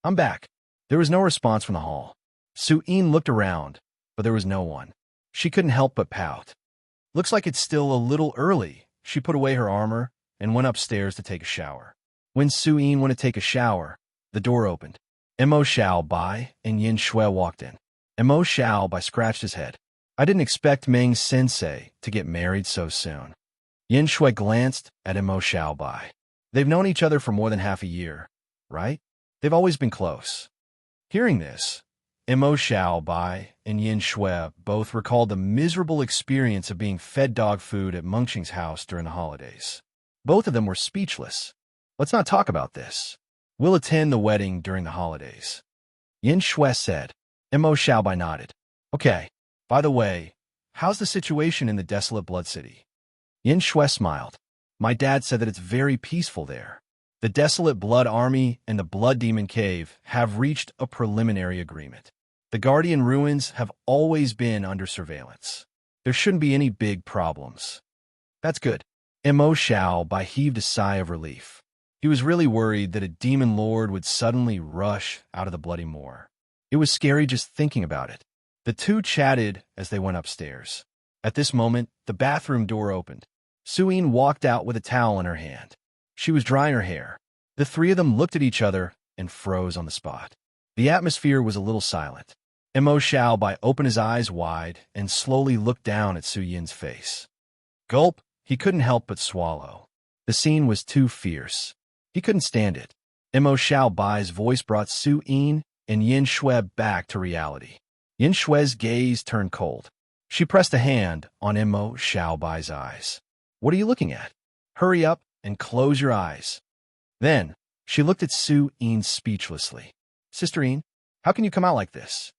I'm back. There was no response from the hall. Su-in looked around, but there was no one. She couldn't help but pout. Looks like it's still a little early. She put away her armor and went upstairs to take a shower. When Su-in went to take a shower, the door opened. Mo Xiao Bai and Yin Shui walked in. Mo Xiao Bai scratched his head. I didn't expect Meng-sensei to get married so soon. Yin Shui glanced at Emo Xiaobai. They've known each other for more than half a year, right? They've always been close. Hearing this, Emo Xiaobai and Yin Shui both recalled the miserable experience of being fed dog food at Mengqing's house during the holidays. Both of them were speechless. Let's not talk about this. We'll attend the wedding during the holidays. Yin Shui said. Emo Xiaobai nodded. Okay. By the way, how's the situation in the desolate Blood City? Yin Shui smiled. My dad said that it's very peaceful there. The desolate Blood Army and the Blood Demon Cave have reached a preliminary agreement. The Guardian Ruins have always been under surveillance. There shouldn't be any big problems. That's good. Mo Xiaobai heaved a sigh of relief. He was really worried that a demon lord would suddenly rush out of the Bloody Moor. It was scary just thinking about it. The two chatted as they went upstairs. At this moment, the bathroom door opened. Suyin walked out with a towel in her hand. She was drying her hair. The three of them looked at each other and froze on the spot. The atmosphere was a little silent. Mo Xiaobai opened his eyes wide and slowly looked down at Su Yin's face. Gulp, he couldn't help but swallow. The scene was too fierce. He couldn't stand it. Mo Xiaobai's voice brought Su Yin and Yin Shui back to reality. Yin Shui's gaze turned cold. She pressed a hand on Mo Xiaobai's eyes. What are you looking at? Hurry up and close your eyes. Then, she looked at Su Yin speechlessly. Sister Yin, how can you come out like this?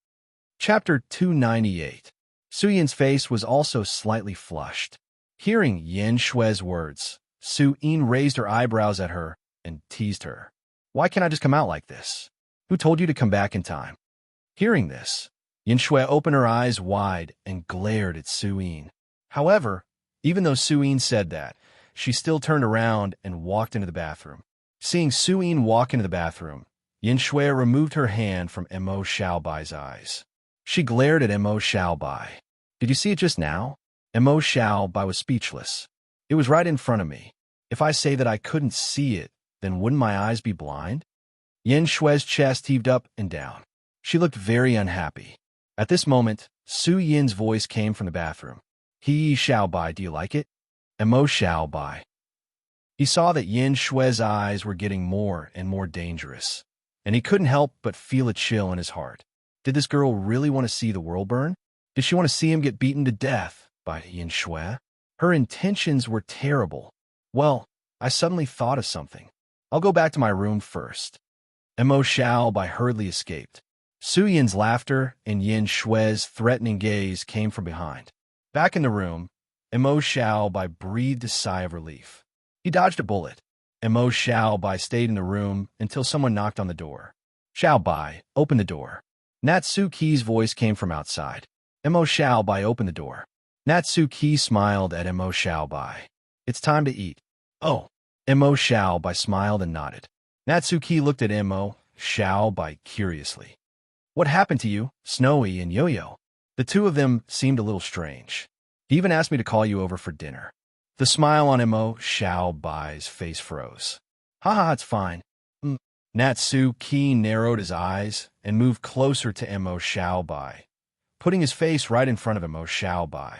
Chapter 298. Su Yin's face was also slightly flushed. Hearing Yin Shui's words, Su Yin raised her eyebrows at her and teased her. Why can't I just come out like this? Who told you to come back in time? Hearing this, Yin Shui opened her eyes wide and glared at Su Yin. However, even though Su Yin said that, she still turned around and walked into the bathroom. Seeing Su Yin walk into the bathroom, Yin Shui removed her hand from Mo Xiaobai's eyes. She glared at Mo Xiaobai. Did you see it just now? Mo Xiaobai was speechless. It was right in front of me. If I say that I couldn't see it, then wouldn't my eyes be blind? Yin Shui's chest heaved up and down. She looked very unhappy. At this moment, Su Yin's voice came from the bathroom. He Xiaobai, do you like it? Mo Xiaobai. He saw that Yin Shui's eyes were getting more and more dangerous, and he couldn't help but feel a chill in his heart. Did this girl really want to see the world burn? Did she want to see him get beaten to death by Yin Shui? Her intentions were terrible. Well, I suddenly thought of something. I'll go back to my room first. Mo Xiaobai hurriedly escaped. Su Yin's laughter and Yin Shui's threatening gaze came from behind. Back in the room, Mo Xiaobai breathed a sigh of relief. He dodged a bullet. Mo Xiaobai stayed in the room until someone knocked on the door. Xiaobai, open the door. Natsuki's voice came from outside. Mo Xiaobai opened the door. Natsuki smiled at Mo Xiaobai. It's time to eat. Oh. Mo Xiaobai smiled and nodded. Natsuki looked at Mo Xiaobai curiously. What happened to you, Snowy and Yo-Yo? The two of them seemed a little strange. He even asked me to call you over for dinner. The smile on Mo Xiaobai's face froze. Haha, it's fine. Natsuki narrowed his eyes and moved closer to Mo Xiaobai, putting his face right in front of Mo Xiaobai.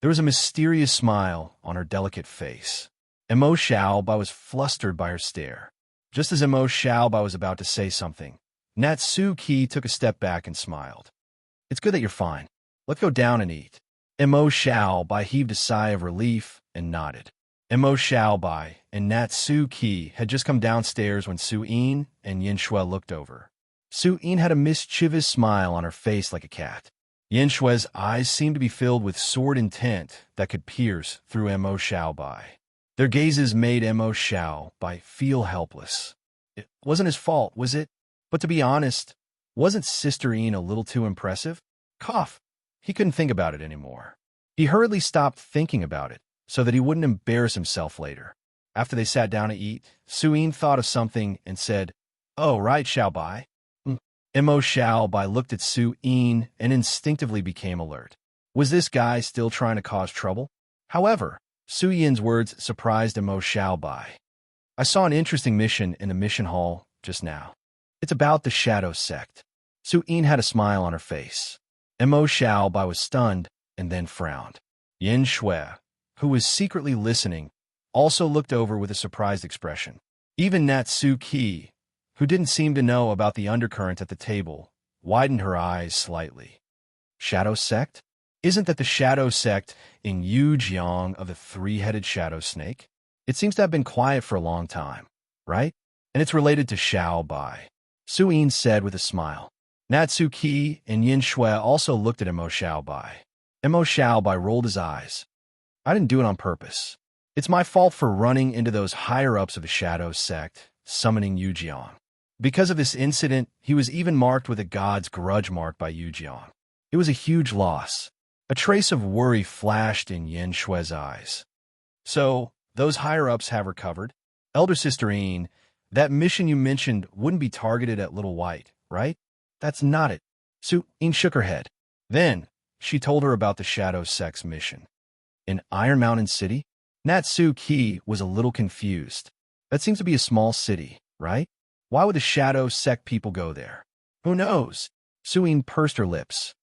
There was a mysterious smile on her delicate face. Mo Xiaobai was flustered by her stare. Just as Mo Xiaobai was about to say something, Natsuki took a step back and smiled. It's good that you're fine. Let's go down and eat. Mo Xiaobai heaved a sigh of relief and nodded. Mo Xiaobai and Natsuki had just come downstairs when Su Yin and Yin Shui looked over. Su Yin had a mischievous smile on her face like a cat. Yin Shui's eyes seemed to be filled with sword intent that could pierce through Mo Xiaobai. Their gazes made Mo Xiaobai feel helpless. It wasn't his fault, was it? But to be honest, wasn't Sister Yin a little too impressive? Cough. He couldn't think about it anymore. He hurriedly stopped thinking about it so that he wouldn't embarrass himself later. After they sat down to eat, Su Yin thought of something and said, Oh, right, Xiaobai. Mo Xiaobai looked at Su Yin and instinctively became alert. Was this guy still trying to cause trouble? However, Su Yin's words surprised Mo Xiaobai. I saw an interesting mission in the mission hall just now. It's about the Shadow Sect. Su Yin had a smile on her face. Mo Xiaobai was stunned and then frowned. Yin Shui, who was secretly listening, also looked over with a surprised expression. Even Natsuki, who didn't seem to know about the undercurrent at the table, widened her eyes slightly. Shadow sect? Isn't that the shadow sect in Yujiang of the three-headed shadow snake? It seems to have been quiet for a long time, right? And it's related to Xiao Bai. Suyin said with a smile. Natsuki and Yin Shui also looked at Emo Xiao Bai. Emo Xiao Bai rolled his eyes. I didn't do it on purpose. It's my fault for running into those higher-ups of the shadow sect, summoning Yujiang. Because of this incident, he was even marked with a god's grudge mark by Yujiang. It was a huge loss. A trace of worry flashed in Yin Shui's eyes. So, those higher-ups have recovered? Elder Sister Een, that mission you mentioned wouldn't be targeted at Little White, right? That's not it. Een shook her head. Then, she told her about the Shadow Sect's mission. In Iron Mountain City? Natsuki was a little confused. That seems to be a small city, right? Why would the Shadow Sect people go there? Who knows? Suyin pursed her lips.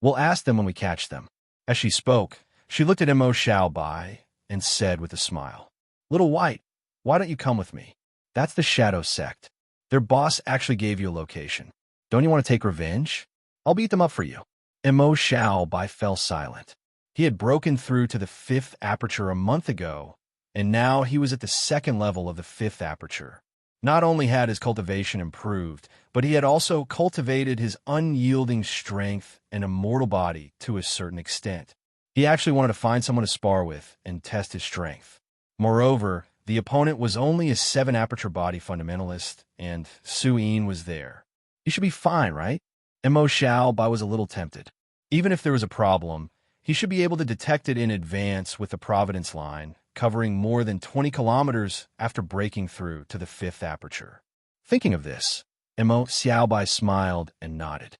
We'll ask them when we catch them. As she spoke, she looked at Emo Xiao Bai and said with a smile, Little White, why don't you come with me? That's the Shadow Sect. Their boss actually gave you a location. Don't you want to take revenge? I'll beat them up for you. Emo Xiao Bai fell silent. He had broken through to the 5th aperture a month ago, and now he was at the 2nd level of the 5th aperture. Not only had his cultivation improved, but he had also cultivated his unyielding strength and immortal body to a certain extent. He actually wanted to find someone to spar with and test his strength. Moreover, the opponent was only a 7-aperture body fundamentalist, and Suyin was there. He should be fine, right? Emo Xiao Bai was a little tempted. Even if there was a problem, he should be able to detect it in advance with the Providence line, covering more than 20 kilometers after breaking through to the 5th aperture. Thinking of this, Emo Xiao Bai smiled and nodded.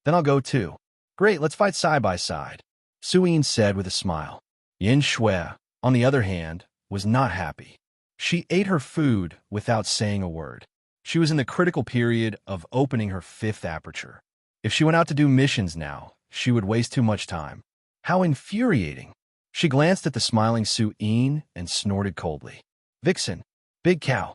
Then I'll go too. Great, let's fight side by side, Suyin said with a smile. Yin Shui, on the other hand, was not happy. She ate her food without saying a word. She was in the critical period of opening her 5th aperture. If she went out to do missions now, she would waste too much time. How infuriating! She glanced at the smiling Suyin and snorted coldly. Vixen, big cow.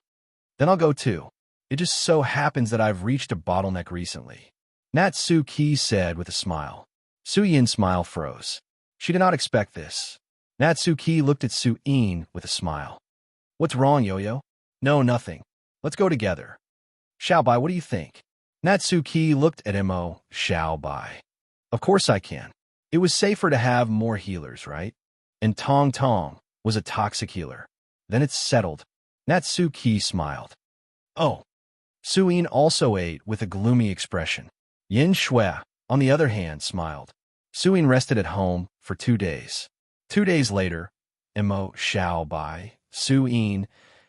Then I'll go too. It just so happens that I've reached a bottleneck recently. Natsuki said with a smile. Suyin's smile froze. She did not expect this. Natsuki looked at Suyin with a smile. What's wrong, Yo-Yo? No, nothing. Let's go together. Xiao Bai, what do you think? Natsuki looked at Emo Xiao Bai. Of course I can. It was safer to have more healers, right? And Tong Tong was a toxic healer. Then it's settled. Natsuki smiled. Oh. Suyin also ate with a gloomy expression. Yin Shui, on the other hand, smiled. Suyin rested at home for 2 days. 2 days later, Emo Xiao Bai, Suyin,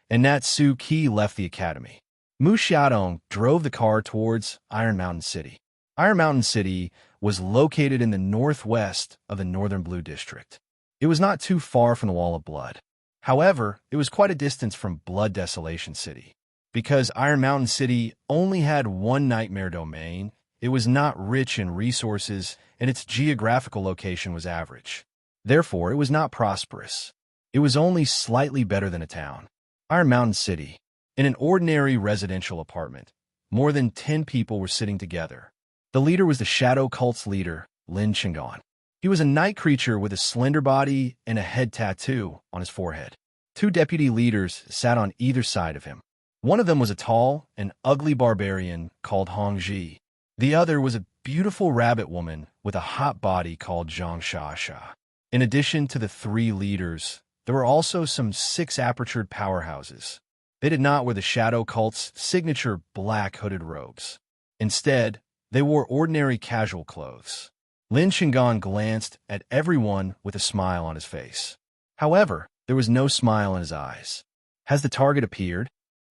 and Natsuki left the academy. Mu Xiaodong drove the car towards Iron Mountain City. Iron Mountain City was located in the northwest of the Northern Blue District. It was not too far from the Wall of Blood. However, it was quite a distance from Blood Desolation City. Because Iron Mountain City only had one nightmare domain, it was not rich in resources, and its geographical location was average. Therefore, it was not prosperous. It was only slightly better than a town. Iron Mountain City. In an ordinary residential apartment, more than 10 people were sitting together. The leader was the Shadow Cult's leader, Lin Chingon. He was a night creature with a slender body and a head tattoo on his forehead. 2 deputy leaders sat on either side of him. One of them was a tall and ugly barbarian called Hongji. The other was a beautiful rabbit woman with a hot body called Zhang Shasha. In addition to the 3 leaders, there were also some 6-apertured powerhouses. They did not wear the Shadow Cult's signature black hooded robes. Instead, they wore ordinary casual clothes. Lin Chingon glanced at everyone with a smile on his face. However, there was no smile in his eyes. Has the target appeared?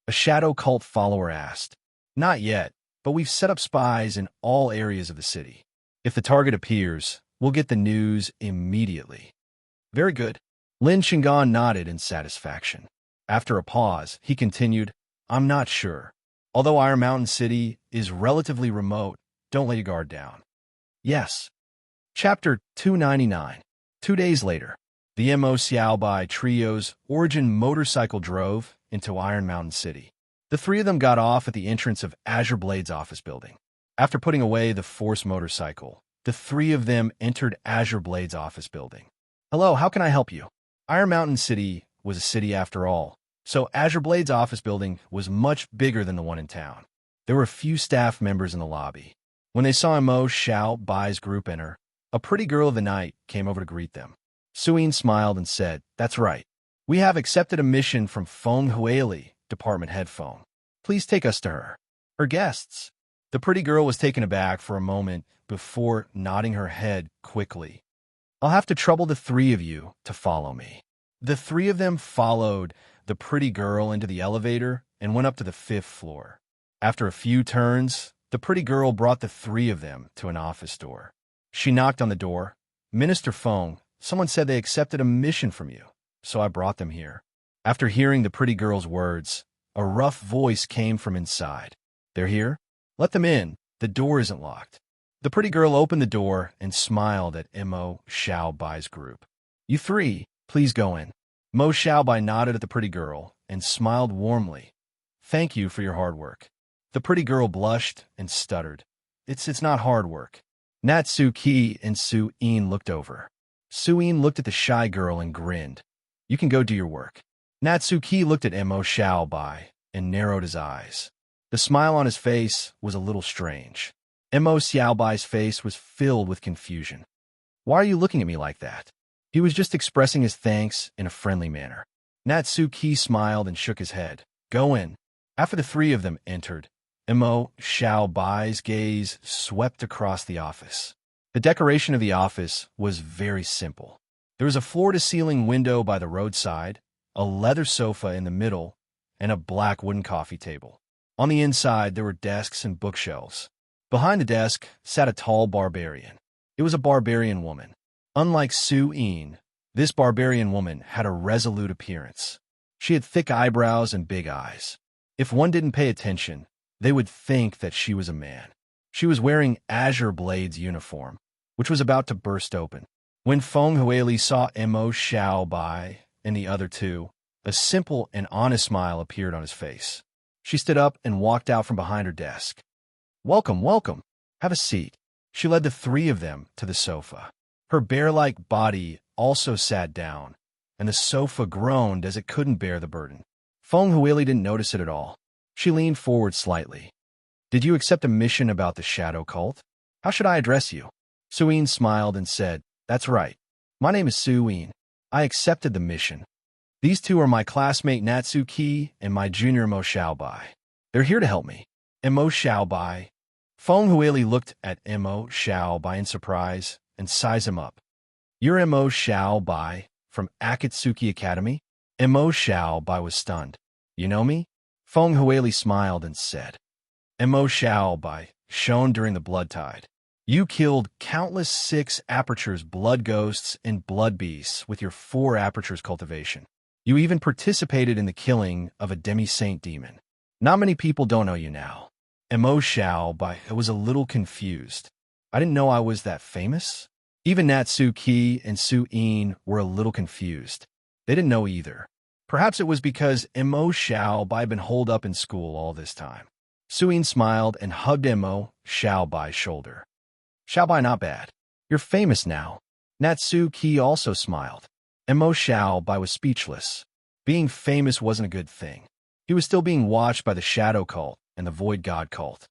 A Shadow Cult follower asked. Not yet, but we've set up spies in all areas of the city. If the target appears, we'll get the news immediately. Very good. Lin Chingon nodded in satisfaction. After a pause, he continued, I'm not sure. Although Iron Mountain City is relatively remote, don't let your guard down. Yes. Chapter 299. 2 days later, the Mo Xiaobai trio's origin motorcycle drove into Iron Mountain City. The three of them got off at the entrance of Azure Blade's office building. After putting away the Force motorcycle, the three of them entered Azure Blade's office building. Hello, how can I help you? Iron Mountain City was a city after all, so Azure Blade's office building was much bigger than the one in town. There were a few staff members in the lobby. When they saw Mo Xiaobai's group enter, a pretty girl of the night came over to greet them. Serene smiled and said, "That's right. We have accepted a mission from Feng Huili, department head Feng. Please take us to her." Her guests. The pretty girl was taken aback for a moment before nodding her head quickly. "I'll have to trouble the three of you to follow me." The three of them followed the pretty girl into the elevator and went up to the 5th floor. After a few turns, the pretty girl brought the three of them to an office door. She knocked on the door. "Minister Feng, someone said they accepted a mission from you, so I brought them here." After hearing the pretty girl's words, a rough voice came from inside. "They're here? Let them in. The door isn't locked." The pretty girl opened the door and smiled at Mo Xiaobai's group. "You three, please go in." Mo Xiaobai nodded at the pretty girl and smiled warmly. "Thank you for your hard work." The pretty girl blushed and stuttered. It's not hard work." Natsuki and Su-in looked over. Su-in looked at the shy girl and grinned. "You can go do your work." Natsuki looked at Mo Xiaobai and narrowed his eyes. The smile on his face was a little strange. Mo Xiaobai's face was filled with confusion. "Why are you looking at me like that?" He was just expressing his thanks in a friendly manner. Natsuki smiled and shook his head. "Go in." After the three of them entered, Mo Xiaobai's gaze swept across the office. The decoration of the office was very simple. There was a floor-to-ceiling window by the roadside, a leather sofa in the middle, and a black wooden coffee table. On the inside, there were desks and bookshelves. Behind the desk sat a tall barbarian. It was a barbarian woman. Unlike Su-in, this barbarian woman had a resolute appearance. She had thick eyebrows and big eyes. If one didn't pay attention, they would think that she was a man. She was wearing Azure Blade's uniform, which was about to burst open. When Feng Huili saw Mo Xiaobai and the other two, a simple and honest smile appeared on his face. She stood up and walked out from behind her desk. "Welcome, welcome. Have a seat." She led the three of them to the sofa. Her bear-like body also sat down, and the sofa groaned as it couldn't bear the burden. Feng Huili didn't notice it at all. She leaned forward slightly. "Did you accept a mission about the shadow cult? How should I address you?" Su-in smiled and said, "That's right. My name is Su-in. I accepted the mission. These two are my classmate Natsuki and my junior Mo Xiaobai. They're here to help me." Mo Xiaobai. Feng Huili looked at Mo Xiaobai in surprise and sized him up. "You're Mo Xiaobai from Akatsuki Academy?" Mo Xiaobai was stunned. "You know me?" Feng Huili smiled and said, "Mo Xiaobai, shown during the blood tide. You killed countless 6 apertures blood ghosts and blood beasts with your 4 apertures cultivation. You even participated in the killing of a demi-saint demon. Not many people don't know you now." Mo Xiaobai was a little confused. "I didn't know I was that famous?" Even Natsuki and Su-in were a little confused. They didn't know either. Perhaps it was because Mo Xiaobai had been holed up in school all this time. Su-in smiled and hugged Mo Xiaobai's shoulder. "Xiaobai, not bad. You're famous now." Natsuki also smiled. Mo Xiaobai was speechless. Being famous wasn't a good thing. He was still being watched by the Shadow Cult and the Void God Cult.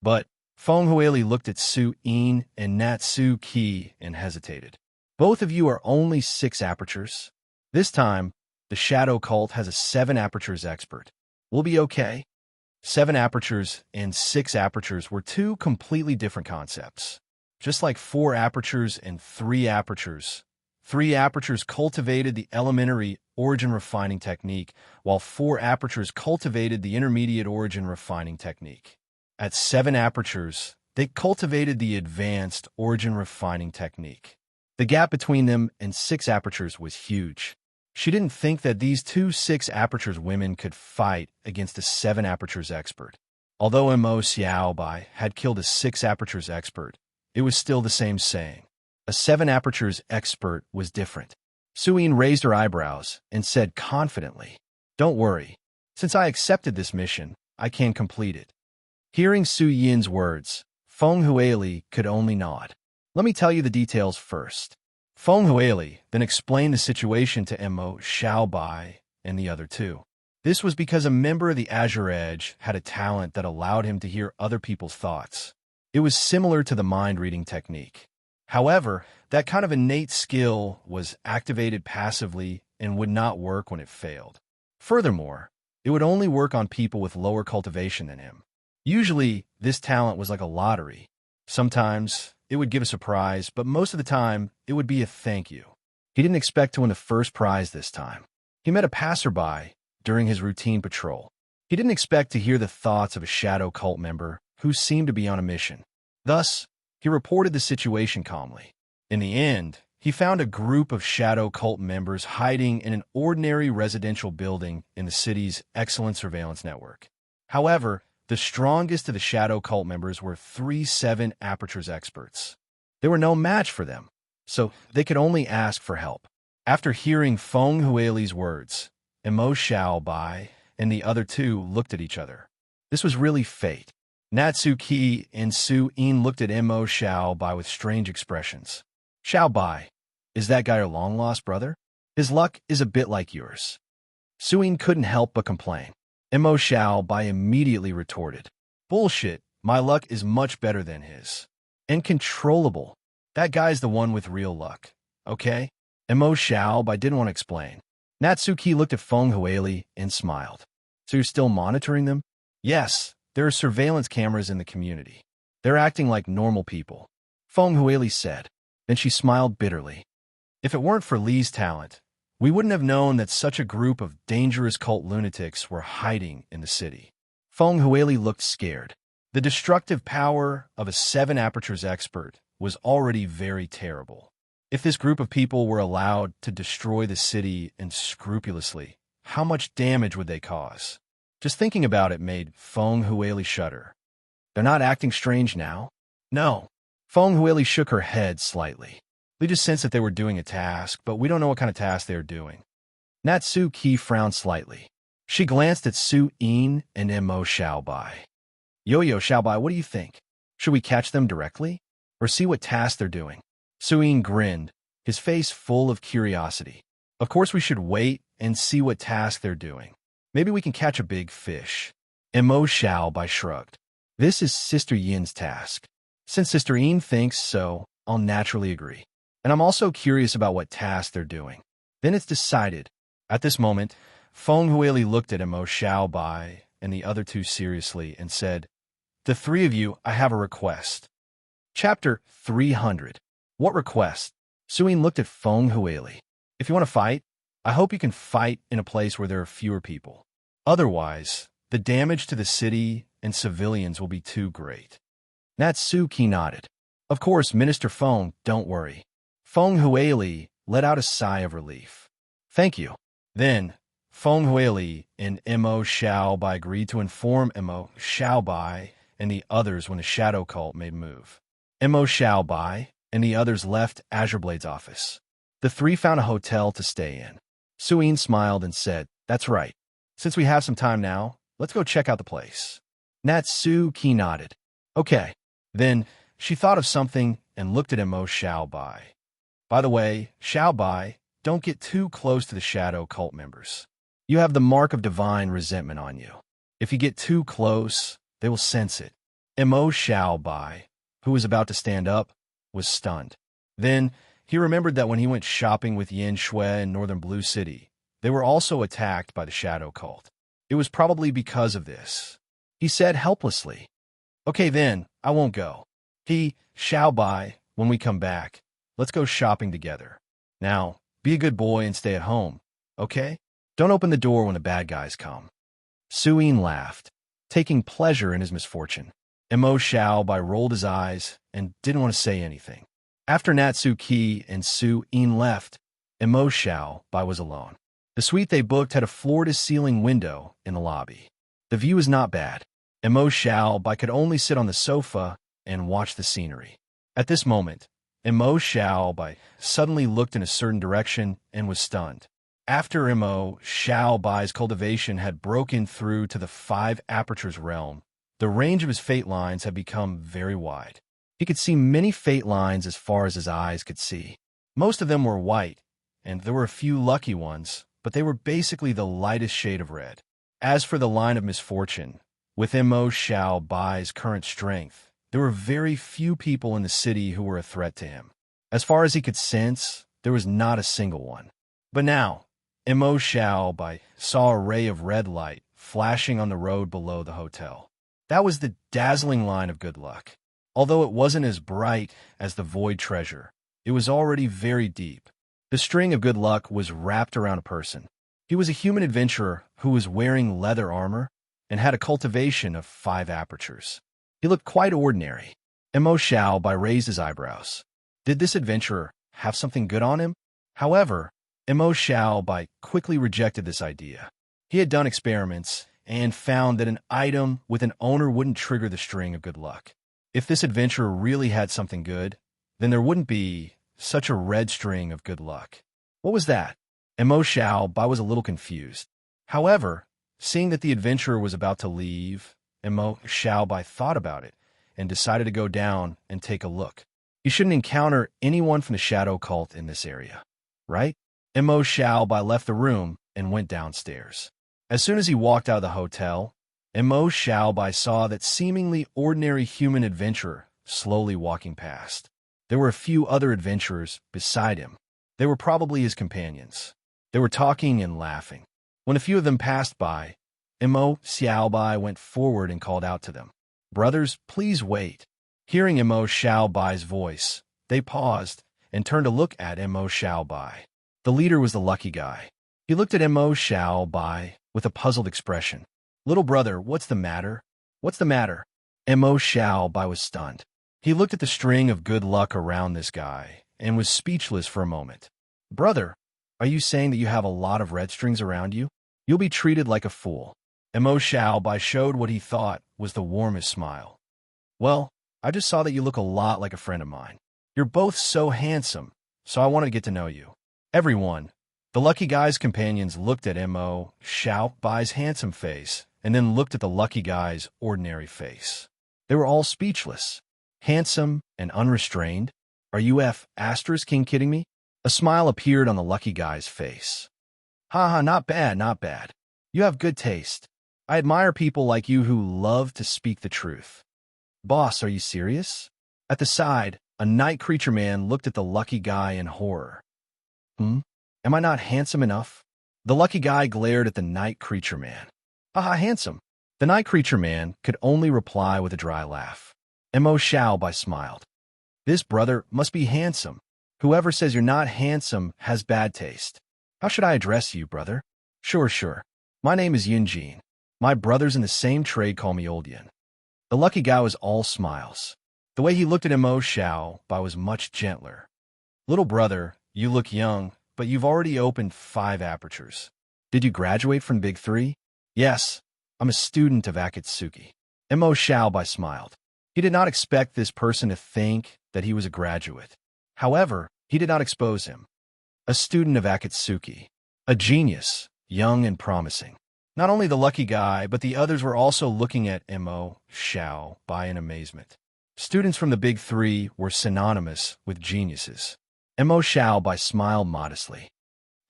But Feng Huili looked at Su-in and Natsuki and hesitated. "Both of you are only 6 apertures. This time, the Shadow Cult has a 7 apertures expert. We'll be okay." 7 apertures and 6 apertures were 2 completely different concepts. Just like 4 apertures and 3 apertures. 3 apertures cultivated the elementary origin refining technique, while 4 apertures cultivated the intermediate origin refining technique. At 7 apertures, they cultivated the advanced origin refining technique. The gap between them and 6 apertures was huge. She didn't think that these 2 6 apertures women could fight against a 7 apertures expert. Although Mo Xiaobai had killed a 6 apertures expert, it was still the same saying. A 7 apertures expert was different. Suyin raised her eyebrows and said confidently, "Don't worry. Since I accepted this mission, I can complete it." Hearing Su Yin's words, Feng Huili could only nod. "Let me tell you the details first." Feng Huili then explained the situation to Mo Xiaobai and the other two. This was because a member of the Azure Edge had a talent that allowed him to hear other people's thoughts. It was similar to the mind-reading technique. However, that kind of innate skill was activated passively and would not work when it failed. Furthermore, it would only work on people with lower cultivation than him. Usually, this talent was like a lottery. Sometimes, it would give a surprise, but most of the time, it would be a thank you. He didn't expect to win the first prize this time. He met a passerby during his routine patrol. He didn't expect to hear the thoughts of a shadow cult member who seemed to be on a mission. Thus, he reported the situation calmly. In the end, he found a group of shadow cult members hiding in an ordinary residential building in the city's excellent surveillance network. However, the strongest of the shadow cult members were 3 7 apertures experts. There were no match for them, so they could only ask for help. After hearing Feng Huili's words, Mo Xiaobai and the other two looked at each other. This was really fate. Natsuki and Su Yin looked at Mo Xiaobai with strange expressions. "Xiaobai, is that guy your long-lost brother? His luck is a bit like yours." Su Yin couldn't help but complain. Mo Xiaobai immediately retorted, "Bullshit, my luck is much better than his. Uncontrollable. That guy's the one with real luck, okay?" Mo Xiaobai didn't want to explain. Natsuki looked at Feng Huili and smiled. "So you're still monitoring them?" "Yes, there are surveillance cameras in the community. They're acting like normal people," Feng Huili said. Then she smiled bitterly. "If it weren't for Li's talent, we wouldn't have known that such a group of dangerous cult lunatics were hiding in the city." Feng Huili looked scared. The destructive power of a 7 apertures expert was already very terrible. If this group of people were allowed to destroy the city unscrupulously, how much damage would they cause? Just thinking about it made Feng Huili shudder. "They're not acting strange now?" "No." Feng Huili shook her head slightly. "We just sensed that they were doing a task, but we don't know what kind of task they are doing." Natsuki frowned slightly. She glanced at Su Yin and Mo Xiaobai. "Yo-Yo Xiaobai, what do you think? Should we catch them directly? Or see what task they're doing?" Su Yin grinned, his face full of curiosity. "Of course we should wait and see what task they're doing. Maybe we can catch a big fish." Mo Xiaobai shrugged. "This is Sister Yin's task. Since Sister Yin thinks so, I'll naturally agree. And I'm also curious about what task they're doing." Then it's decided. At this moment, Feng Huili looked at Mo Xiaobai and the other two seriously and said, "The 3 of you, I have a request." Chapter 300. What request? Su Yin looked at Feng Huili. "If you want to fight, I hope you can fight in a place where there are fewer people. Otherwise, the damage to the city and civilians will be too great." Natsuki nodded. "Of course, Minister Feng, don't worry." Feng Huili let out a sigh of relief. "Thank you." Then, Feng Huili and Mo Xiaobai agreed to inform Mo Xiaobai and the others when the Shadow Cult made move. Mo Xiaobai and the others left Azure Blade's office. The 3 found a hotel to stay in. Su Yin smiled and said, "That's right. Since we have some time now, let's go check out the place." Natsuki nodded. "Okay." Then, she thought of something and looked at Mo Xiaobai. "By the way, Xiaobai, don't get too close to the Shadow Cult members. You have the mark of divine resentment on you. If you get too close, they will sense it." Mo Xiaobai, who was about to stand up, was stunned. Then, he remembered that when he went shopping with Yin Shui in northern Blue City, they were also attacked by the Shadow Cult. It was probably because of this. He said helplessly, "Okay then, I won't go. Xiaobai, when we come back, let's go shopping together. Now, be a good boy and stay at home, okay? Don't open the door when the bad guys come." Su Yin laughed, taking pleasure in his misfortune. Mo Xiaobai rolled his eyes and didn't want to say anything. After Natsuki and Su Yin left, Mo Xiaobai was alone. The suite they booked had a floor-to-ceiling window in the lobby. The view was not bad. Mo Xiaobai could only sit on the sofa and watch the scenery. At this moment, Mo Xiaobai suddenly looked in a certain direction and was stunned. After Mo Xiaobai's cultivation had broken through to the five apertures realm, the range of his fate lines had become very wide. He could see many fate lines as far as his eyes could see. Most of them were white, and there were a few lucky ones, but they were basically the lightest shade of red. As for the line of misfortune, with Mo Xiaobai's current strength, there were very few people in the city who were a threat to him. As far as he could sense, there was not a single one. But now, Mo Xiaobai saw a ray of red light flashing on the road below the hotel. That was the dazzling line of good luck. Although it wasn't as bright as the void treasure, it was already very deep. The string of good luck was wrapped around a person. He was a human adventurer who was wearing leather armor and had a cultivation of 5 apertures. He looked quite ordinary. Mo Xiaobai raised his eyebrows. Did this adventurer have something good on him? However, Mo Xiaobai quickly rejected this idea. He had done experiments and found that an item with an owner wouldn't trigger the string of good luck. If this adventurer really had something good, then there wouldn't be such a red string of good luck. What was that? Mo Xiaobai was a little confused. However, seeing that the adventurer was about to leave, Mo Xiaobai thought about it and decided to go down and take a look. He shouldn't encounter anyone from the shadow cult in this area, right? Mo Xiaobai left the room and went downstairs. As soon as he walked out of the hotel, Mo Xiaobai saw that seemingly ordinary human adventurer slowly walking past. There were a few other adventurers beside him. They were probably his companions. They were talking and laughing. When a few of them passed by, Mo Xiaobai went forward and called out to them, "Brothers, please wait." Hearing Mo Xiaobai's voice, they paused and turned to look at Mo Xiaobai. The leader was the lucky guy. He looked at Mo Xiaobai with a puzzled expression. "Little brother, what's the matter? What's the matter?" Mo Xiaobai was stunned. He looked at the string of good luck around this guy and was speechless for a moment. "Brother, are you saying that you have a lot of red strings around you? You'll be treated like a fool." Mo Xiaobai showed what he thought was the warmest smile. "Well, I just saw that you look a lot like a friend of mine. You're both so handsome, so I wanted to get to know you." Everyone, the lucky guy's companions, looked at Mo Xiaobai's handsome face and then looked at the lucky guy's ordinary face. They were all speechless. Handsome and unrestrained? Are you kidding me? A smile appeared on the lucky guy's face. "Ha, not bad, not bad. You have good taste. I admire people like you who love to speak the truth." "Boss, are you serious?" At the side, a night creature man looked at the lucky guy in horror. Am I not handsome enough?" The lucky guy glared at the night creature man. "Haha, handsome." The night creature man could only reply with a dry laugh. Mo Xiaobai smiled. "This brother must be handsome. Whoever says you're not handsome has bad taste. How should I address you, brother?" Sure. My name is Yunjin. My brothers in the same trade call me Old Yin." The lucky guy was all smiles. The way he looked at Mo Xiaobai was much gentler. "Little brother, you look young, but you've already opened 5 apertures. Did you graduate from Big 3? "Yes, I'm a student of Akatsuki." Mo Xiaobai smiled. He did not expect this person to think that he was a graduate. However, he did not expose him. A student of Akatsuki. A genius, young and promising. Not only the lucky guy, but the others were also looking at Mo Xiaobai in amazement. Students from the Big 3 were synonymous with geniuses. Mo Xiaobai smiled modestly.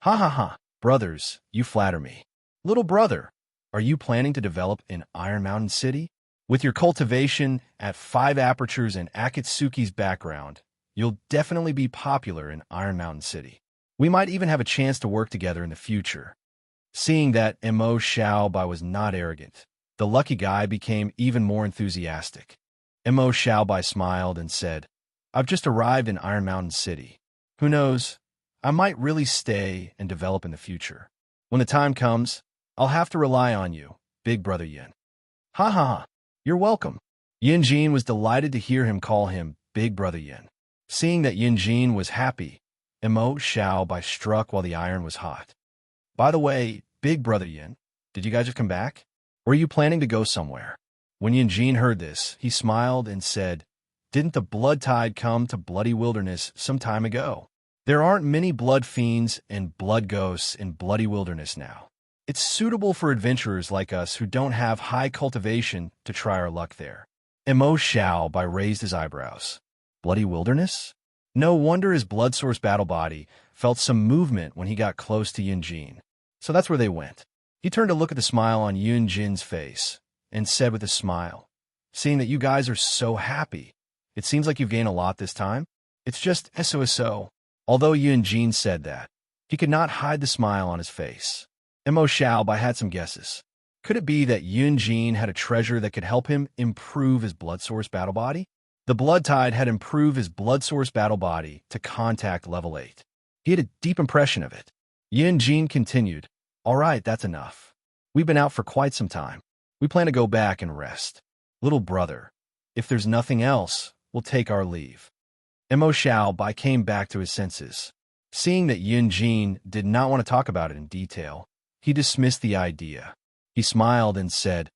Ha, brothers, you flatter me. Little brother, are you planning to develop in Iron Mountain City? With your cultivation at 5 apertures and Akatsuki's background, you'll definitely be popular in Iron Mountain City. We might even have a chance to work together in the future." Seeing that Mo Xiaobai was not arrogant, the lucky guy became even more enthusiastic. Mo Xiaobai smiled and said, "I've just arrived in Iron Mountain City. Who knows, I might really stay and develop in the future. When the time comes, I'll have to rely on you, Big Brother Yin." Ha, you're welcome. Yunjin was delighted to hear him call him Big Brother Yin. Seeing that Yunjin was happy, Mo Xiaobai struck while the iron was hot. "By the way, Big Brother Yin, did you guys just come back? Or are you planning to go somewhere?" When Yunjin heard this, he smiled and said, Didn't the blood tide come to bloody wilderness some time ago? There aren't many blood fiends and blood ghosts in bloody wilderness now. It's suitable for adventurers like us who don't have high cultivation to try our luck there. Mo Xiao raised his eyebrows. Bloody wilderness? No wonder his blood source battle body felt some movement when he got close to Yun Jin. So that's where they went. He turned to look at the smile on Yun Jin's face and said with a smile, "Seeing that you guys are so happy, it seems like you've gained a lot this time. It's just SOSO." Although Yun Jin said that, he could not hide the smile on his face. Mo Xiao had some guesses. Could it be that Yun Jin had a treasure that could help him improve his blood source battle body? The blood tide had improved his blood source battle body to contact level 8. He had a deep impression of it. Yun Jin continued, "All right, that's enough. We've been out for quite some time. We plan to go back and rest. Little brother, if there's nothing else, we'll take our leave." Mo Xiao came back to his senses. Seeing that Yun Jin did not want to talk about it in detail, he dismissed the idea. He smiled and said,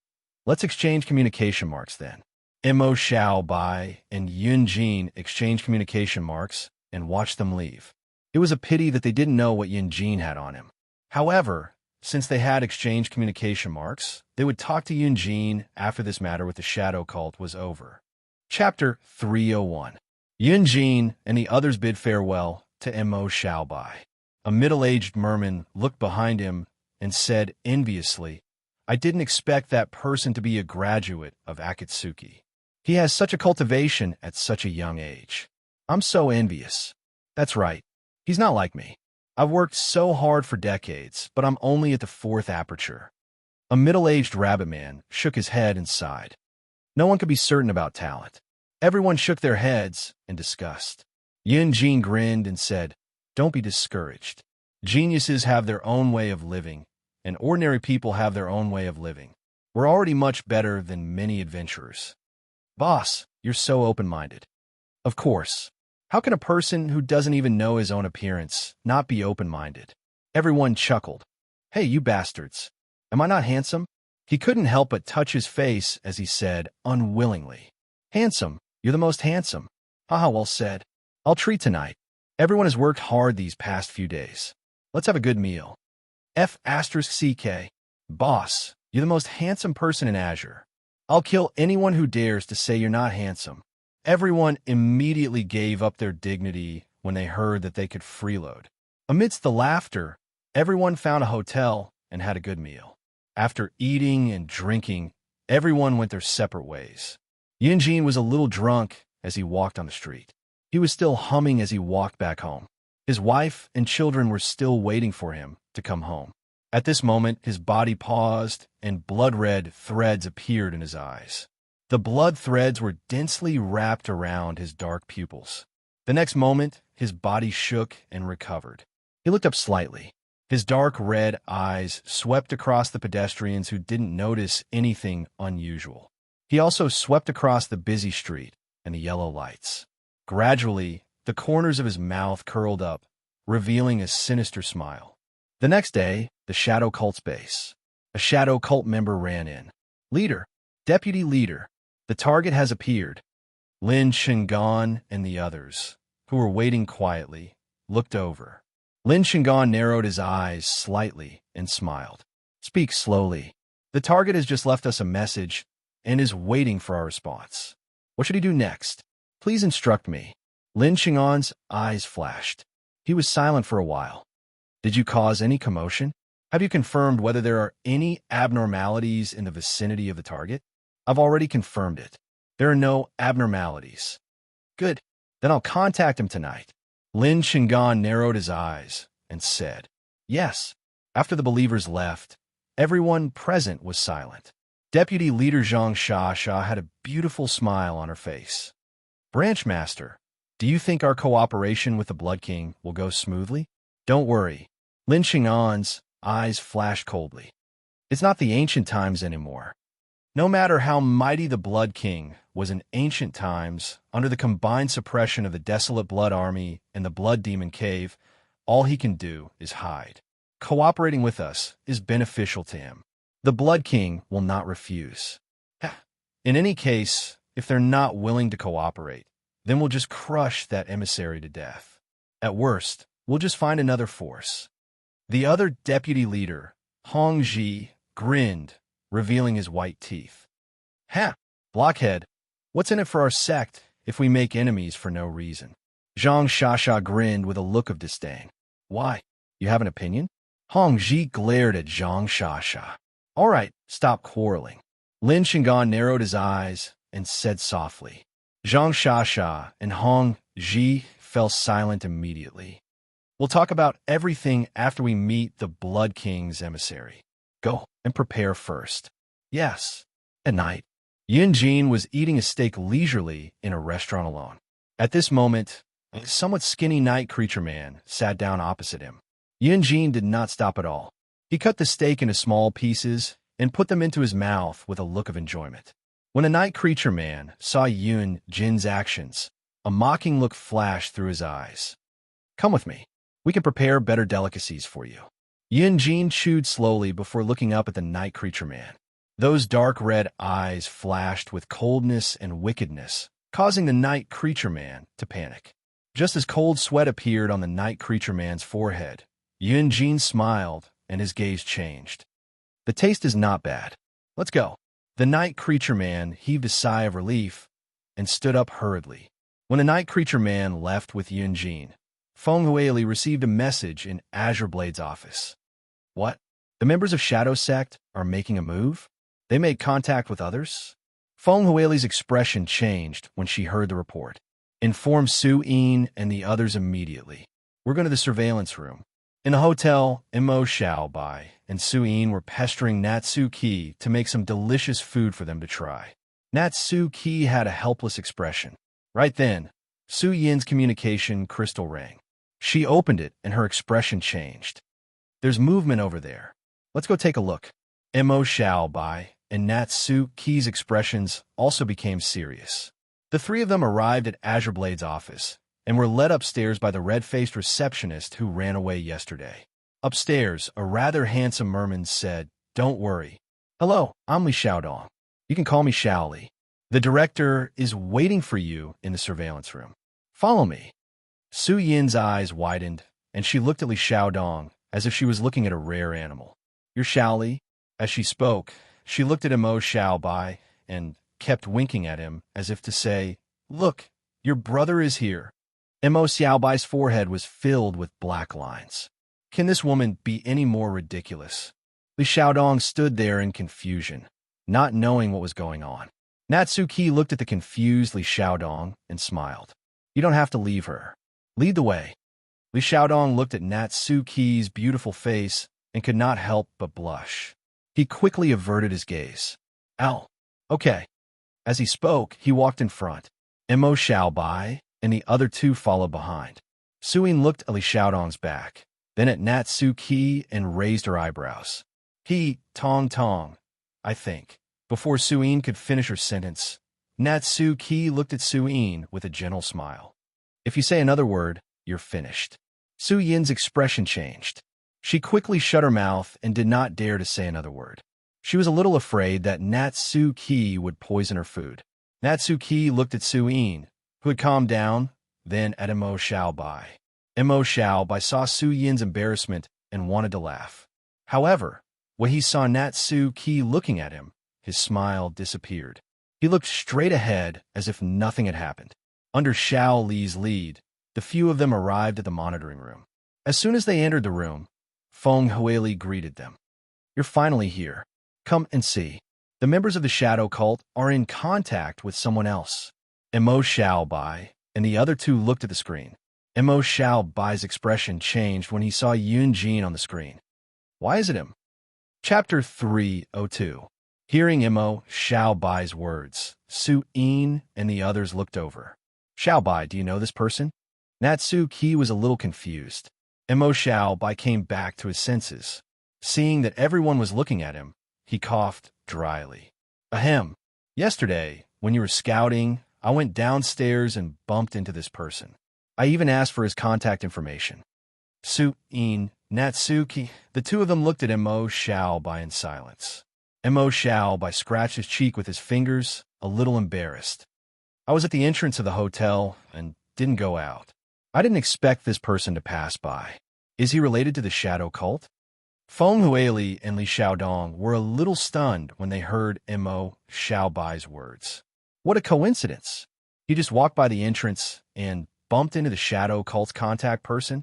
"Let's exchange communication marks then." Mo Xiao and Yun Jin exchanged communication marks and watched them leave. It was a pity that they didn't know what Yun Jin had on him. However, since they had exchanged communication marks, they would talk to Yun Jin after this matter with the shadow cult was over. Chapter 301. Yun Jin and the others bid farewell to Mo Xiao. A middle-aged merman looked behind him and said enviously, "I didn't expect that person to be a graduate of Akatsuki. He has such a cultivation at such a young age. I'm so envious." That's right. He's not like me. I've worked so hard for decades, but I'm only at the 4th aperture. A middle-aged rabbit man shook his head and sighed. No one could be certain about talent. Everyone shook their heads in disgust. Yun Jin grinned and said, "Don't be discouraged. Geniuses have their own way of living, and ordinary people have their own way of living. We're already much better than many adventurers." "Boss, you're so open-minded." "Of course. How can a person who doesn't even know his own appearance not be open-minded?" Everyone chuckled. "Hey, you bastards. Am I not handsome?" He couldn't help but touch his face as he said, unwillingly, "Handsome. You're the most handsome." "Haha, well said. I'll treat tonight. Everyone has worked hard these past few days. Let's have a good meal." F***CK. "Boss, you're the most handsome person in Azure. I'll kill anyone who dares to say you're not handsome." Everyone immediately gave up their dignity when they heard that they could freeload. Amidst the laughter, everyone found a hotel and had a good meal. After eating and drinking, everyone went their separate ways. Yun Jin was a little drunk as he walked on the street. He was still humming as he walked back home. His wife and children were still waiting for him to come home. At this moment, his body paused and blood-red threads appeared in his eyes. The blood threads were densely wrapped around his dark pupils. The next moment, his body shook and recovered. He looked up slightly. His dark red eyes swept across the pedestrians who didn't notice anything unusual. He also swept across the busy street and the yellow lights. Gradually, the corners of his mouth curled up, revealing a sinister smile. The next day, the shadow cult's base. A shadow cult member ran in. "Leader, deputy leader, the target has appeared." Lin Shingon and the others, who were waiting quietly, looked over. Lin Shingon narrowed his eyes slightly and smiled. "Speak slowly. The target has just left us a message and is waiting for our response. What should he do next? Please instruct me." Lin Shingon's eyes flashed. He was silent for a while. "Did you cause any commotion? Have you confirmed whether there are any abnormalities in the vicinity of the target?" "I've already confirmed it. There are no abnormalities." "Good. Then I'll contact him tonight." Lin Shingon narrowed his eyes and said, "Yes." After the believers left, everyone present was silent. Deputy Leader Zhang Sha had a beautiful smile on her face. "Branch Master, do you think our cooperation with the Blood King will go smoothly?" "Don't worry." Lin Shingon's eyes flashed coldly. "It's not the ancient times anymore. No matter how mighty the Blood King was in ancient times, under the combined suppression of the Desolate Blood Army and the Blood Demon Cave, all he can do is hide. Cooperating with us is beneficial to him. The Blood King will not refuse. In any case, If they're not willing to cooperate, then we'll just crush that emissary to death. At worst, we'll just find another force. The other deputy leader, Hong Ji, grinned, revealing his white teeth. Ha! Blockhead, what's in it for our sect if we make enemies for no reason? Zhang Shasha grinned with a look of disdain. Why? You have an opinion? Hong Ji glared at Zhang Shasha. All right, stop quarreling. Lin Shingan narrowed his eyes and said softly. Zhang Shasha and Hong Ji fell silent immediately. We'll talk about everything after we meet the Blood King's emissary. Go and prepare first. Yes. At night, Yin Jin was eating a steak leisurely in a restaurant alone. At this moment, a somewhat skinny night creature man sat down opposite him. Yin Jin did not stop at all. He cut the steak into small pieces and put them into his mouth with a look of enjoyment. When the night creature man saw Yin Jin's actions, a mocking look flashed through his eyes. Come with me. We can prepare better delicacies for you. Yin Jin chewed slowly before looking up at the night creature man. Those dark red eyes flashed with coldness and wickedness, causing the night creature man to panic. Just as cold sweat appeared on the night creature man's forehead, Yin Jin smiled and his gaze changed. The taste is not bad. Let's go. The night creature man heaved a sigh of relief and stood up hurriedly. When the night creature man left with Yin Jin, Feng Huili received a message in Azure Blade's office. What? The members of Shadow Sect are making a move? They made contact with others? Feng Huili's expression changed when she heard the report. Inform Su Yin and the others immediately. We're going to the surveillance room. In the hotel, Mo Xiaobai and Su Yin were pestering Natsu Ki to make some delicious food for them to try. Natsu Ki had a helpless expression. Right then, Su Yin's communication crystal rang. She opened it and her expression changed. There's movement over there. Let's go take a look. Mo Xiaobai and Natsu Ki's expressions also became serious. The three of them arrived at Azure Blade's office and were led upstairs by the red-faced receptionist who ran away yesterday. Upstairs, a rather handsome merman said, Don't worry. Hello, I'm Li Xiaodong. You can call me Xiaoli. The director is waiting for you in the surveillance room. Follow me. Su Yin's eyes widened, and she looked at Li Xiaodong as if she was looking at a rare animal. You're Xiaoli? As she spoke, she looked at Mo Xiaobai and kept winking at him as if to say, Look, your brother is here. Mo Xiaobai's forehead was filled with black lines. Can this woman be any more ridiculous? Li Xiaodong stood there in confusion, not knowing what was going on. Natsu Ki looked at the confused Li Xiaodong and smiled. You don't have to leave her. Lead the way. Li Xiaodong looked at Natsu Ki's beautiful face and could not help but blush. He quickly averted his gaze. Ow. Okay. As he spoke, he walked in front. Mo Xiaobai and the other two followed behind. Su Yin looked at Li Xiaodong's back, then at Natsu Ki and raised her eyebrows. Tong, I think. Before Su Yin could finish her sentence, Natsu Ki looked at Su Yin with a gentle smile. If you say another word, you're finished. Su Yin's expression changed. She quickly shut her mouth and did not dare to say another word. She was a little afraid that Natsu Ki would poison her food. Natsu Ki looked at Su Yin, who had calmed down, then at Mo Xiaobai. Mo Xiaobai saw Su Yin's embarrassment and wanted to laugh. However, when he saw Natsu Ki looking at him, his smile disappeared. He looked straight ahead as if nothing had happened. Under Xiao Li's lead, the few of them arrived at the monitoring room. As soon as they entered the room, Feng Huili greeted them. You're finally here. Come and see. The members of the Shadow Cult are in contact with someone else. Mo Xiaobai and the other two looked at the screen. Mo Xiaobai's expression changed when he saw Yin Jin on the screen. Why is it him? Chapter 302. Hearing Mo Xiaobai's words, Su Yin and the others looked over. Xiaobai, do you know this person? Natsu Ki was a little confused. Mo Xiaobai came back to his senses. Seeing that everyone was looking at him, he coughed dryly. Ahem. Yesterday, when you were scouting, I went downstairs and bumped into this person. I even asked for his contact information. Su Yin, Natsuki, the two of them looked at Mo Xiaobai in silence. Mo Xiaobai scratched his cheek with his fingers a little embarrassed. I was at the entrance of the hotel and didn't go out. I didn't expect this person to pass by. Is he related to the shadow cult? Feng Huili and Li Xiaodong were a little stunned when they heard Mo Xiaobai's words. What a coincidence! He just walked by the entrance and bumped into the shadow cult's contact person.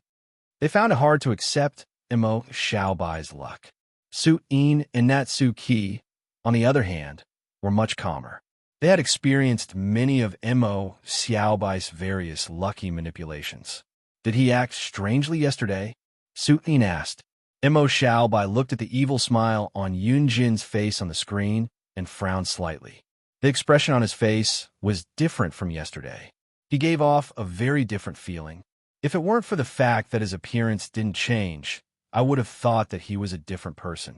They found it hard to accept Mo Xiaobai's luck. Su Yin and Nat Su Qi, on the other hand, were much calmer. They had experienced many of Mo Xiaobai's various lucky manipulations. Did he act strangely yesterday? Su Yin asked. Mo Xiaobai looked at the evil smile on Yunjin's face on the screen and frowned slightly. The expression on his face was different from yesterday. He gave off a very different feeling. If it weren't for the fact that his appearance didn't change, I would have thought that he was a different person.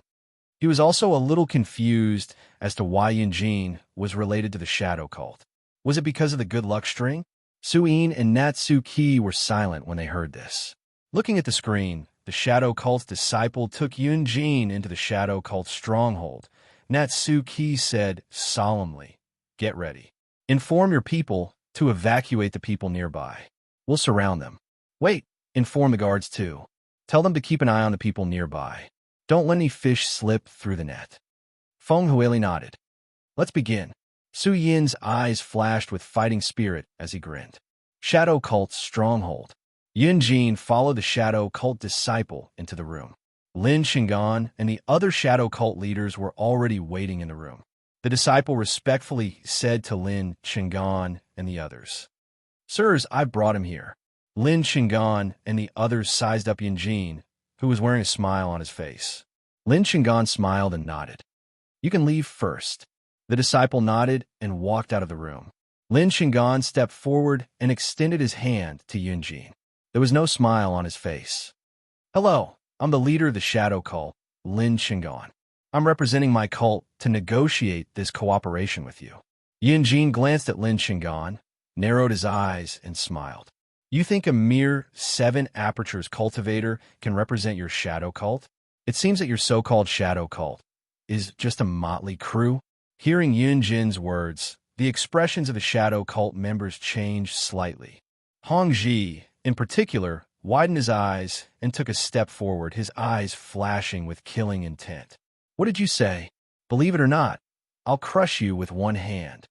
He was also a little confused as to why Yunjin was related to the shadow cult. Was it because of the good luck string? Su Yin and Nat Su Qi were silent when they heard this. Looking at the screen, the shadow cult's disciple took Yunjin into the shadow cult's stronghold. Nat Su Qi said solemnly, "Get ready. Inform your people to evacuate the people nearby. We'll surround them. Wait, inform the guards too. Tell them to keep an eye on the people nearby. Don't let any fish slip through the net." Feng Huili nodded. "Let's begin." Su Yin's eyes flashed with fighting spirit as he grinned. Shadow Cult's stronghold. Yunjin followed the Shadow Cult disciple into the room. Lin Shingan and the other Shadow Cult leaders were already waiting in the room. The disciple respectfully said to Lin Shingan and the others, "Sirs, I've brought him here." Lin Shingan and the others sized up Yunjin, who was wearing a smile on his face. Lin Shingan smiled and nodded. "You can leave first." The disciple nodded and walked out of the room. Lin Shingan stepped forward and extended his hand to Yunjin. There was no smile on his face. "Hello, I'm the leader of the Shadow Cult, Lin Shingan. I'm representing my cult to negotiate this cooperation with you." Yunjin glanced at Lin Shingan, narrowed his eyes, and smiled. "You think a mere 7 apertures cultivator can represent your shadow cult? It seems that your so-called shadow cult is just a motley crew." Hearing Yunjin's words, the expressions of the shadow cult members changed slightly. Hong Ji, in particular, widened his eyes and took a step forward, his eyes flashing with killing intent. "What did you say? Believe it or not, I'll crush you with one hand."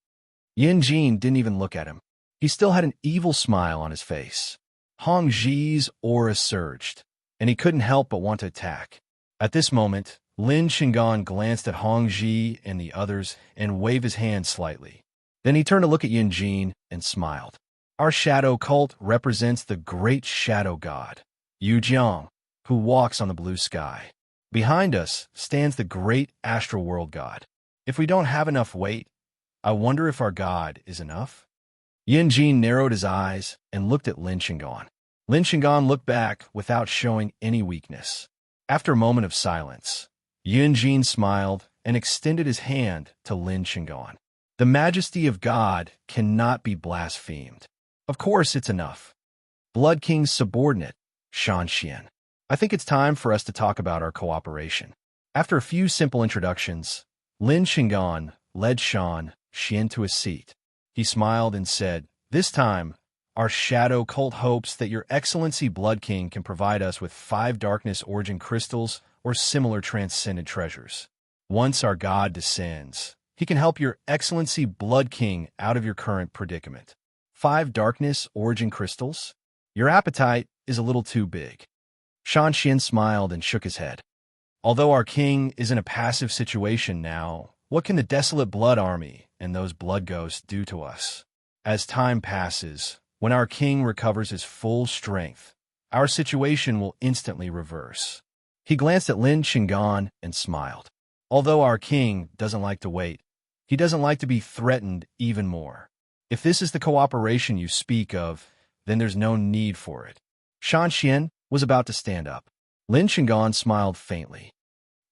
Yunjin didn't even look at him. He still had an evil smile on his face. Hong Ji's aura surged, and he couldn't help but want to attack. At this moment, Lin Shingan glanced at Hong Ji and the others and waved his hand slightly. Then he turned to look at Yunjin and smiled. "Our shadow cult represents the great shadow god, Yu Jiang, who walks on the blue sky. Behind us stands the great astral world god. If we don't have enough weight, I wonder if our god is enough?" Yunjin narrowed his eyes and looked at Lin Shingan. Lin Shingan looked back without showing any weakness. After a moment of silence, Yunjin smiled and extended his hand to Lin Shingan. "The majesty of God cannot be blasphemed. Of course it's enough." Blood King's subordinate, Shan Xian. "I think it's time for us to talk about our cooperation." After a few simple introductions, Lin Shingan led Shan Xian to a seat. He smiled and said, "This time, our shadow cult hopes that your Excellency Blood King can provide us with 5 darkness origin crystals or similar transcendent treasures. Once our god descends, he can help your Excellency Blood King out of your current predicament. 5 darkness origin crystals? Your appetite is a little too big." Shan Xian smiled and shook his head. "Although our king is in a passive situation now, what can the desolate blood army and those blood ghosts do to us? As time passes, when our king recovers his full strength, our situation will instantly reverse." He glanced at Lin Shingan and smiled. "Although our king doesn't like to wait, he doesn't like to be threatened even more. If this is the cooperation you speak of, then there's no need for it." Shan Xian was about to stand up. Lin Shingan smiled faintly.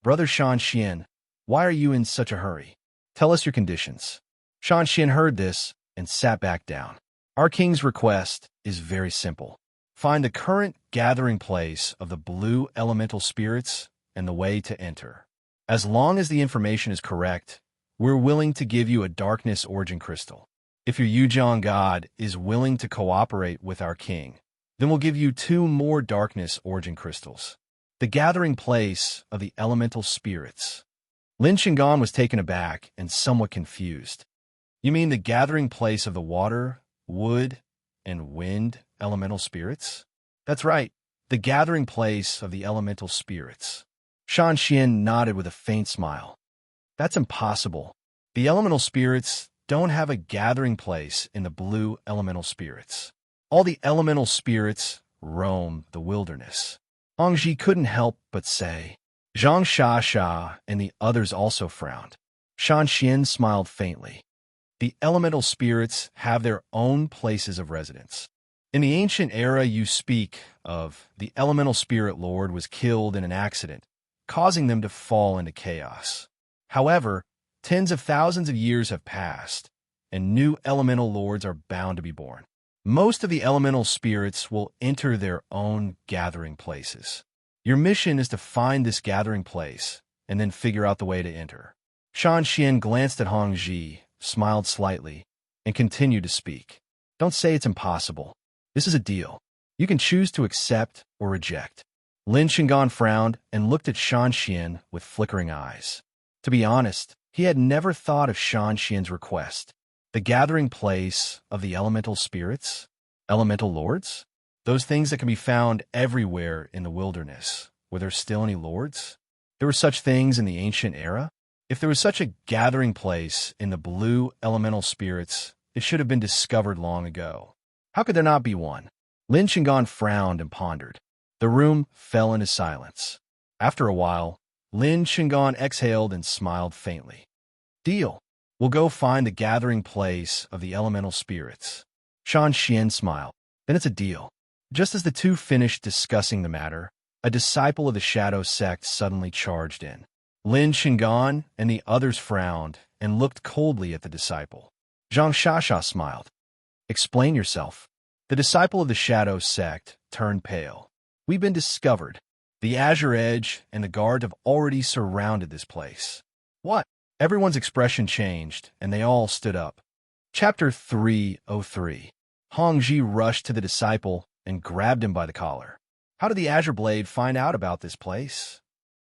"Brother Shan Xian, why are you in such a hurry? Tell us your conditions." Shan Xian heard this and sat back down. "Our king's request is very simple. Find the current gathering place of the blue elemental spirits and the way to enter. As long as the information is correct, we're willing to give you a darkness origin crystal. If your Yujiang god is willing to cooperate with our king, then we'll give you 2 more darkness origin crystals. The gathering place of the elemental spirits. Lin Shingon was taken aback and somewhat confused. You mean the gathering place of the water, wood, and wind elemental spirits? That's right, the gathering place of the elemental spirits. Shan Xian nodded with a faint smile. That's impossible. The elemental spirits don't have a gathering place in the blue elemental spirits. All the elemental spirits roam the wilderness. Hongji couldn't help but say. Zhang Shasha and the others also frowned. Shan Xian smiled faintly. The elemental spirits have their own places of residence. In the ancient era you speak of, the elemental spirit lord was killed in an accident, causing them to fall into chaos. However, tens of thousands of years have passed, and new elemental lords are bound to be born. Most of the elemental spirits will enter their own gathering places. Your mission is to find this gathering place, and then figure out the way to enter. Shan Xian glanced at Hong Ji, smiled slightly, and continued to speak. Don't say it's impossible. This is a deal. You can choose to accept or reject. Lin Shingon frowned and looked at Shan Xian with flickering eyes. To be honest, he had never thought of Shan Xian's request. The gathering place of the elemental spirits? Elemental lords? Those things that can be found everywhere in the wilderness. Were there still any lords? There were such things in the ancient era? If there was such a gathering place in the blue elemental spirits, it should have been discovered long ago. How could there not be one? Lin Shingon frowned and pondered. The room fell into silence. After a while, Lin Shingon exhaled and smiled faintly. Deal. We'll go find the gathering place of the elemental spirits. Shan Xian smiled. Then it's a deal. Just as the two finished discussing the matter, a disciple of the Shadow Sect suddenly charged in. Lin Shingon and the others frowned and looked coldly at the disciple. Zhang Shasha smiled. Explain yourself. The disciple of the Shadow Sect turned pale. We've been discovered. The Azure Edge and the guard have already surrounded this place. What? Everyone's expression changed, and they all stood up. Chapter 303. Hong Ji rushed to the disciple and grabbed him by the collar. How did the Azure Blade find out about this place?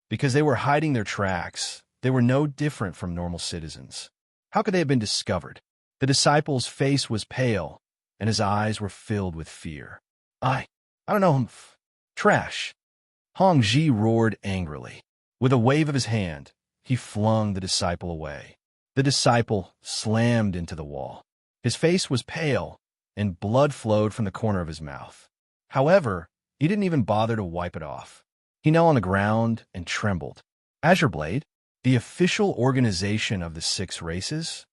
Because they were hiding their tracks. They were no different from normal citizens. How could they have been discovered? The disciple's face was pale, and his eyes were filled with fear. I don't know. Trash. Hong Ji roared angrily. With a wave of his hand, he flung the disciple away. The disciple slammed into the wall. His face was pale, and blood flowed from the corner of his mouth. However, he didn't even bother to wipe it off. He knelt on the ground and trembled. Azure Blade? The official organization of the 6 races?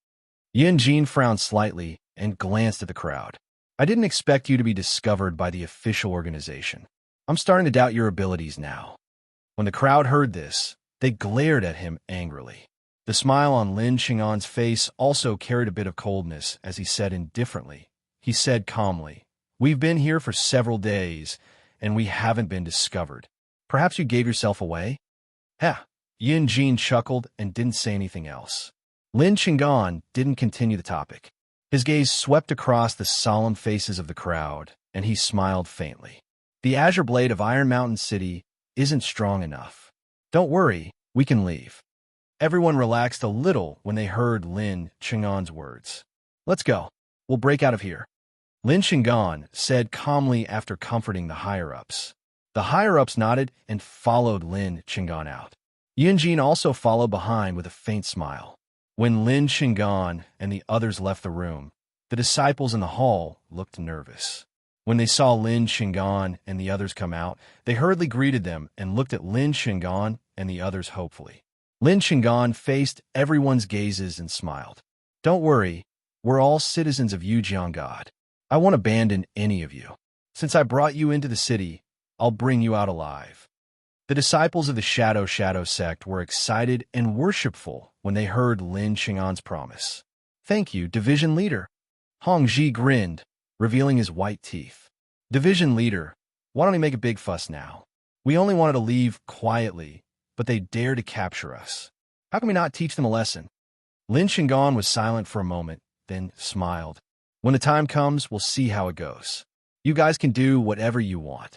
Yin Jin frowned slightly and glanced at the crowd. I didn't expect you to be discovered by the official organization. I'm starting to doubt your abilities now. When the crowd heard this, they glared at him angrily. The smile on Lin Shingon's face also carried a bit of coldness as he said indifferently. He said calmly, We've been here for several days, and we haven't been discovered. Perhaps you gave yourself away? Ha! Yin Jin chuckled and didn't say anything else. Lin Shingon didn't continue the topic. His gaze swept across the solemn faces of the crowd, and he smiled faintly. The Azure Blade of Iron Mountain City isn't strong enough. Don't worry, we can leave. Everyone relaxed a little when they heard Lin Shingon's words. Let's go. We'll break out of here. Lin Shingon said calmly after comforting the higher-ups. The higher-ups nodded and followed Lin Shingon out. Yin Jin also followed behind with a faint smile. When Lin Shingon and the others left the room, the disciples in the hall looked nervous. When they saw Lin Shingon and the others come out, they hurriedly greeted them and looked at Lin Shingon and the others hopefully. Lin Shingon faced everyone's gazes and smiled. Don't worry, we're all citizens of Yujiang God. I won't abandon any of you. Since I brought you into the city, I'll bring you out alive. The disciples of the Shadow Sect were excited and worshipful when they heard Lin Shingon's promise. Thank you, Division Leader. Hong Ji grinned, revealing his white teeth. Division Leader, why don't we make a big fuss now? We only wanted to leave quietly, but they dare to capture us. How can we not teach them a lesson? Lin Shingon was silent for a moment, then smiled. When the time comes, we'll see how it goes. You guys can do whatever you want.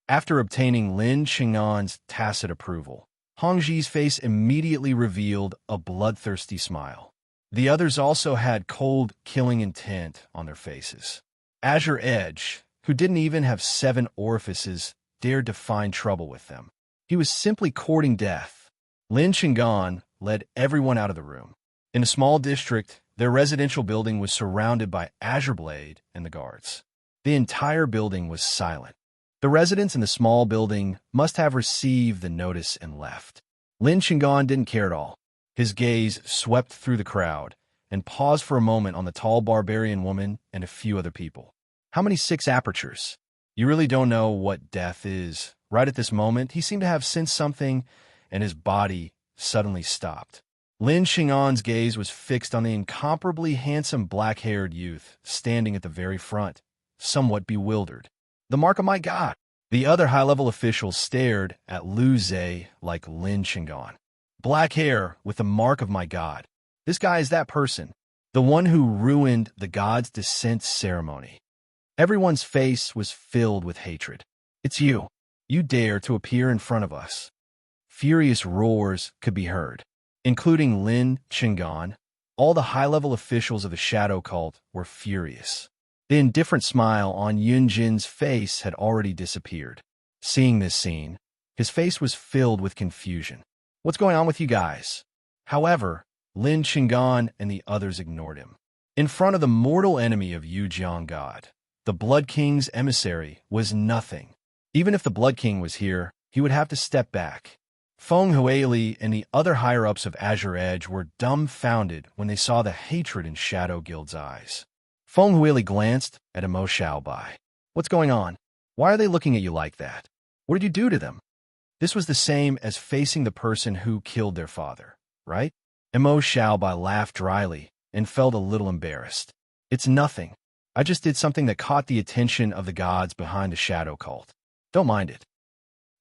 After obtaining Lin Shingon's tacit approval, Hongji's face immediately revealed a bloodthirsty smile. The others also had cold, killing intent on their faces. Azure Edge, who didn't even have 7 orifices, dared to find trouble with them. He was simply courting death. Lin Shingon led everyone out of the room. In a small district, their residential building was surrounded by Azure Blade and the guards. The entire building was silent. The residents in the small building must have received the notice and left. Lin Shingon didn't care at all. His gaze swept through the crowd and paused for a moment on the tall barbarian woman and a few other people. How many 6 apertures? You really don't know what death is. Right at this moment, he seemed to have sensed something, and his body suddenly stopped. Lin Shingon's gaze was fixed on the incomparably handsome black-haired youth standing at the very front, somewhat bewildered. The mark of my god! The other high-level officials stared at Lu Zhe like Lin Shingon. Black hair with the mark of my god. This guy is that person, the one who ruined the god's descent ceremony. Everyone's face was filled with hatred. It's you. You dare to appear in front of us. Furious roars could be heard, including Lin Shingon. All the high-level officials of the shadow cult were furious. The indifferent smile on Yunjin's face had already disappeared. Seeing this scene, his face was filled with confusion. What's going on with you guys? However, Lin Shingon and the others ignored him. In front of the mortal enemy of Yujiang God, the Blood King's emissary was nothing. Even if the Blood King was here, he would have to step back. Feng Huili and the other higher-ups of Azure Edge were dumbfounded when they saw the hatred in Shadow Guild's eyes. Feng Huili glanced at Emo Xiaobai. What's going on? Why are they looking at you like that? What did you do to them? This was the same as facing the person who killed their father, right? Emo Xiaobai laughed dryly and felt a little embarrassed. It's nothing. I just did something that caught the attention of the gods behind the shadow cult. Don't mind it.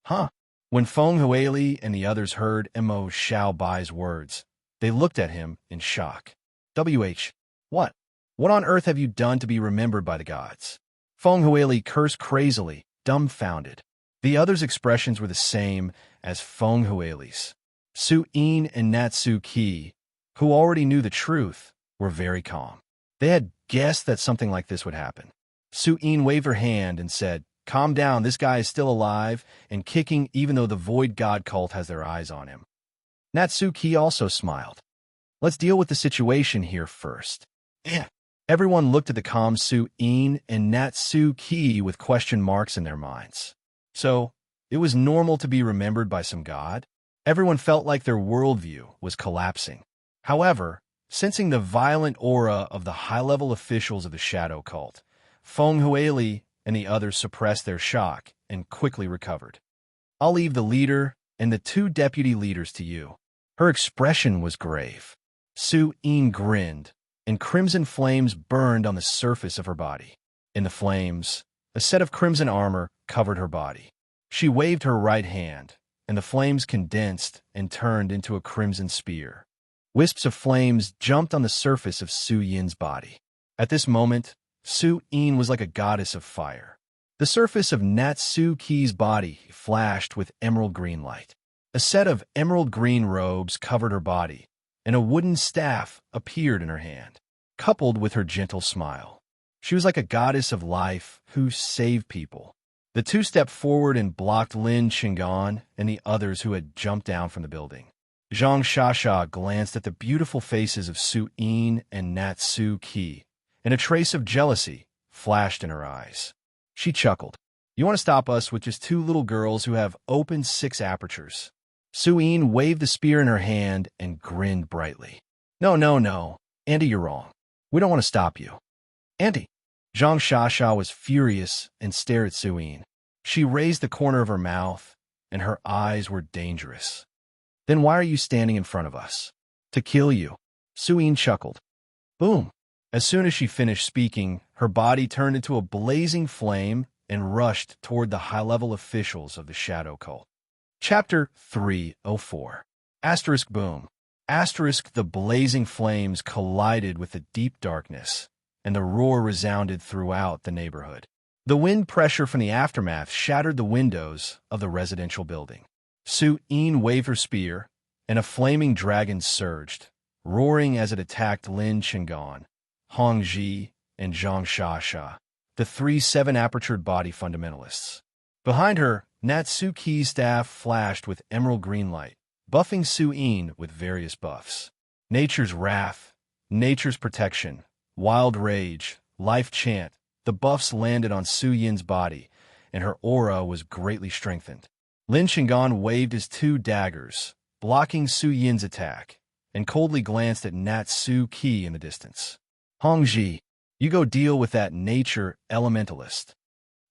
Huh? When Feng Huili and the others heard Emo Xiaobai's words, they looked at him in shock. What? What on earth have you done to be remembered by the gods? Feng Huili cursed crazily, dumbfounded. The others' expressions were the same as Feng Huili's. Su Yin and Natsu Ki, who already knew the truth, were very calm. They had guessed that something like this would happen. Su Yin waved her hand and said, "Calm down, this guy is still alive and kicking even though the Void God cult has their eyes on him." Natsu Ki also smiled. "Let's deal with the situation here first." Everyone looked at the calm Su Yin and Natsu Ki with question marks in their minds. So, it was normal to be remembered by some god? Everyone felt like their worldview was collapsing. However, sensing the violent aura of the high-level officials of the shadow cult, Feng Huili and the others suppressed their shock and quickly recovered. "I'll leave the leader and the 2 deputy leaders to you." Her expression was grave. Su Yin grinned, and crimson flames burned on the surface of her body. In the flames, a set of crimson armor covered her body. She waved her right hand, and the flames condensed and turned into a crimson spear. Wisps of flames jumped on the surface of Su Yin's body. At this moment, Su Yin was like a goddess of fire. The surface of Natsu Ki's body flashed with emerald green light. A set of emerald green robes covered her body, and a wooden staff appeared in her hand, coupled with her gentle smile. She was like a goddess of life who saved people. The 2 stepped forward and blocked Lin Shingon and the others who had jumped down from the building. Zhang Shasha glanced at the beautiful faces of Su Yin and Natsu Ki, and a trace of jealousy flashed in her eyes. She chuckled. "You want to stop us with just 2 little girls who have open 6 apertures?" Su Yin waved the spear in her hand and grinned brightly. No. Andy, you're wrong. We don't want to stop you." "Andy." Zhang Shasha was furious and stared at Su Yin. She raised the corner of her mouth, and her eyes were dangerous. "Then why are you standing in front of us?" "To kill you." Su Yin chuckled. Boom. As soon as she finished speaking, her body turned into a blazing flame and rushed toward the high-level officials of the shadow cult. Chapter 304. Asterisk boom. Asterisk, the blazing flames collided with the deep darkness, and the roar resounded throughout the neighborhood. The wind pressure from the aftermath shattered the windows of the residential building. Su-in waved her spear, and a flaming dragon surged, roaring as it attacked Lin Chingan, Hong Ji, and Zhang Shasha, the three seven-apertured body fundamentalists. Behind her, Natsuki's staff flashed with emerald green light, buffing Su-in with various buffs. Nature's wrath, nature's protection, wild rage, life chant. The buffs landed on Su-yin's body, and her aura was greatly strengthened. Lin Chingan waved his two daggers, blocking Su-yin's attack, and coldly glanced at Natsuki in the distance. Hong Ji, you go deal with that nature elementalist.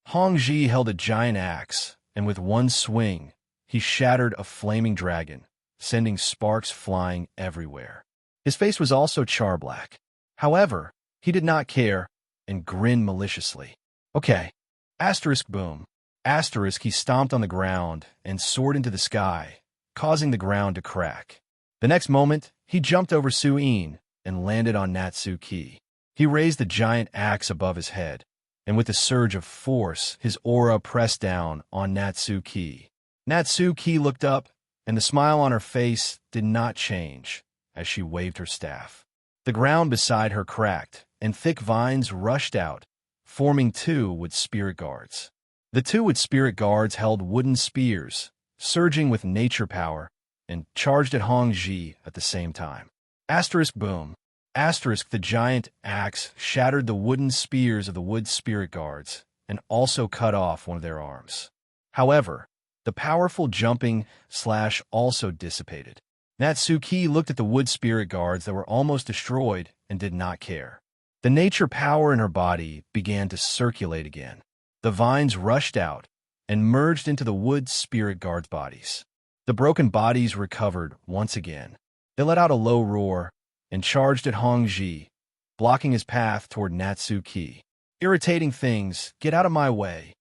Hong Ji held a giant axe, and with one swing, he shattered a flaming dragon, sending sparks flying everywhere. His face was also char-black. However, he did not care, and grinned maliciously. Okay. Asterisk boom. Asterisk, he stomped on the ground and soared into the sky, causing the ground to crack. The next moment, he jumped over Su-in and landed on Natsuki. He raised the giant axe above his head, and with a surge of force, his aura pressed down on Natsuki. Natsuki looked up, and the smile on her face did not change as she waved her staff. The ground beside her cracked, and thick vines rushed out, forming two wood spirit guards. The two wood spirit guards held wooden spears, surging with nature power, and charged at Hong Ji at the same time. Asterisk boom. Asterisk, the giant axe shattered the wooden spears of the wood spirit guards and also cut off one of their arms. However, the powerful jumping slash also dissipated. Natsuki looked at the wood spirit guards that were almost destroyed and did not care. The nature power in her body began to circulate again. The vines rushed out and merged into the wood spirit guards' bodies. The broken bodies recovered once again. They let out a low roar and charged at Hong Ji, blocking his path toward Natsuki. Irritating things, get out of my way.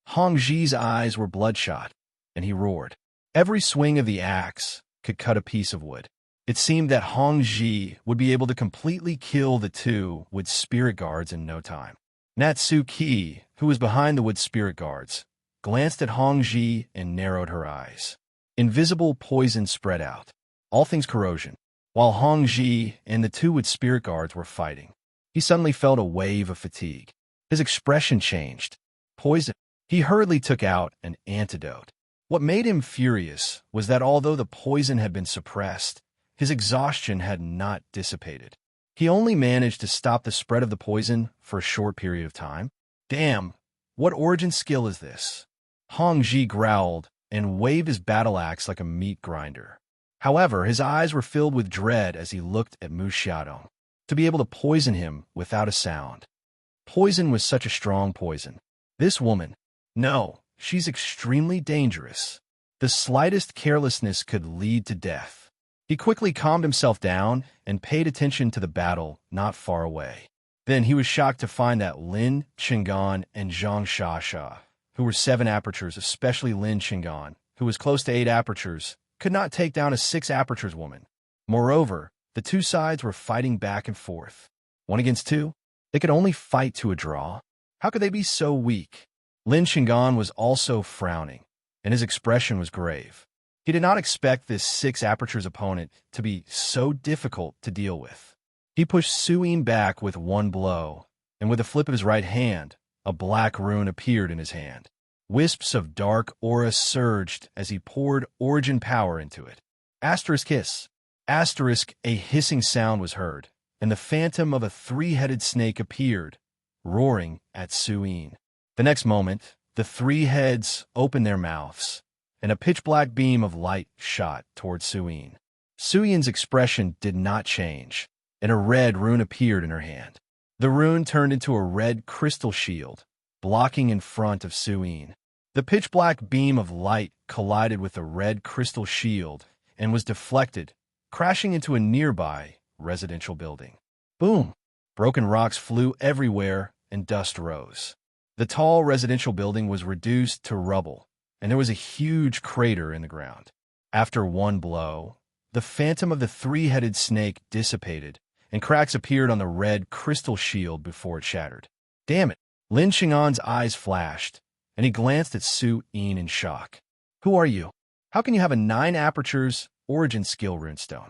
Hong Ji's eyes were bloodshot, and he roared. Every swing of the axe could cut a piece of wood. It seemed that Hong Ji would be able to completely kill the two wood spirit guards in no time. Natsuki, who was behind the wood spirit guards, glanced at Hong Ji and narrowed her eyes. Invisible poison spread out. All things corrosion. While Hong Ji and the two wood spirit guards were fighting, he suddenly felt a wave of fatigue. His expression changed. Poison. He hurriedly took out an antidote. What made him furious was that although the poison had been suppressed, his exhaustion had not dissipated. He only managed to stop the spread of the poison for a short period of time. Damn, what origin skill is this? Hong Ji growled and waved his battle axe like a meat grinder. However, his eyes were filled with dread as he looked at Mu Xiaodong. To be able to poison him without a sound. Poison was such a strong poison. This woman, no, she's extremely dangerous. The slightest carelessness could lead to death. He quickly calmed himself down and paid attention to the battle not far away. Then he was shocked to find that Lin Chingan and Zhang Shasha, who were 7 apertures, especially Lin Chingan, who was close to 8 apertures, could not take down a 6 apertures woman. Moreover, the two sides were fighting back and forth. 1 against 2? They could only fight to a draw. How could they be so weak? Lin Chingan was also frowning, and his expression was grave. He did not expect this 6 apertures opponent to be so difficult to deal with. He pushed Su-in back with one blow, and with a flip of his right hand, a black rune appeared in his hand. Wisps of dark aura surged as he poured origin power into it. Asterisk hiss. Asterisk, a hissing sound was heard, and the phantom of a 3-headed snake appeared, roaring at Su-in. The next moment, the 3 heads opened their mouths, and a pitch-black beam of light shot toward Su-in. Su-yin's expression did not change, and a red rune appeared in her hand. The rune turned into a red crystal shield, blocking in front of Su-in. The pitch-black beam of light collided with the red crystal shield and was deflected, crashing into a nearby residential building. Boom! Broken rocks flew everywhere and dust rose. The tall residential building was reduced to rubble, and there was a huge crater in the ground. After one blow, the phantom of the three-headed snake dissipated, and cracks appeared on the red crystal shield before it shattered. Damn it! Lin Xing'an's eyes flashed, and he glanced at Su Yin in shock. Who are you? How can you have a 9 apertures origin skill runestone?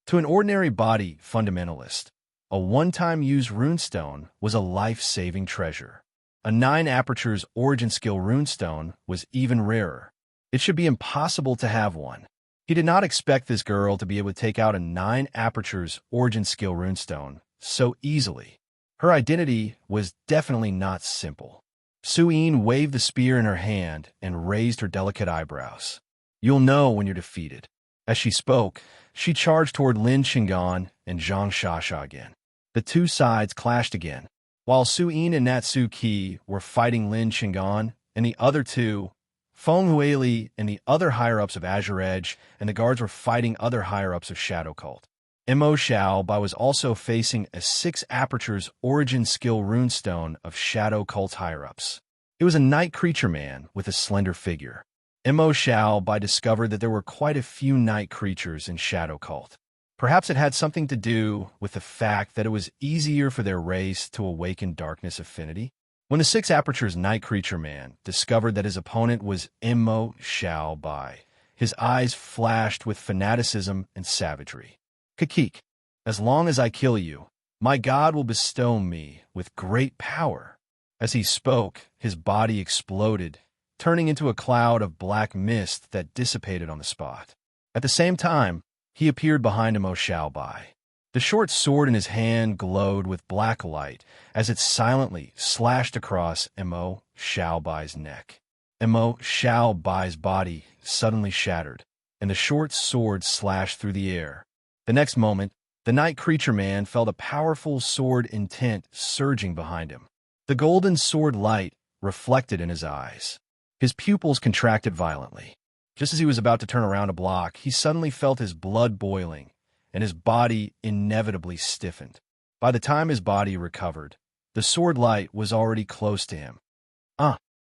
To an ordinary body fundamentalist, a one-time use runestone was a life-saving treasure. A 9 apertures origin skill runestone was even rarer. It should be impossible to have one. He did not expect this girl to be able to take out a 9 apertures origin skill runestone so easily. Her identity was definitely not simple. Su Yin waved the spear in her hand and raised her delicate eyebrows. You'll know when you're defeated. As she spoke, she charged toward Lin Xing'an and Zhang Shasha again. The two sides clashed again. While Su Yin and Natsu Qi were fighting Lin Xing'an and the other two, Feng Huili and the other higher-ups of Azure Edge and the guards were fighting other higher-ups of Shadow Cult. Mo Xiaobai was also facing a 6 apertures origin skill runestone of Shadow Cult's higher-ups. It was a night creature man with a slender figure. Mo Xiaobai discovered that there were quite a few night creatures in Shadow Cult. Perhaps it had something to do with the fact that it was easier for their race to awaken darkness affinity. When the 6 apertures night creature man discovered that his opponent was Mo Xiaobai, his eyes flashed with fanaticism and savagery. Kakik, as long as I kill you, my God will bestow me with great power. As he spoke, his body exploded, turning into a cloud of black mist that dissipated on the spot. At the same time, he appeared behind Mo Xiaobai. The short sword in his hand glowed with black light as it silently slashed across Mo Xiaobai's neck. Mo Xiaobai's body suddenly shattered, and the short sword slashed through the air. The next moment, the night creature man felt a powerful sword intent surging behind him. The golden sword light reflected in his eyes. His pupils contracted violently. Just as he was about to turn around a block, he suddenly felt his blood boiling, and his body inevitably stiffened. By the time his body recovered, the sword light was already close to him.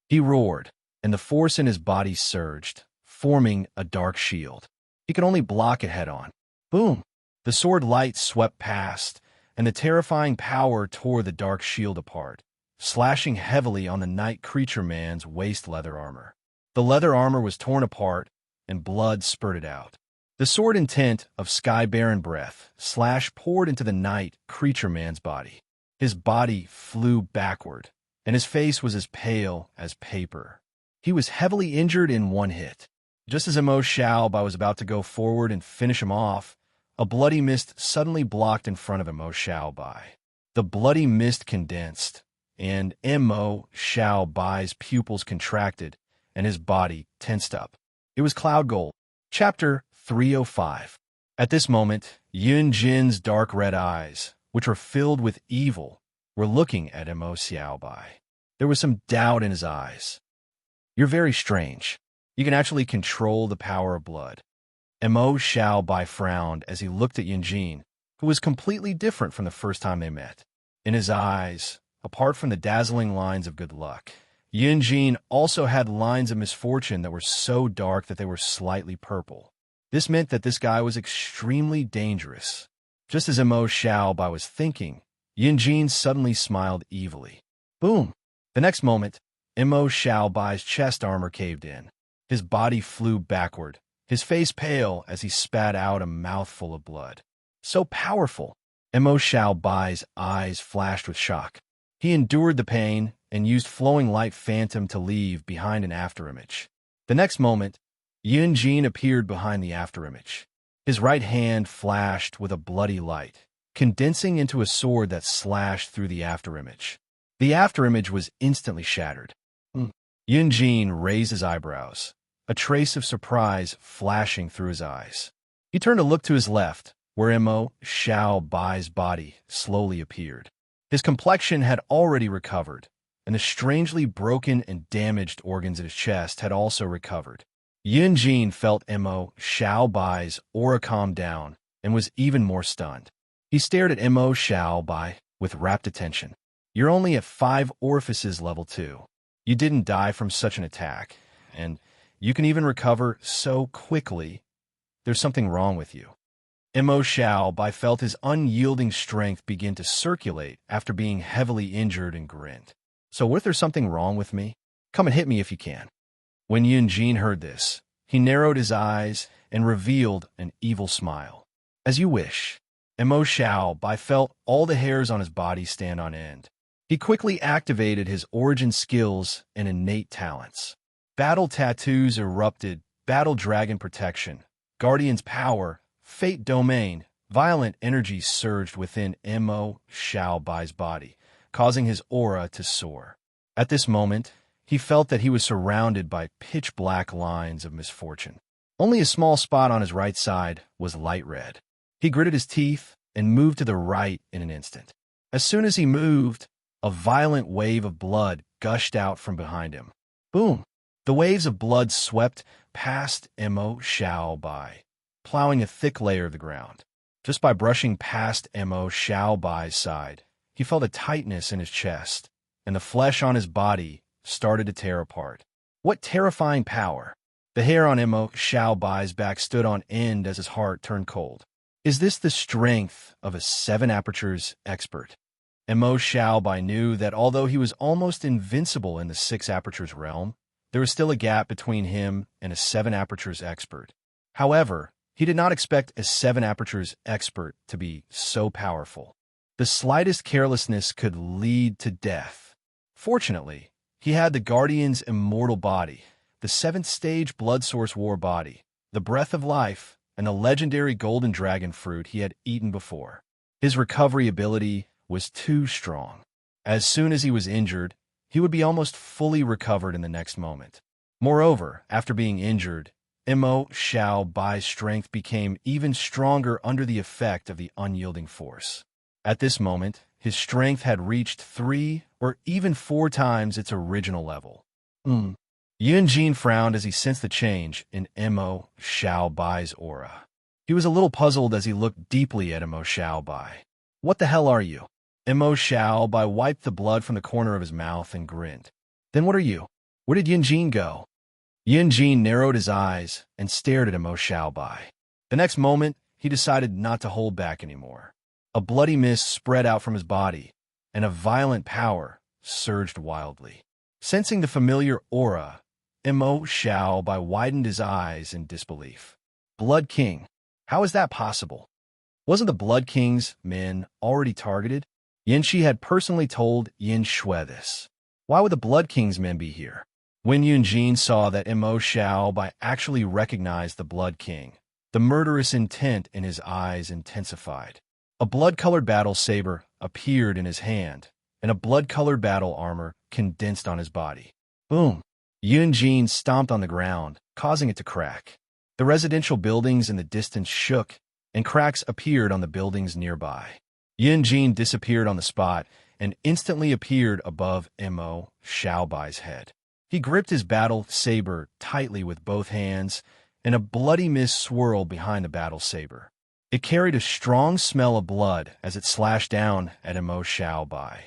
He roared, and the force in his body surged, forming a dark shield. He could only block it head-on. Boom! The sword light swept past, and the terrifying power tore the dark shield apart, slashing heavily on the night creature man's waist leather armor. The leather armor was torn apart, and blood spurted out. The sword intent of sky-barren breath poured into the night creature man's body. His body flew backward, and his face was as pale as paper. He was heavily injured in one hit. Just as Mo Xiaobai was about to go forward and finish him off, a bloody mist suddenly blocked in front of Mo Xiaobai. The bloody mist condensed, and Mo Xiaobai's pupils contracted, and his body tensed up. It was Cloud Gold. Chapter 305. At this moment, Yun Jin's dark red eyes, which were filled with evil, were looking at Mo Xiaobai. There was some doubt in his eyes. You're very strange. You can actually control the power of blood. Mo Xiaobai frowned as he looked at Yun Jin, who was completely different from the first time they met. In his eyes, apart from the dazzling lines of good luck, Yun Jin also had lines of misfortune that were so dark that they were slightly purple. This meant that this guy was extremely dangerous. Just as Mo Xiaobai was thinking, Yun Jin suddenly smiled evilly. Boom! The next moment, Mo Xiaobai's chest armor caved in. His body flew backward, his face pale as he spat out a mouthful of blood. So powerful! Mo Xiaobai's eyes flashed with shock. He endured the pain and used flowing light phantom to leave behind an afterimage. The next moment, Yun Jin appeared behind the afterimage. His right hand flashed with a bloody light, condensing into a sword that slashed through the afterimage. The afterimage was instantly shattered. Yun Jin raised his eyebrows, a trace of surprise flashing through his eyes. He turned to look to his left, where Mo Xiaobai's body slowly appeared. His complexion had already recovered, and the strangely broken and damaged organs in his chest had also recovered. Yun Jin felt Mo Xiaobai's aura calm down and was even more stunned. He stared at Mo Xiaobai with rapt attention. You're only at 5 orifices level 2. You didn't die from such an attack, and you can even recover so quickly. there's something wrong with you. Mo Xiaobai felt his unyielding strength begin to circulate after being heavily injured and grinned. So what if there's something wrong with me? Come and hit me if you can. When Yunjin heard this, he narrowed his eyes and revealed an evil smile. As you wish. Mo Xiaobai felt all the hairs on his body stand on end. He quickly activated his origin skills and innate talents. Battle tattoos erupted, battle dragon protection, guardian's power, fate domain, violent energies surged within Mo Xiaobai's body, causing his aura to soar. At this moment, he felt that he was surrounded by pitch-black lines of misfortune. Only a small spot on his right side was light red. He gritted his teeth and moved to the right in an instant. As soon as he moved, a violent wave of blood gushed out from behind him. Boom! The waves of blood swept past Mo Xiaobai, plowing a thick layer of the ground. Just by brushing past Mo Xiaobai's side, he felt a tightness in his chest, and the flesh on his body started to tear apart. What terrifying power! The hair on Mo Xiaobai's back stood on end as his heart turned cold. Is this the strength of a 7 apertures expert? Mo Xiaobai knew that although he was almost invincible in the 6 apertures realm, there was still a gap between him and a 7 apertures expert. However, he did not expect a 7 apertures expert to be so powerful. The slightest carelessness could lead to death. Fortunately, he had the Guardian's immortal body, the 7th stage blood source war body, the breath of life, and the legendary golden dragon fruit he had eaten before. His recovery ability was too strong. As soon as he was injured, he would be almost fully recovered in the next moment. Moreover, after being injured, Mo Xiaobai's strength became even stronger under the effect of the unyielding force. At this moment, his strength had reached 3 or even 4 times its original level. Yunjin frowned as he sensed the change in Mo Xiaobai's aura. He was a little puzzled as he looked deeply at Mo Xiaobai. What the hell are you? Mo Xiaobai wiped the blood from the corner of his mouth and grinned. Then what are you? Where did Yunjin go? Yunjin narrowed his eyes and stared at Mo Xiaobai. The next moment, he decided not to hold back anymore. A bloody mist spread out from his body, and a violent power surged wildly. Sensing the familiar aura, Mo Xiaobai widened his eyes in disbelief. Blood King? How is that possible? Wasn't the Blood King's men already targeted? Yanxi had personally told Yin Shui this. Why would the Blood King's men be here? When Yunjin saw that Mo Xiaobai actually recognized the Blood King, the murderous intent in his eyes intensified. A blood-colored battle saber appeared in his hand, and a blood-colored battle armor condensed on his body. Boom! Yunjin stomped on the ground, causing it to crack. The residential buildings in the distance shook, and cracks appeared on the buildings nearby. Yunjin disappeared on the spot and instantly appeared above Mo Xiaobai's head. He gripped his battle saber tightly with both hands, and a bloody mist swirled behind the battle saber. It carried a strong smell of blood as it slashed down at Mo Xiaobai.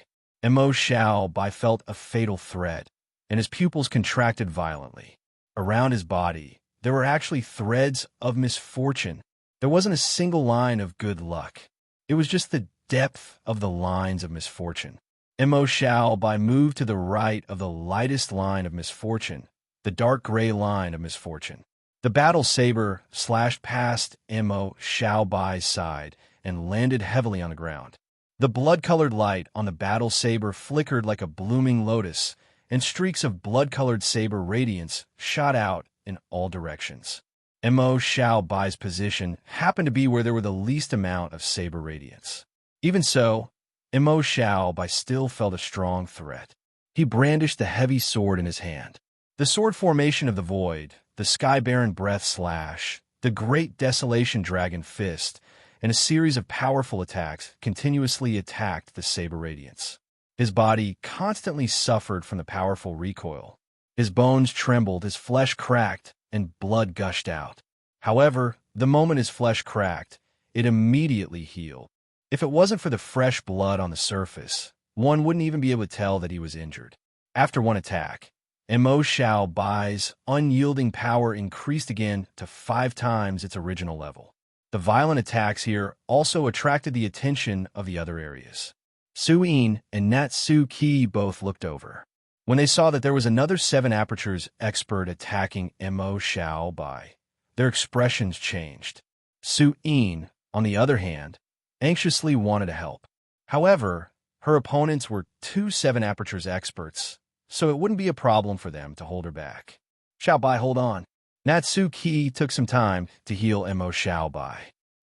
Mo Xiaobai felt a fatal threat, and his pupils contracted violently. Around his body, there were actually threads of misfortune. There wasn't a single line of good luck. It was just the depth of the lines of misfortune. Mo Xiaobai moved to the right of the lightest line of misfortune, the dark gray line of misfortune. The battle saber slashed past Mo Xiaobai's side and landed heavily on the ground. The blood-colored light on the battle saber flickered like a blooming lotus, and streaks of blood-colored saber radiance shot out in all directions. Mo Xiaobai's position happened to be where there were the least amount of saber radiance. Even so, Mo Xiaobai still felt a strong threat. He brandished the heavy sword in his hand. The sword formation of the void, the Sky Baron breath slash, the Great Desolation Dragon fist, and a series of powerful attacks continuously attacked the saber radiance. His body constantly suffered from the powerful recoil. His bones trembled, his flesh cracked, and blood gushed out. However, the moment his flesh cracked, it immediately healed. If it wasn't for the fresh blood on the surface, one wouldn't even be able to tell that he was injured. After one attack, Mo Xiaobai's unyielding power increased again to 5 times its original level. The violent attacks here also attracted the attention of the other areas. Su Yin and Natsu Ki both looked over. When they saw that there was another 7 apertures expert attacking Mo Xiaobai, their expressions changed. Su Yin, on the other hand, anxiously wanted to help. However, her opponents were 2 7 apertures experts, so it wouldn't be a problem for them to hold her back. Xiaobai, hold on. Natsu Ki took some time to heal Mo Xiaobai.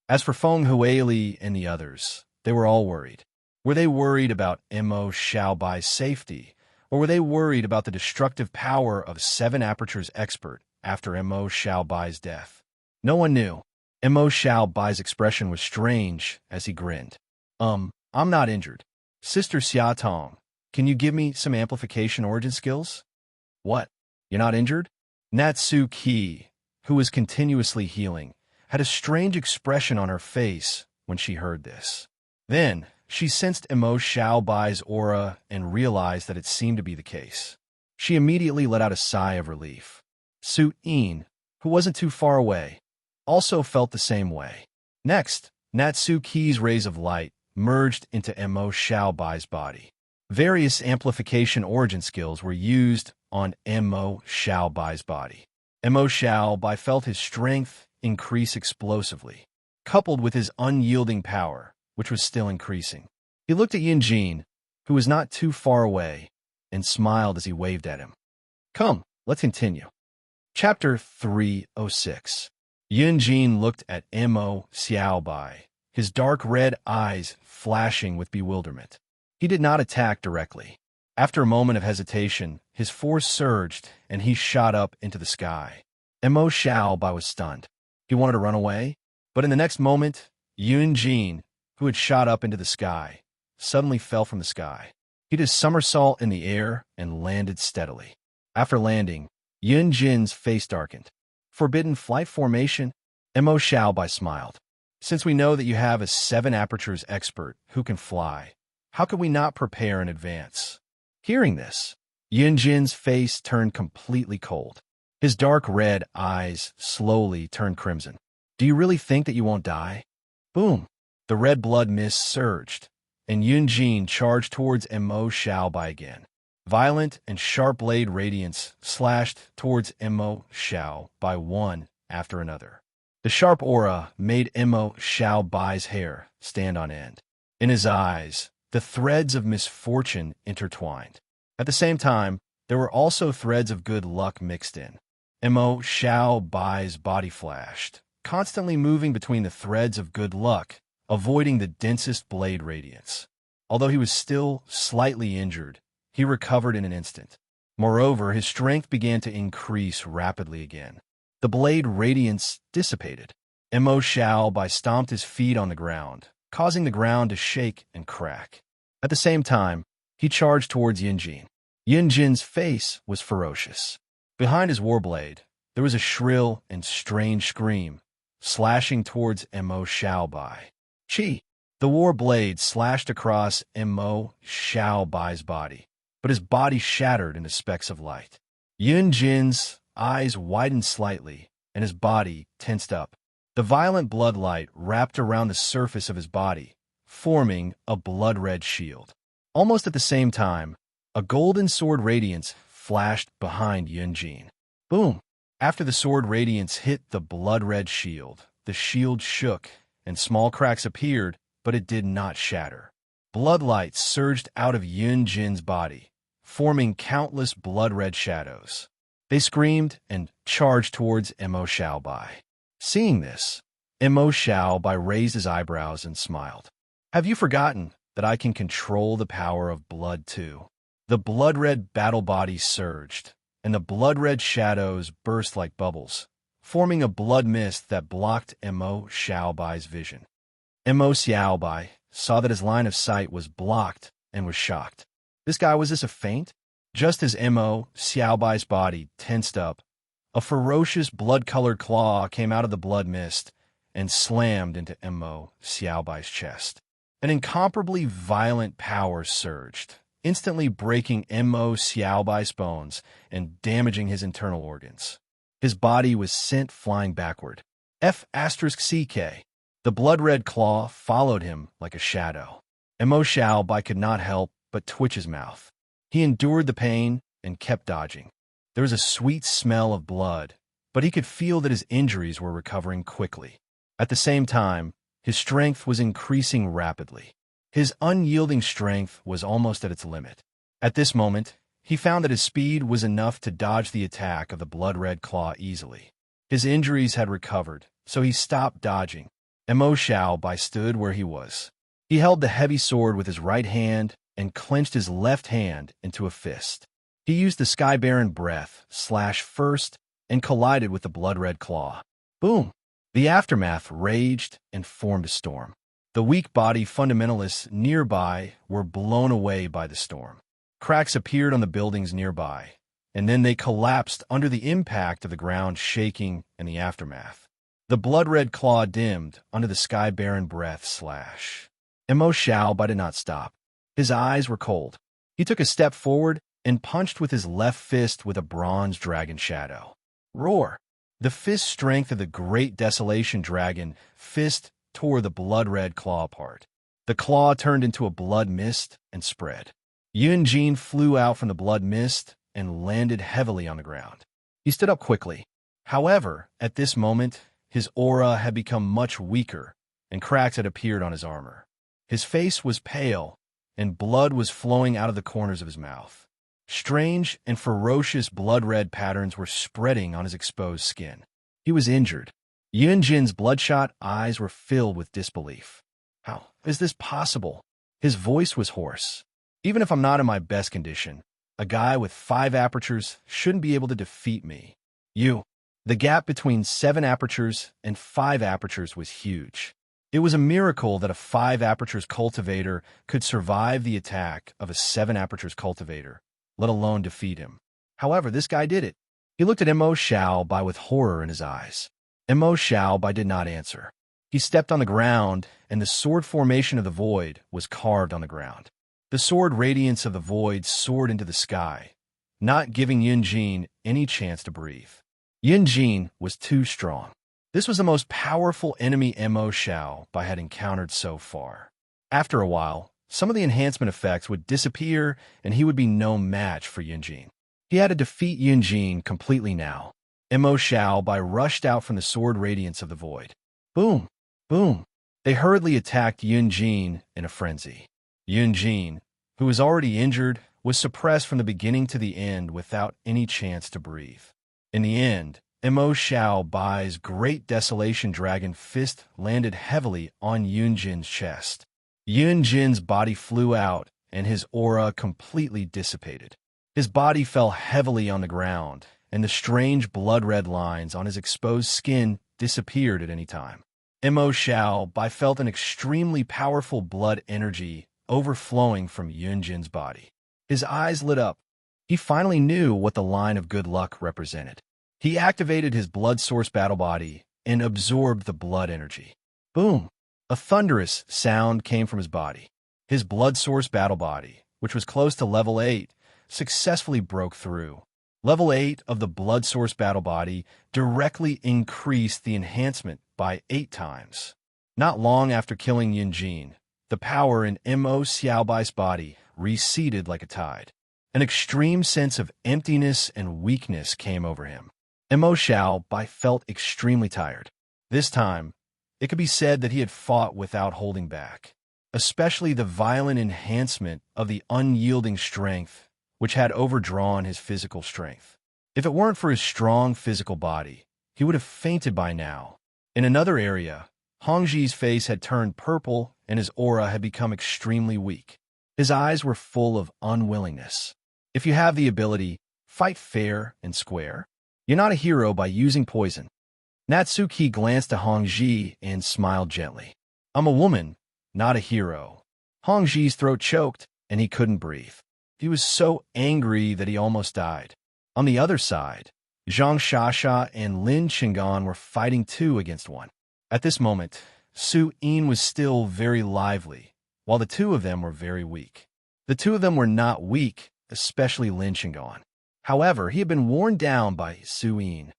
As for Feng Huili and the others, they were all worried. Were they worried about Mo Xiaobai's safety, or were they worried about the destructive power of 7 apertures expert after Mo Xiaobai's death? No one knew. Mo Xiaobai's expression was strange as he grinned. I'm not injured. Sister Xiaotong, can you give me some amplification origin skills? What? You're not injured? Natsu Ki, who was continuously healing, had a strange expression on her face when she heard this. Then, she sensed Mo Xiaobai's aura and realized that it seemed to be the case. She immediately let out a sigh of relief. Su Yin, who wasn't too far away, also felt the same way. Next, Natsu Ki's rays of light merged into Mo Xiaobai's body. Various amplification origin skills were used on Mo Xiaobai's body. Mo Xiaobai felt his strength increase explosively, coupled with his unyielding power, which was still increasing. He looked at Yunjin, who was not too far away, and smiled as he waved at him. Come, let's continue. Chapter 306. Yunjin looked at Mo Xiaobai, his dark red eyes flashing with bewilderment. He did not attack directly. After a moment of hesitation, his force surged, and he shot up into the sky. Mo Xiaobai was stunned. He wanted to run away, but in the next moment, Yunjin, who had shot up into the sky, suddenly fell from the sky. He did a somersault in the air and landed steadily. After landing, Yunjin's face darkened. Forbidden flight formation? Mo Xiaobai smiled. Since we know that you have a 7 apertures expert who can fly, how could we not prepare in advance? Hearing this, Yunjin's face turned completely cold. His dark red eyes slowly turned crimson. Do you really think that you won't die? Boom! The red blood mist surged, and Yunjin charged towards Mo Xiaobai again. Violent and sharp blade radiance slashed towards Mo Xiaobai one after another. The sharp aura made Mo Xiaobai's hair stand on end. In his eyes, the threads of misfortune intertwined. At the same time, there were also threads of good luck mixed in. Mo Xiaobai's body flashed, constantly moving between the threads of good luck, avoiding the densest blade radiance. Although he was still slightly injured, he recovered in an instant. Moreover, his strength began to increase rapidly again. The blade radiance dissipated. Mo Xiaobai stomped his feet on the ground, causing the ground to shake and crack. At the same time, he charged towards Yunjin. Yunjin's face was ferocious. Behind his warblade, there was a shrill and strange scream, slashing towards Mo Xiaobai. Chi! The warblade slashed across Mo Xiaobai's body, but his body shattered into specks of light. Yunjin's eyes widened slightly, and his body tensed up. The violent blood light wrapped around the surface of his body, forming a blood-red shield. Almost at the same time, a golden sword radiance flashed behind Yunjin. Boom! After the sword radiance hit the blood-red shield, the shield shook, and small cracks appeared, but it did not shatter. Blood light surged out of Yunjin's body, forming countless blood-red shadows. They screamed and charged towards Mo Xiaobai. Seeing this, Mo Xiaobai raised his eyebrows and smiled. Have you forgotten that I can control the power of blood too? The blood-red battle body surged, and the blood-red shadows burst like bubbles, forming a blood mist that blocked Mo Xiaobai's vision. Mo Xiaobai saw that his line of sight was blocked and was shocked. Was this a feint? Just as Mo Xiaobai's body tensed up, a ferocious blood-colored claw came out of the blood mist and slammed into Mo Xiaobai's chest. An incomparably violent power surged, instantly breaking Mo Xiaobai's bones and damaging his internal organs. His body was sent flying backward. F*CK. The blood-red claw followed him like a shadow. Mo Xiaobai could not help but twitch his mouth. He endured the pain and kept dodging. There was a sweet smell of blood, but he could feel that his injuries were recovering quickly. At the same time, his strength was increasing rapidly. His unyielding strength was almost at its limit. At this moment, he found that his speed was enough to dodge the attack of the blood-red claw easily. His injuries had recovered, so he stopped dodging. Mo Xiaobai stood where he was. He held the heavy sword with his right hand and clenched his left hand into a fist. He used the Sky Baron breath, slash first, and collided with the blood-red claw. Boom! The aftermath raged and formed a storm. The weak-body fundamentalists nearby were blown away by the storm. Cracks appeared on the buildings nearby, and then they collapsed under the impact of the ground shaking and the aftermath. The blood-red claw dimmed under the Sky Baron breath slash. Mo Xiaobai did not stop. His eyes were cold. He took a step forward and punched with his left fist with a bronze dragon shadow. Roar! The fist strength of the great desolation dragon fist tore the blood-red claw apart. The claw turned into a blood mist and spread. Yunjin flew out from the blood mist and landed heavily on the ground. He stood up quickly. However, at this moment, his aura had become much weaker, and cracks had appeared on his armor. His face was pale, and blood was flowing out of the corners of his mouth. Strange and ferocious blood-red patterns were spreading on his exposed skin. He was injured. Yunjin's bloodshot eyes were filled with disbelief. How is this possible? His voice was hoarse. Even if I'm not in my best condition, a guy with 5 apertures shouldn't be able to defeat me. The gap between 7 apertures and 5 apertures was huge. It was a miracle that a 5 apertures cultivator could survive the attack of a 7 apertures cultivator, let alone defeat him. However, this guy did it. He looked at Mo Xiaobai with horror in his eyes. Mo Xiaobai did not answer. He stepped on the ground, and the sword formation of the void was carved on the ground. The sword radiance of the void soared into the sky, not giving Yunjin any chance to breathe. Yunjin was too strong. This was the most powerful enemy Mo Xiaobai had encountered so far. After a while, some of the enhancement effects would disappear, and he would be no match for Yunjin. He had to defeat Yunjin completely now. Mo Xiaobai rushed out from the sword radiance of the void. Boom! Boom! They hurriedly attacked Yunjin in a frenzy. Yunjin, who was already injured, was suppressed from the beginning to the end without any chance to breathe. In the end, Mo Xiaobai's great desolation dragon fist landed heavily on Yunjin's chest. Yunjin's body flew out, and his aura completely dissipated. His body fell heavily on the ground, and the strange blood-red lines on his exposed skin disappeared at any time. Mo Xiaobai felt an extremely powerful blood energy overflowing from Yunjin's body. His eyes lit up. He finally knew what the line of good luck represented. He activated his blood source battle body and absorbed the blood energy. Boom! A thunderous sound came from his body. His blood source battle body, which was close to level 8, successfully broke through. Level 8 of the blood source battle body directly increased the enhancement by 8 times. Not long after killing Yunjin, the power in Mo Xiaobai's body receded like a tide. An extreme sense of emptiness and weakness came over him. Mo Xiaobai felt extremely tired. This time, it could be said that he had fought without holding back, especially the violent enhancement of the unyielding strength, which had overdrawn his physical strength. If it weren't for his strong physical body, he would have fainted by now. In another area, Hongji's face had turned purple and his aura had become extremely weak. His eyes were full of unwillingness. If you have the ability, fight fair and square. You're not a hero by using poison. Natsuki glanced at Hongji and smiled gently. I'm a woman, not a hero. Hongji's throat choked and he couldn't breathe. He was so angry that he almost died. On the other side, Zhang Shasha and Lin Qinggan were fighting 2 against 1. At this moment, Su Yin was still very lively, while the 2 of them were very weak. The two of them were not weak, especially Lin Shingon. However, he had been worn down by Serene.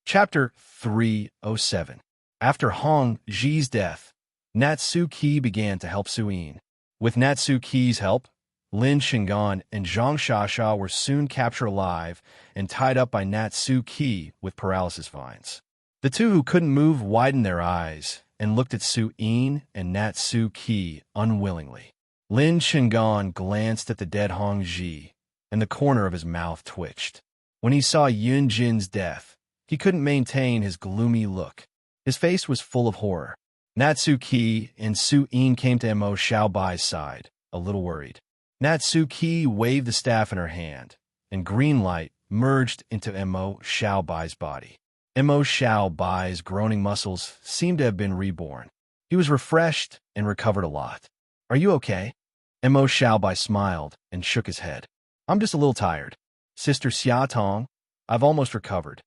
Chapter 307. After Hong Ji's death, Natsuki began to help Suyin. With Natsuki's help, Lin Shingon and Zhang Shasha were soon captured alive and tied up by Natsuki with paralysis vines. The two who couldn't move widened their eyes and looked at Suyin and Natsuki unwillingly. Lin Shingon glanced at the dead Hong Ji, and the corner of his mouth twitched. When he saw Yun Jin's death, he couldn't maintain his gloomy look. His face was full of horror. Natsuki and Suyin came to Mo Xiaobai's side, a little worried. Natsuki waved the staff in her hand, and green light merged into Mo Xiaobai's body. Mo Xiaobai's groaning muscles seemed to have been reborn. He was refreshed and recovered a lot. "Are you okay?" Mo Xiaobai smiled and shook his head. "I'm just a little tired. Sister Xia Tong, I've almost recovered."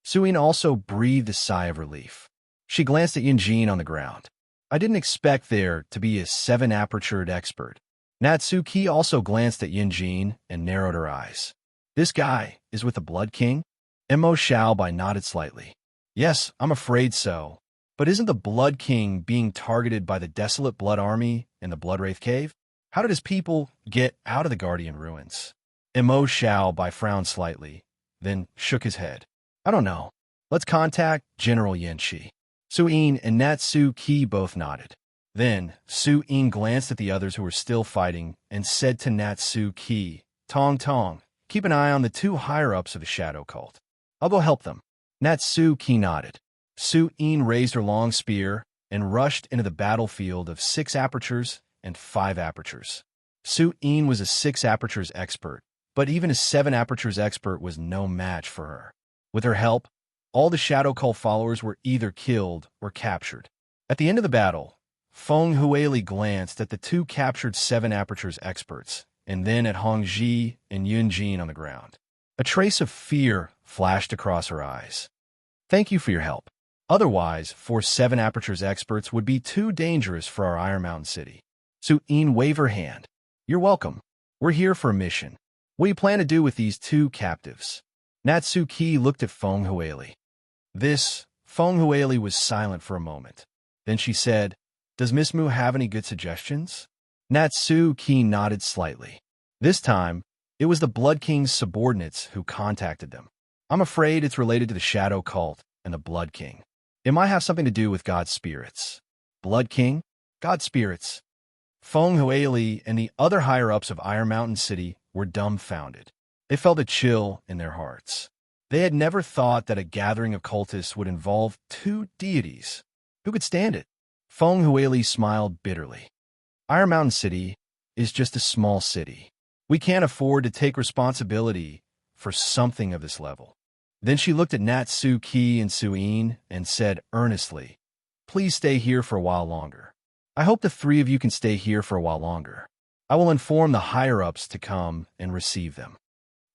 Suyin also breathed a sigh of relief. She glanced at Yunjin on the ground. "I didn't expect there to be a 7-apertured expert." Natsuki also glanced at Yunjin and narrowed her eyes. "This guy is with the Blood King?" Mo Xiaobai nodded slightly. "Yes, I'm afraid so. But isn't the Blood King being targeted by the Desolate Blood Army in the Bloodwraith Cave? How did his people get out of the Guardian Ruins?" Mo Xiaobai frowned slightly, then shook his head. "I don't know. Let's contact General Yanxi." Suyin and Natsuki both nodded. Then Suyin glanced at the others who were still fighting and said to Natsuki, "Tong Tong, keep an eye on the 2 higher-ups of the Shadow Cult. I'll go help them." Natsuki nodded. Suyin raised her long spear and rushed into the battlefield of 6 apertures and 5 apertures. Suyin was a 6 apertures expert, but even a 7 apertures expert was no match for her. With her help, all the Shadow Cult followers were either killed or captured. At the end of the battle, Feng Huili glanced at the 2 captured 7 apertures experts, and then at Hong Ji and Yunjin on the ground. A trace of fear flashed across her eyes. "Thank you for your help. Otherwise, 4 7 apertures experts would be too dangerous for our Iron Mountain City." Suyin waved her hand. "You're welcome. We're here for a mission. What do you plan to do with these 2 captives?" Natsuki looked at Feng Huili. Feng Huili was silent for a moment. Then she said, "Does Miss Mu have any good suggestions?" Natsuki nodded slightly. This time, it was the Blood King's subordinates who contacted them. "I'm afraid it's related to the Shadow Cult and the Blood King. It might have something to do with God's spirits." "Blood King? God's spirits?" Feng Huili and the other higher-ups of Iron Mountain City were dumbfounded. They felt a chill in their hearts. They had never thought that a gathering of cultists would involve 2 deities. Who could stand it? Feng Huili smiled bitterly. "Iron Mountain City is just a small city. We can't afford to take responsibility for something of this level." Then she looked at Natsuki and Suyin and said earnestly, "Please stay here for a while longer. I hope the 3 of you can stay here for a while longer. I will inform the higher-ups to come and receive them."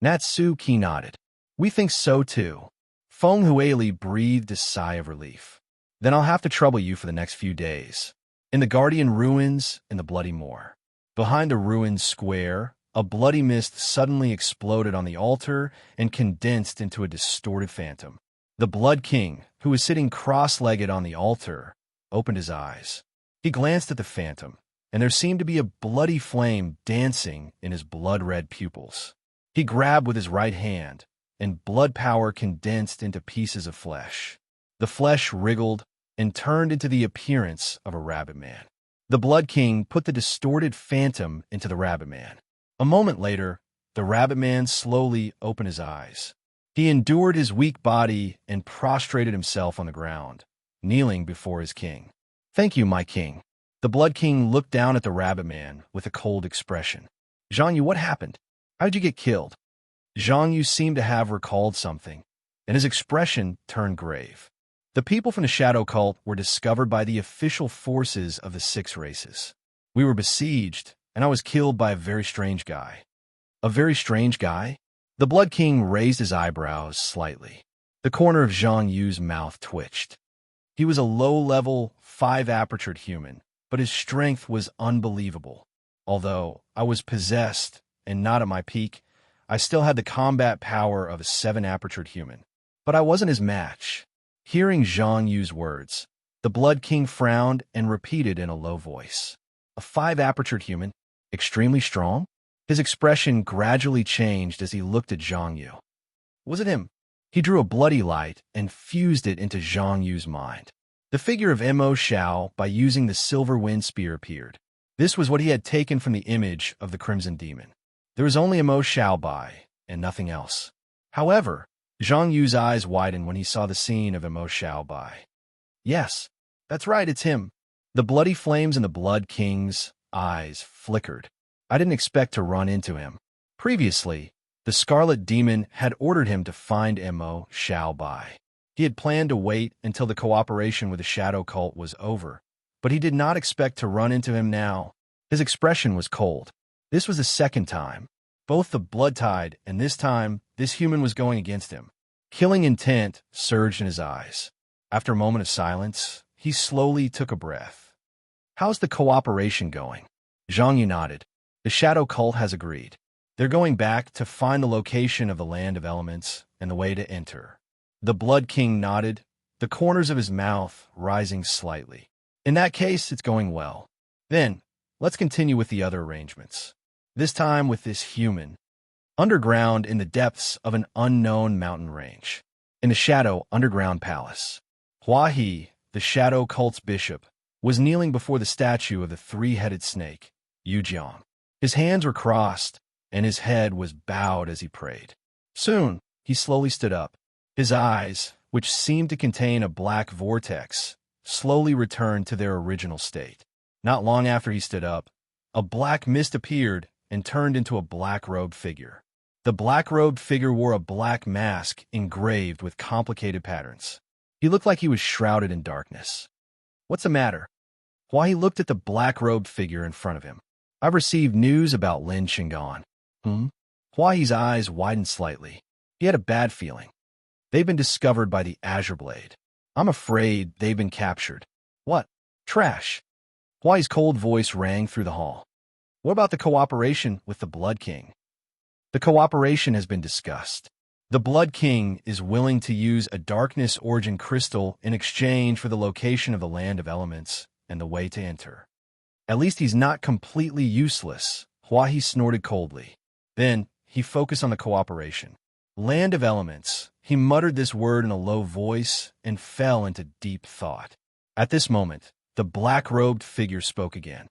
Natsuki nodded. "We think so too." Feng Huili breathed a sigh of relief. "Then I'll have to trouble you for the next few days. In the Guardian Ruins and the Bloody Moor." Behind the ruined square, a bloody mist suddenly exploded on the altar and condensed into a distorted phantom. The Blood King, who was sitting cross-legged on the altar, opened his eyes. He glanced at the phantom, and there seemed to be a bloody flame dancing in his blood-red pupils. He grabbed with his right hand, and blood power condensed into pieces of flesh. The flesh wriggled and turned into the appearance of a rabbit man. The Blood King put the distorted phantom into the rabbit man. A moment later, the rabbit man slowly opened his eyes. He endured his weak body and prostrated himself on the ground, kneeling before his king. "Thank you, my king." The Blood King looked down at the rabbit man with a cold expression. "Zhang Yu, what happened? How did you get killed?" Zhang Yu seemed to have recalled something, and his expression turned grave. "The people from the Shadow Cult were discovered by the official forces of the 6 races. We were besieged, and I was killed by a very strange guy." "A very strange guy?" The Blood King raised his eyebrows slightly. The corner of Zhang Yu's mouth twitched. He was a low-level, 5-apertured human, but his strength was unbelievable. Although I was possessed and not at my peak, I still had the combat power of a 7-apertured human. But I wasn't his match. Hearing Zhang Yu's words, the Blood King frowned and repeated in a low voice. A 5-apertured human? Extremely strong? His expression gradually changed as he looked at Zhang Yu. Was it him? He drew a bloody light and fused it into Zhang Yu's mind. The figure of Mo Xiao by using the silver wind spear appeared. This was what he had taken from the image of the Crimson Demon. There was only Mo Xiao by, and nothing else. However, Zhang Yu's eyes widened when he saw the scene of Mo Xiao by. Yes, that's right, it's him. The bloody flames in the Blood King's eyes flickered. I didn't expect to run into him. Previously, the Scarlet Demon had ordered him to find Mo Xiao Bai. He had planned to wait until the cooperation with the Shadow Cult was over, but he did not expect to run into him now. His expression was cold. This was the second time. Both the blood tide and this time, this human was going against him. Killing intent surged in his eyes. After a moment of silence, he slowly took a breath. How's the cooperation going? Zhang Yu nodded. The Shadow Cult has agreed. They're going back to find the location of the Land of Elements and the way to enter. The Blood King nodded, the corners of his mouth rising slightly. In that case, it's going well. Then, let's continue with the other arrangements. This time with this human. Underground in the depths of an unknown mountain range. In the Shadow Underground Palace. Hua He, the Shadow Cult's bishop, was kneeling before the statue of the 3-headed snake, Yu Jiang. His hands were crossed, and his head was bowed as he prayed. Soon, he slowly stood up. His eyes, which seemed to contain a black vortex, slowly returned to their original state. Not long after he stood up, a black mist appeared and turned into a black-robed figure. The black-robed figure wore a black mask engraved with complicated patterns. He looked like he was shrouded in darkness. What's the matter? Hua He looked at the black-robed figure in front of him. I've received news about Lin Shingan. Hua He's eyes widened slightly. He had a bad feeling. They've been discovered by the Azure Blade. I'm afraid they've been captured. What? Trash. Hua He's cold voice rang through the hall. What about the cooperation with the Blood King? The cooperation has been discussed. The Blood King is willing to use a darkness origin crystal in exchange for the location of the Land of Elements and the way to enter. At least he's not completely useless. Hua He snorted coldly. Then, he focused on the cooperation. Land of Elements. He muttered this word in a low voice and fell into deep thought. At this moment, the black-robed figure spoke again.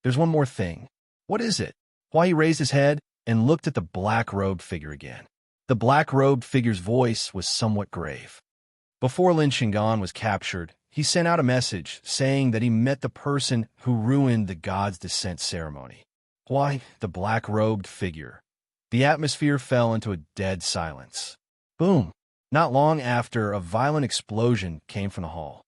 There's one more thing. What is it? Hua He raised his head and looked at the black-robed figure again. The black-robed figure's voice was somewhat grave. Before Lin Shingan was captured, he sent out a message saying that he met the person who ruined the God's Descent ceremony. Why, the black-robed figure. The atmosphere fell into a dead silence. Boom! Not long after, a violent explosion came from the hall.